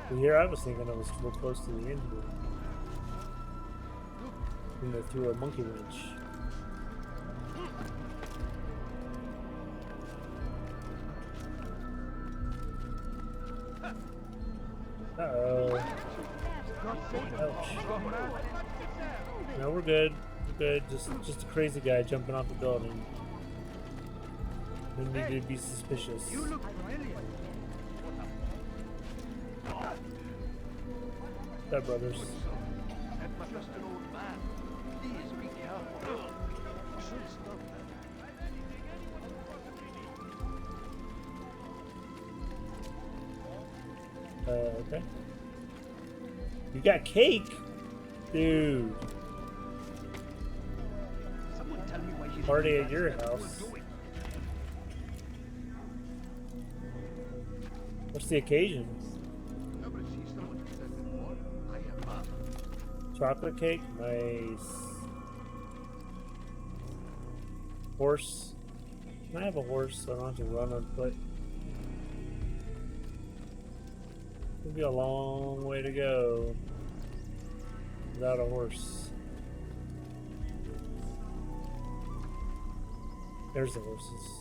But here I was thinking I was real close to the end here. And they threw a monkey wrench. Uh-oh. Ouch. No, we're good. We're good. Just a crazy guy jumping off a building. We need to be suspicious. You look familiar. That brothers. That's just an old man. Please be careful. You should stop that. Okay. You got cake? Dude. Someone tell me why she's Party at your house. What's the occasion? Chocolate cake? Nice. Horse? Can I have a horse so I don't have to run on foot? It'll be a long way to go without a horse. There's the horses.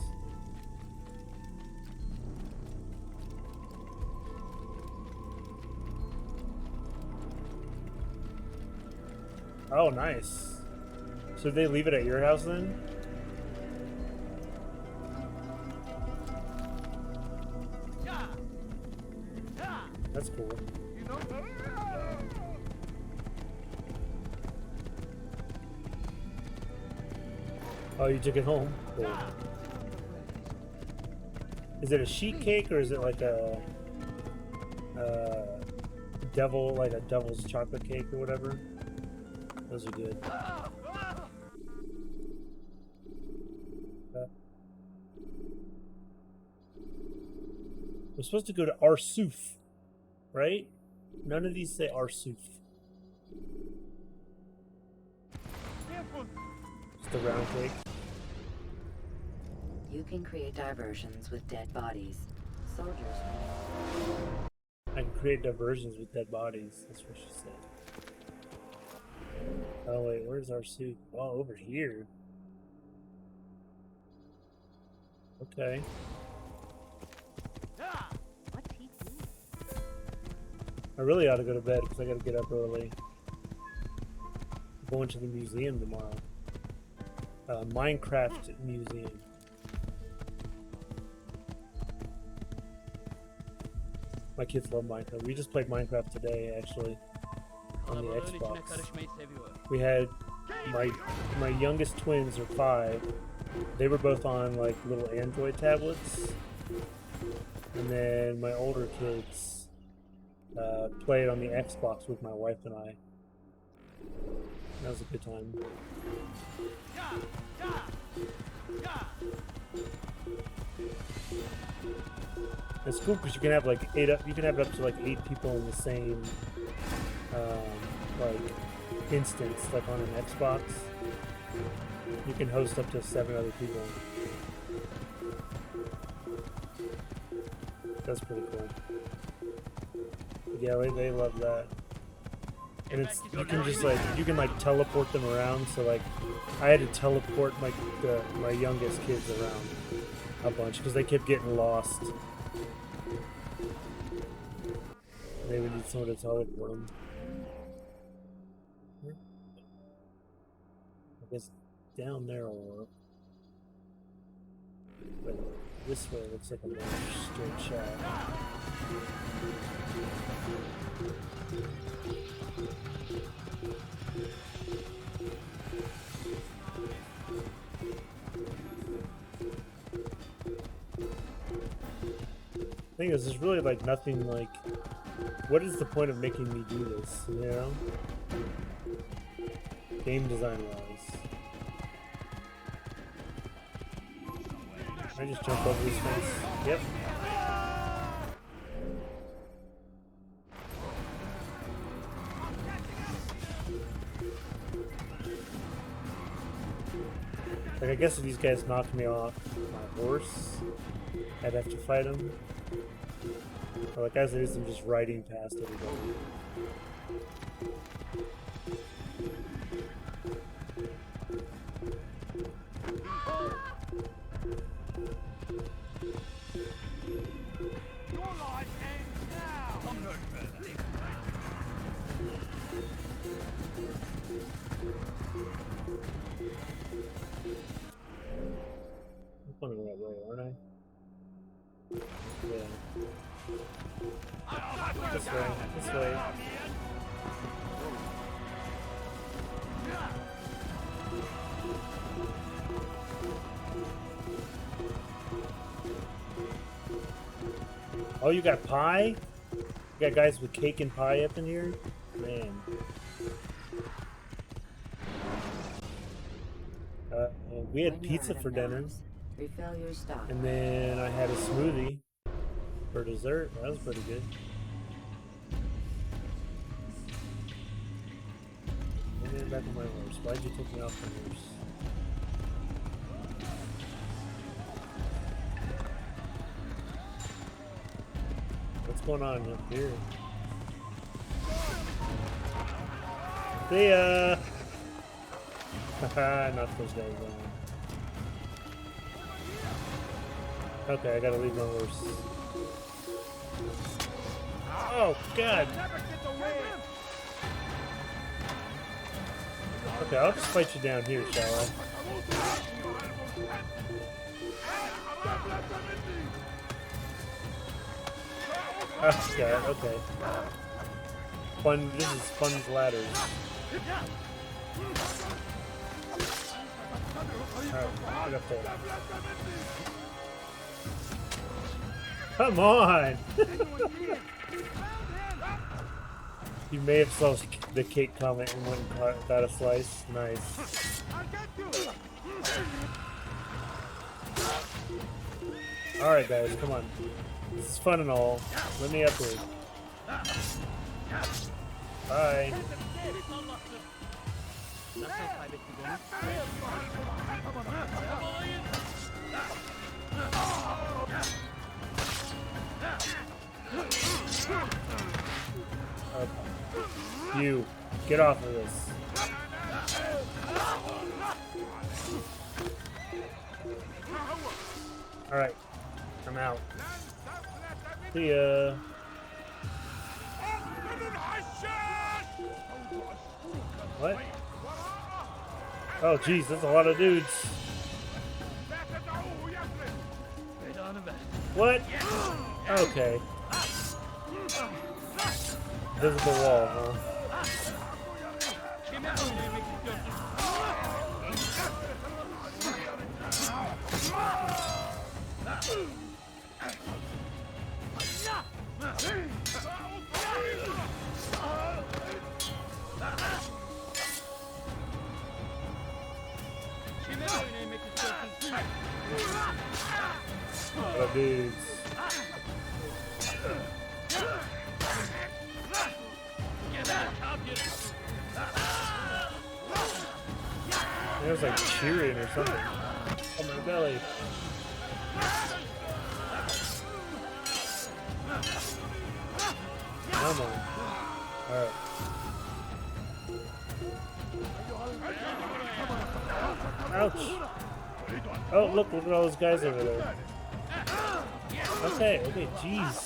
Oh, nice. So they leave it at your house then? That's cool. Oh, you took it home? Cool. Is it a sheet cake or is it like a devil's chocolate cake or whatever? Those are good. We're supposed to go to Arsuf, right? None of these say Arsuf. Just a round cake. You can create diversions with dead bodies. Soldiers. I can create diversions with dead bodies. That's what she said. Oh wait, where's Arsuf? Oh, over here. Okay. I really ought to go to bed because I got to get up early. I'm going to the museum tomorrow. Minecraft museum. My kids love Minecraft. We just played Minecraft today, actually, on the Xbox. We had my youngest twins are 5. They were both on like little Android tablets, and then my older kids played on the Xbox with my wife and I. That was a good time. It's cool because you can have like you can have up to like 8 people in the same like instance, like on an Xbox. You can host up to 7 other people. That's pretty cool. Yeah, they love that. And it's you can just like teleport them around. So like I had to teleport my youngest kids around a bunch because they kept getting lost. They would need someone to teleport them. I guess down there will work. But this way looks like a more straight shot. Thing is, there's really like nothing like. What is the point of making me do this? You know, game design wise. I just jump over this fence. Yep. Like, I guess if these guys knocked me off my horse, I'd have to fight them. But like as it is, I'm just riding past everybody. I'm going the right way, aren't I? Yeah. This way, this way. Oh, you got pie? You got guys with cake and pie up in here? Man. We had pizza for dinner. Refill your stock. And then I had a smoothie for dessert. That was pretty good. And then back on my horse. Why'd you take me off my horse? What's going on up here? See ya! Haha, not those guys on. Okay, I gotta leave my horse. Oh, God! Okay, I'll just fight you down here, shall I? Oh, God, okay. Fun, this is Fun's Ladders. Alright, get up there. Come on! You may have saw the cake comment and went and got a slice. Nice. Alright guys, come on. This is fun and all. Let me up here. Bye. You, get off of this. Alright, I'm out. See ya. What? Oh jeez, that's a lot of dudes. What? Okay. Visible wall, huh? The dudes. It was like cheering or something. On my belly. Come on. Alright. Ouch. Oh, look at all those guys over there. Okay, jeez.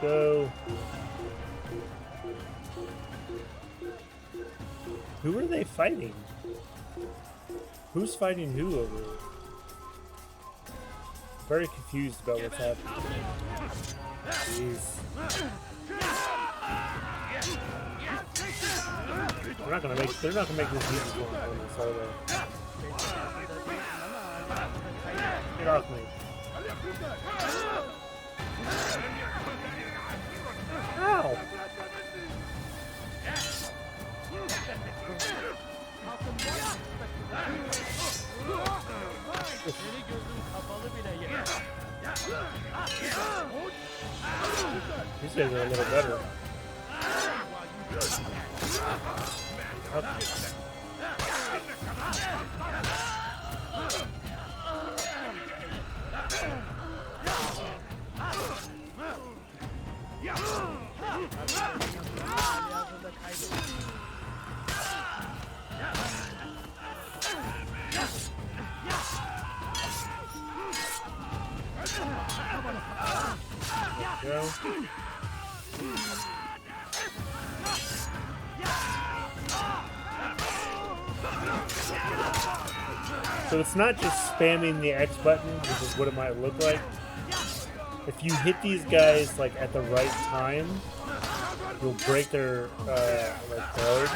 go. Who are they fighting? Who's fighting who over here? Very confused about what's happening. Jeez. They're not gonna make this easy for me, are they? Get off me. Ow! These guys are a little better. Go. So it's not just spamming the X button, which is what it might look like. If you hit these guys like at the right time, you'll break their like guard.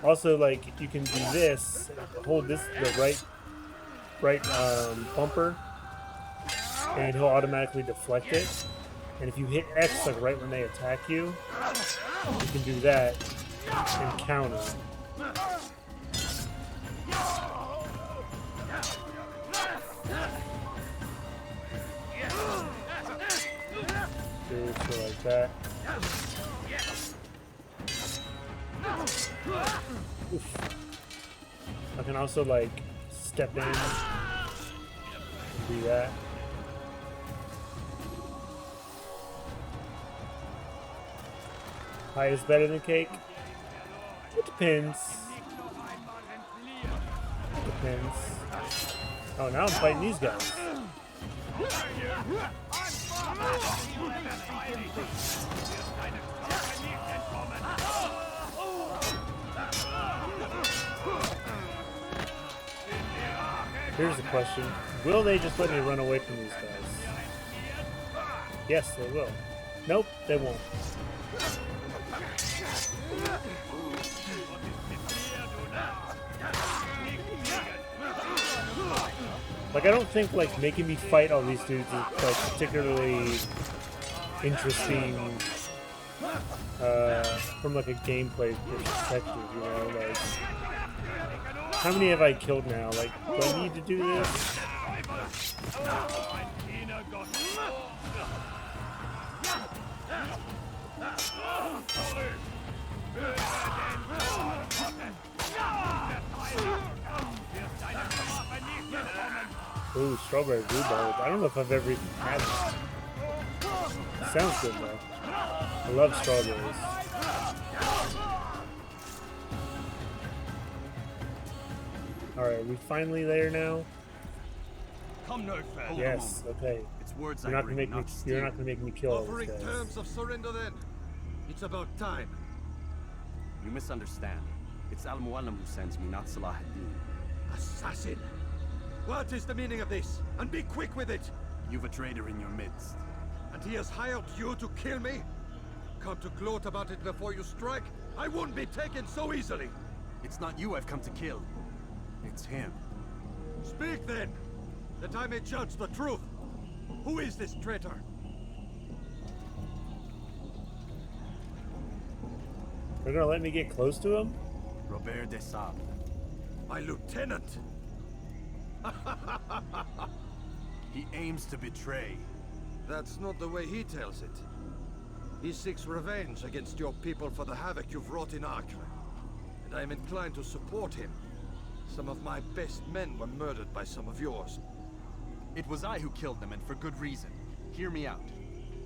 Also, like you can do this, hold this the right bumper, and he'll automatically deflect it. And if you hit X like right when they attack you, you can do that and counter. Do so like that. Oof. I can also like step in and do that. Pie is better than cake? It depends. It depends. Oh, now I'm fighting these guys. Here's the question. Will they just let me run away from these guys? Yes, they will. Nope, they won't. Like, I don't think, like, making me fight all these dudes is, like, particularly interesting, from, like, a gameplay perspective, you know, like, how many have I killed now? Like, do I need to do this? Ooh, strawberry rhubarb. I don't know if I've ever even had that. It sounds good though. I love strawberries. Alright, we finally there now? Come no further. Yes, okay. It's words you're not gonna make me kill all these guys. Terms of surrender then. It's about time. You misunderstand. It's Al-Muallim who sends me, not Salah ad-Din. Assassin! What is the meaning of this? And be quick with it! You've a traitor in your midst. And he has hired you to kill me? Come to gloat about it before you strike? I won't be taken so easily! It's not you I've come to kill. It's him. Speak then, that I may judge the truth. Who is this traitor? They're gonna let me get close to him? Robert de Sable. My lieutenant! He aims to betray. That's not the way he tells it. He seeks revenge against your people for the havoc you've wrought in Acre. And I am inclined to support him. Some of my best men were murdered by some of yours. It was I who killed them, and for good reason. Hear me out.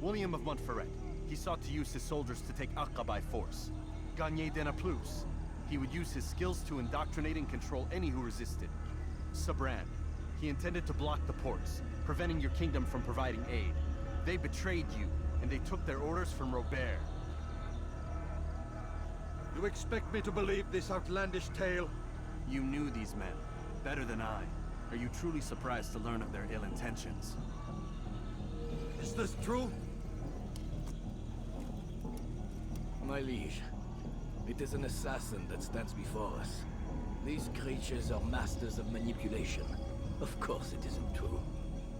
William of Montferrat. He sought to use his soldiers to take Acre by force. Gagné de Naplouse. He would use his skills to indoctrinate and control any who resisted. Sabran. He intended to block the ports, preventing your kingdom from providing aid. They betrayed you, and they took their orders from Robert. You expect me to believe this outlandish tale? You knew these men better than I. Are you truly surprised to learn of their ill intentions? Is this true? My liege, it is an assassin that stands before us. These creatures are masters of manipulation. Of course it isn't true.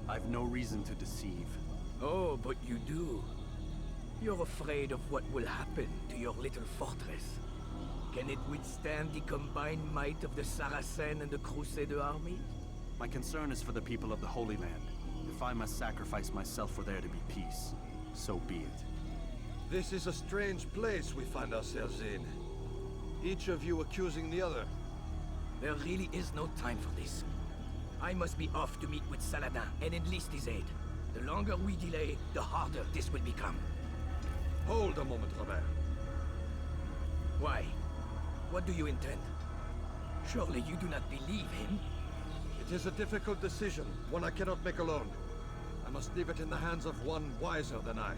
I've no reason to deceive. Oh, but you do. You're afraid of what will happen to your little fortress. Can it withstand the combined might of the Saracen and the Crusader army? My concern is for the people of the Holy Land. If I must sacrifice myself for there to be peace, so be it. This is a strange place we find ourselves in. Each of you accusing the other. There really is no time for this. I must be off to meet with Saladin and enlist his aid. The longer we delay, the harder this will become. Hold a moment, Robert. Why? What do you intend? Surely you do not believe him? It is a difficult decision, one I cannot make alone. I must leave it in the hands of one wiser than I.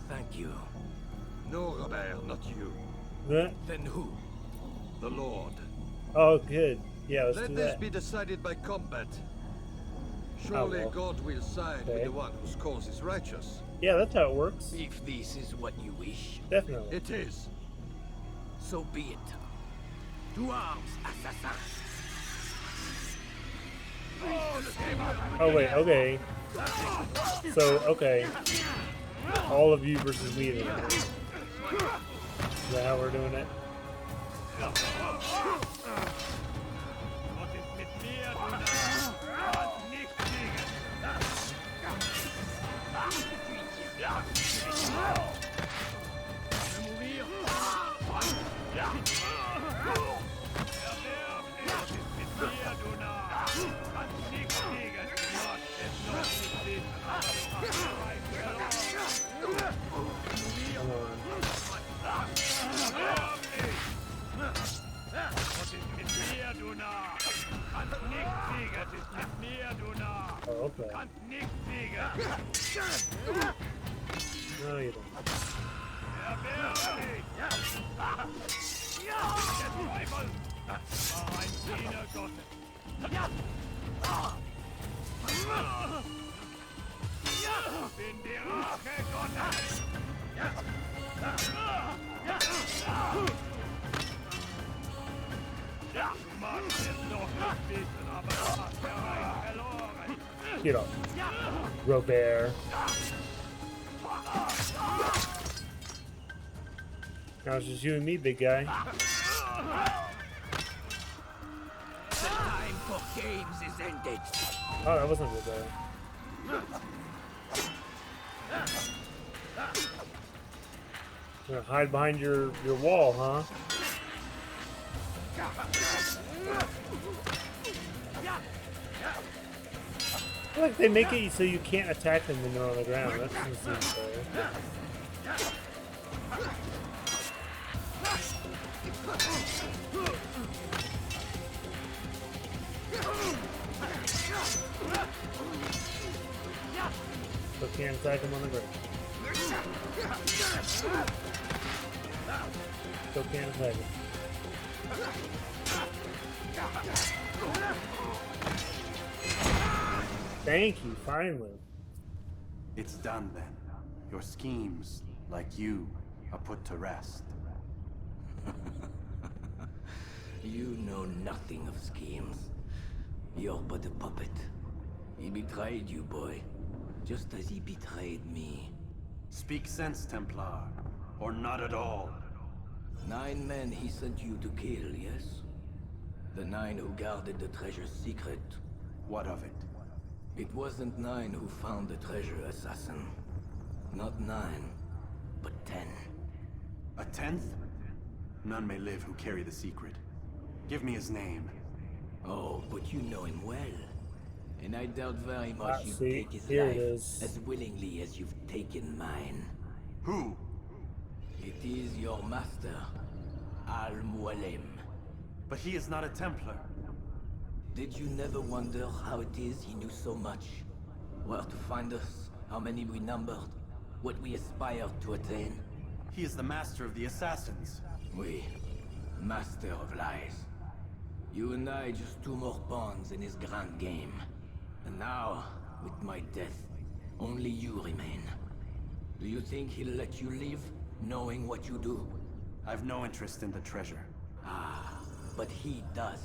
Thank you. No, Robert, not you. Then who? The Lord. Oh, good. Yeah, let's Let do this that. be decided by combat. Surely well. God will side with the one whose cause is righteous. Yeah, that's how it works. If this is what you wish. Definitely. It is. So be it. To arms, assassin. Oh wait, okay. So, okay. All of you versus me then. Is that how we're doing it? Oh, okay. No, you don't. Get up, Robert. Now it's just you and me, big guy. The time for games is ended. Oh, that wasn't Robert. You're gonna hide behind your wall, huh? I feel like they make it so you can't attack them when they're on the ground. That doesn't seem fair. So can't attack them on the ground. So can't attack them. Thank you, finally. It's done then. Your schemes, like you, are put to rest. You know nothing of schemes. You're but a puppet. He betrayed you, boy. Just as he betrayed me. Speak sense, Templar. Or not at all. 9 men he sent you to kill, yes? The 9 who guarded the treasure's secret. What of it? It wasn't 9 who found the treasure, assassin. Not 9, but 10. A 10th? None may live who carry the secret. Give me his name. Oh, but you know him well. And I doubt very much you'd see, take his here life it is. as willingly as you've taken mine. Who? It is your master, Al-Mualim. But he is not a Templar. Did you never wonder how it is he knew so much? Where to find us, How many we numbered? What we aspire to attain? He is the master of the assassins. We, master of lies. You and I just two more pawns in his grand game. And now, with my death, only you remain. Do you think he'll let you live, knowing what you do? I've no interest in the treasure. Ah, but he does.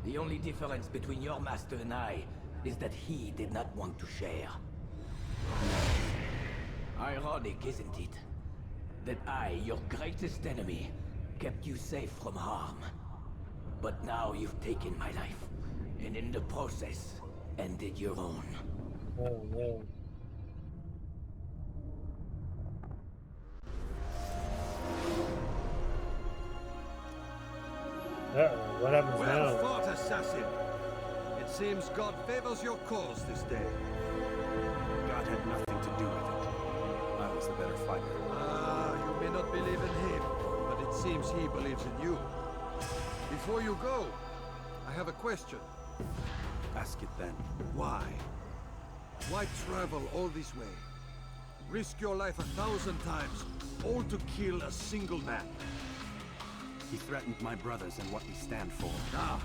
The only difference between your master and I is that he did not want to share. Ironic, isn't it? That I, your greatest enemy, kept you safe from harm. But now you've taken my life, and in the process, ended your own. Oh no. Uh-oh, what happens Well now? fought, assassin. It seems God favors your cause this day. God had nothing to do with it. I was the better fighter. Ah, you may not believe in him, but it seems he believes in you. Before you go, I have a question. Ask it then. Why? Why travel all this way? Risk your life 1,000 times, all to kill a single man. He threatened my brothers and what we stand for. Ah,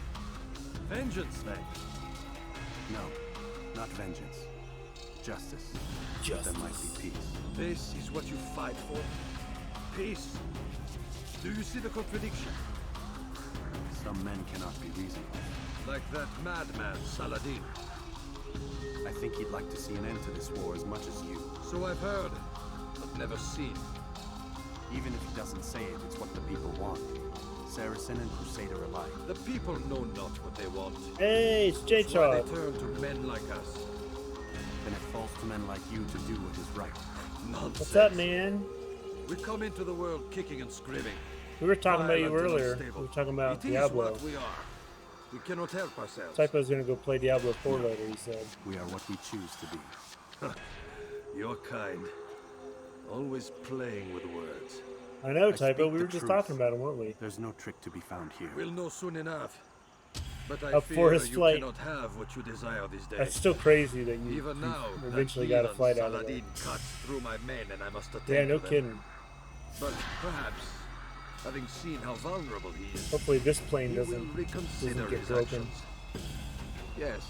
vengeance then. No, not vengeance. Justice. Justice. There might be peace. This is what you fight for? Peace? Do you see the contradiction? Some men cannot be reasoned with. Like that madman, Saladin. I think he'd like to see an end to this war as much as you. So I've heard, but never seen. Even if he doesn't say it, it's what the people want. Saracen and Crusader alike. The people know not what they want. Hey, it's That's why J-Chop. they turn to men like us. Then it falls to men like you to do what is right. Nonsense. What's up, man? We come into the world kicking and screaming. We were talking about you Violent and earlier. unstable. We were talking about It is Diablo. what we are. We cannot help ourselves. Typo's gonna go play Diablo 4 later, he said. We are what we choose to be. Your kind. Always playing with words. I know, I Typo. speak We the were just truth. talking about him, weren't we? There's no trick to be found here. We'll know soon enough. But I Up fear Forest you Flight. cannot have what you desire these days. That's still crazy that you Even now, eventually that got a demon flight out of there. Saladin cuts through my men, and I must attend Yeah, no to them. kidding. But perhaps, having seen how vulnerable he is, Hopefully this plane he doesn't will reconsider get his broken. actions. Yes.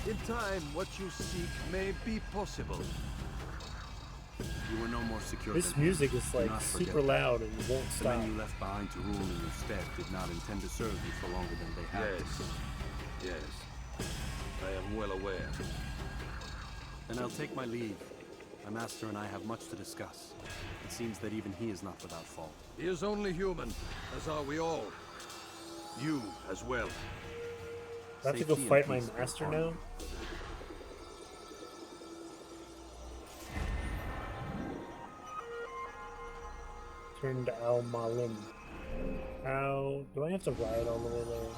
In time, what you seek may be possible. You were no more secure This than music him. is Do like not forget super that. loud and won't The stop. men you left behind to rule in your stead did not intend to serve you for longer than they had Yes. to. Yes. I am well aware. Then I'll take my leave. My master and I have much to discuss. It seems that even he is not without fault. He is only human, as are we all. You as well. I have to go Safety and fight my peace go master on. now? Turn to Al Malim. How do I have to ride all the way there?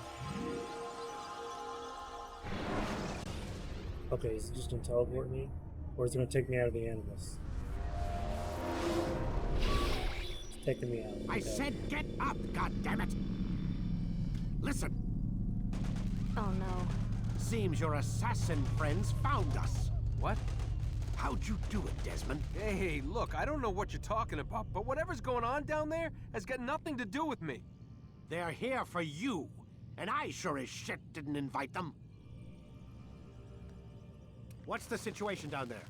Okay, is it just gonna teleport me? Or is it gonna take me out of the animus? It's taking me out. I Okay. said get up, goddammit! Listen, Oh no. seems your assassin friends found us. What? How'd you do it, Desmond? Hey, look, I don't know what you're talking about, but whatever's going on down there has got nothing to do with me. They're here for you, and I sure as shit didn't invite them. What's the situation down there?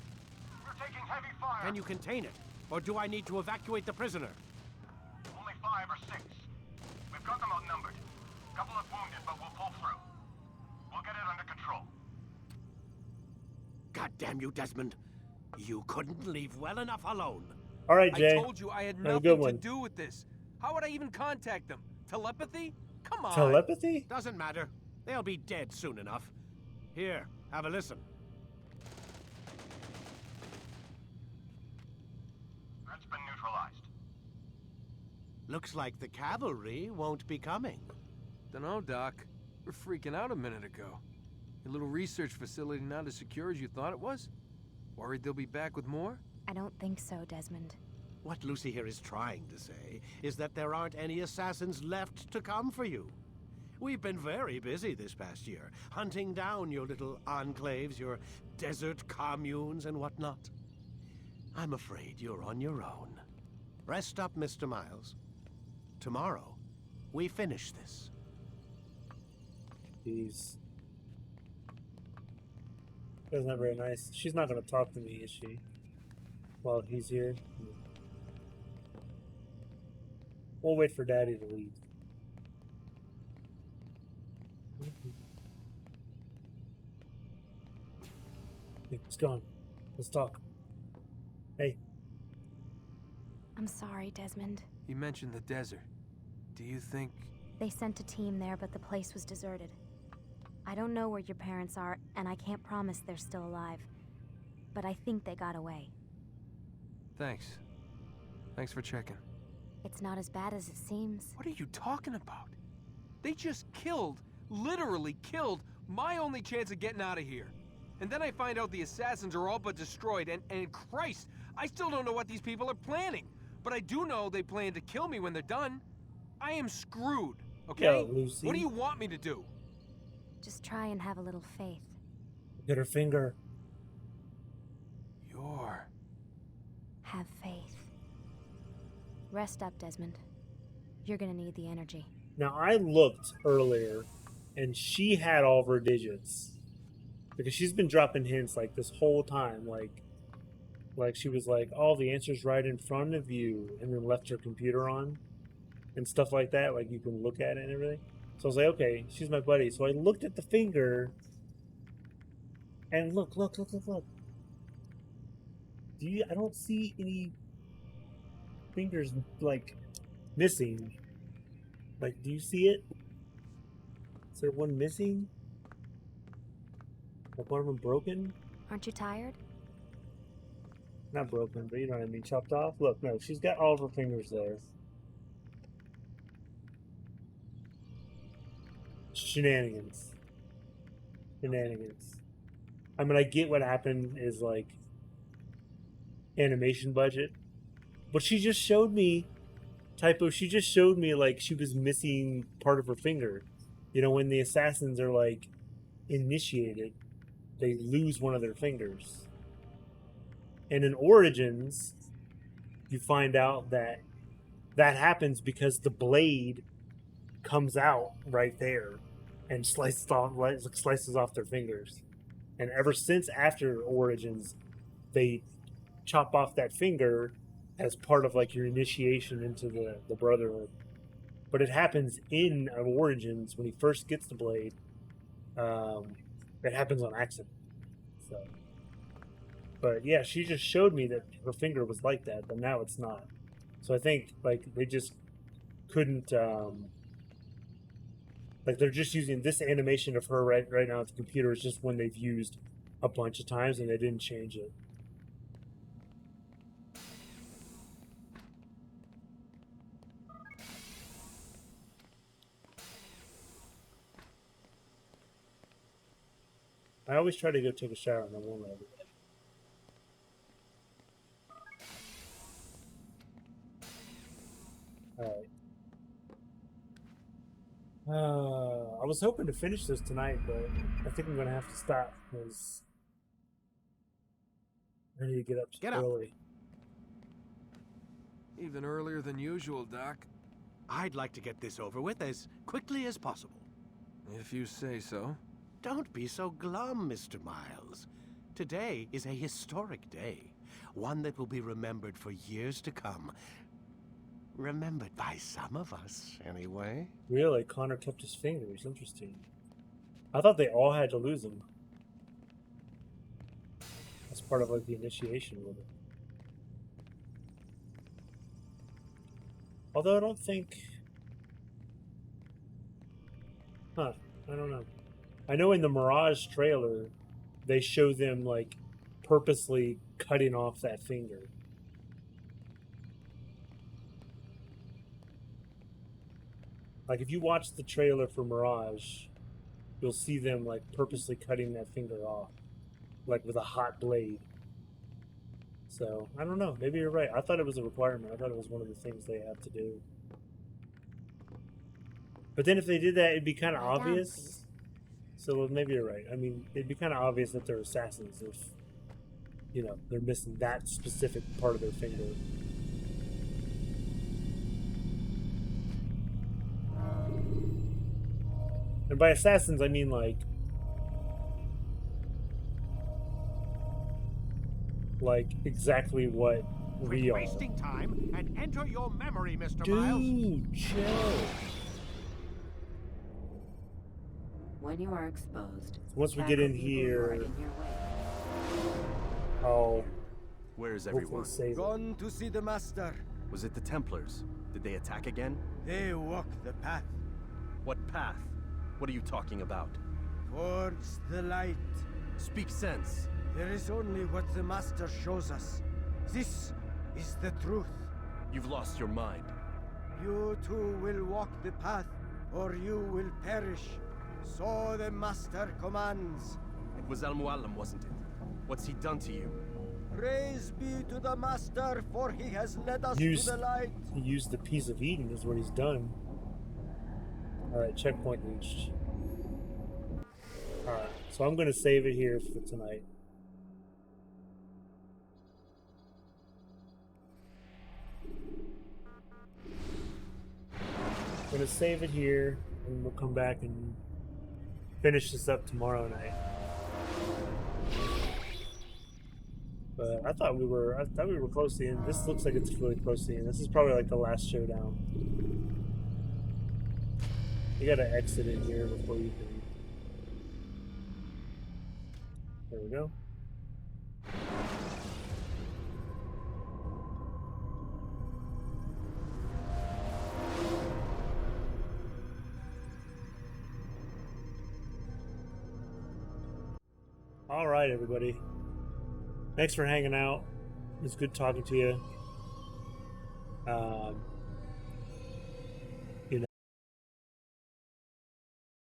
We're taking heavy fire. Can you contain it? Or do I need to evacuate the prisoner? Only 5 or 6. We've got them outnumbered. Couple of wounded, but we'll pull through. We'll get it under control. God damn you, Desmond. You couldn't leave well enough alone. All right, Jay. I told you I had Have a nothing good to one. do with this. How would I even contact them? Telepathy? Come on. Telepathy? Doesn't matter. They'll be dead soon enough. Here, have a listen. Threat's been neutralized. Looks like the cavalry won't be coming. Dunno, Doc. We're freaking out a minute ago. Your little research facility not as secure as you thought it was? Worried they'll be back with more? I don't think so, Desmond. What Lucy here is trying to say is that there aren't any assassins left to come for you. We've been very busy this past year, hunting down your little enclaves, your desert communes and whatnot. I'm afraid you're on your own. Rest up, Mr. Miles. Tomorrow, we finish this. Jeez. That's not very nice. She's not going to talk to me, is she? While he's here. We'll wait for Daddy to leave. Hey, he's gone. Let's talk. Hey. I'm sorry, Desmond. You mentioned the desert. Do you think... They sent a team there, but the place was deserted. I don't know where your parents are, and I can't promise they're still alive. But I think they got away. Thanks. Thanks for checking. It's not as bad as it seems. What are you talking about? They just killed, literally killed, my only chance of getting out of here. And then I find out the assassins are all but destroyed, and Christ, I still don't know what these people are planning. But I do know they plan to kill me when they're done. I am screwed, okay? Yeah, Lucy. What do you want me to do? Just try and have a little faith. Get her finger. Have faith. Rest up, Desmond. You're gonna need the energy. Now, I looked earlier, and she had all of her digits. Because she's been dropping hints, like, this whole time. Like she was like, all the answers right in front of you, and then left her computer on. And stuff like that, like, you can look at it and everything. So I was like, okay, she's my buddy. So I looked at the finger, and look. I don't see any fingers, like, missing. Like, do you see it? Is there one missing? Like, one of them broken? Aren't you tired? Not broken, but you know what I mean, chopped off? Look, no, she's got all of her fingers there. Shenanigans. I mean, I get what happened is, like, animation budget. But she just showed me, she just showed me, like, she was missing part of her finger. You know, when the assassins are, like, initiated, they lose one of their fingers. And in Origins, you find out that happens because the blade comes out right there and slices off their fingers. And ever since after Origins, they chop off that finger as part of, like, your initiation into the Brotherhood. But it happens in Origins when he first gets the blade. It happens on accident. So, but yeah, she just showed me that her finger was like that, but now it's not. So I think, like, they just couldn't. Like, they're just using this animation of her right now at the computer is just one they've used a bunch of times, and they didn't change it. I always try to go take a shower and I won't let it. Alright. I was hoping to finish this tonight, but I think I'm going to have to stop because I need to get up early. Even earlier than usual, Doc. I'd like to get this over with as quickly as possible. If you say so. Don't be so glum, Mr. Miles. Today is a historic day. One that will be remembered for years to come. Remembered by some of us, anyway. Really? Connor kept his fingers. Interesting. I thought they all had to lose them. That's part of, like, the initiation with it. Although I don't think... I don't know. I know in the Mirage trailer, they show them, like, purposely cutting off that finger. Like, if you watch the trailer for Mirage, you'll see them, like, purposely cutting that finger off. Like, with a hot blade. So, I don't know. Maybe you're right. I thought it was a requirement. I thought it was one of the things they have to do. But then if they did that, it'd be kind of Lie down, obvious. please. So maybe you're right. I mean, it'd be kind of obvious that they're assassins if, you know, they're missing that specific part of their finger. And by assassins, I mean like exactly what we are. Wasting time and enter your memory, Mr. Dude, Miles. chill. When you are exposed, Once we get in here, I'll Where is hopefully everyone? save it. Gone to see the Master. Was it the Templars? Did they attack again? They walk the path. What path? What are you talking about? Towards the light. Speak sense. There is only what the Master shows us. This is the truth. You've lost your mind. You too will walk the path, or you will perish. So the Master commands. It was Al-Mualim, wasn't it? What's he done to you? Praise be to the Master, for he has led us Used, to the light. he used the piece of Eden is what he's done. Alright, checkpoint reached. Alright, so I'm going to save it here for tonight. I'm going to save it here, and we'll come back and finish this up tomorrow night. But I thought we were close to the end. This looks like it's really close to the end. This is probably like the last showdown. You gotta exit in here before you can. There we go. All right, everybody. Thanks for hanging out. It's good talking to you.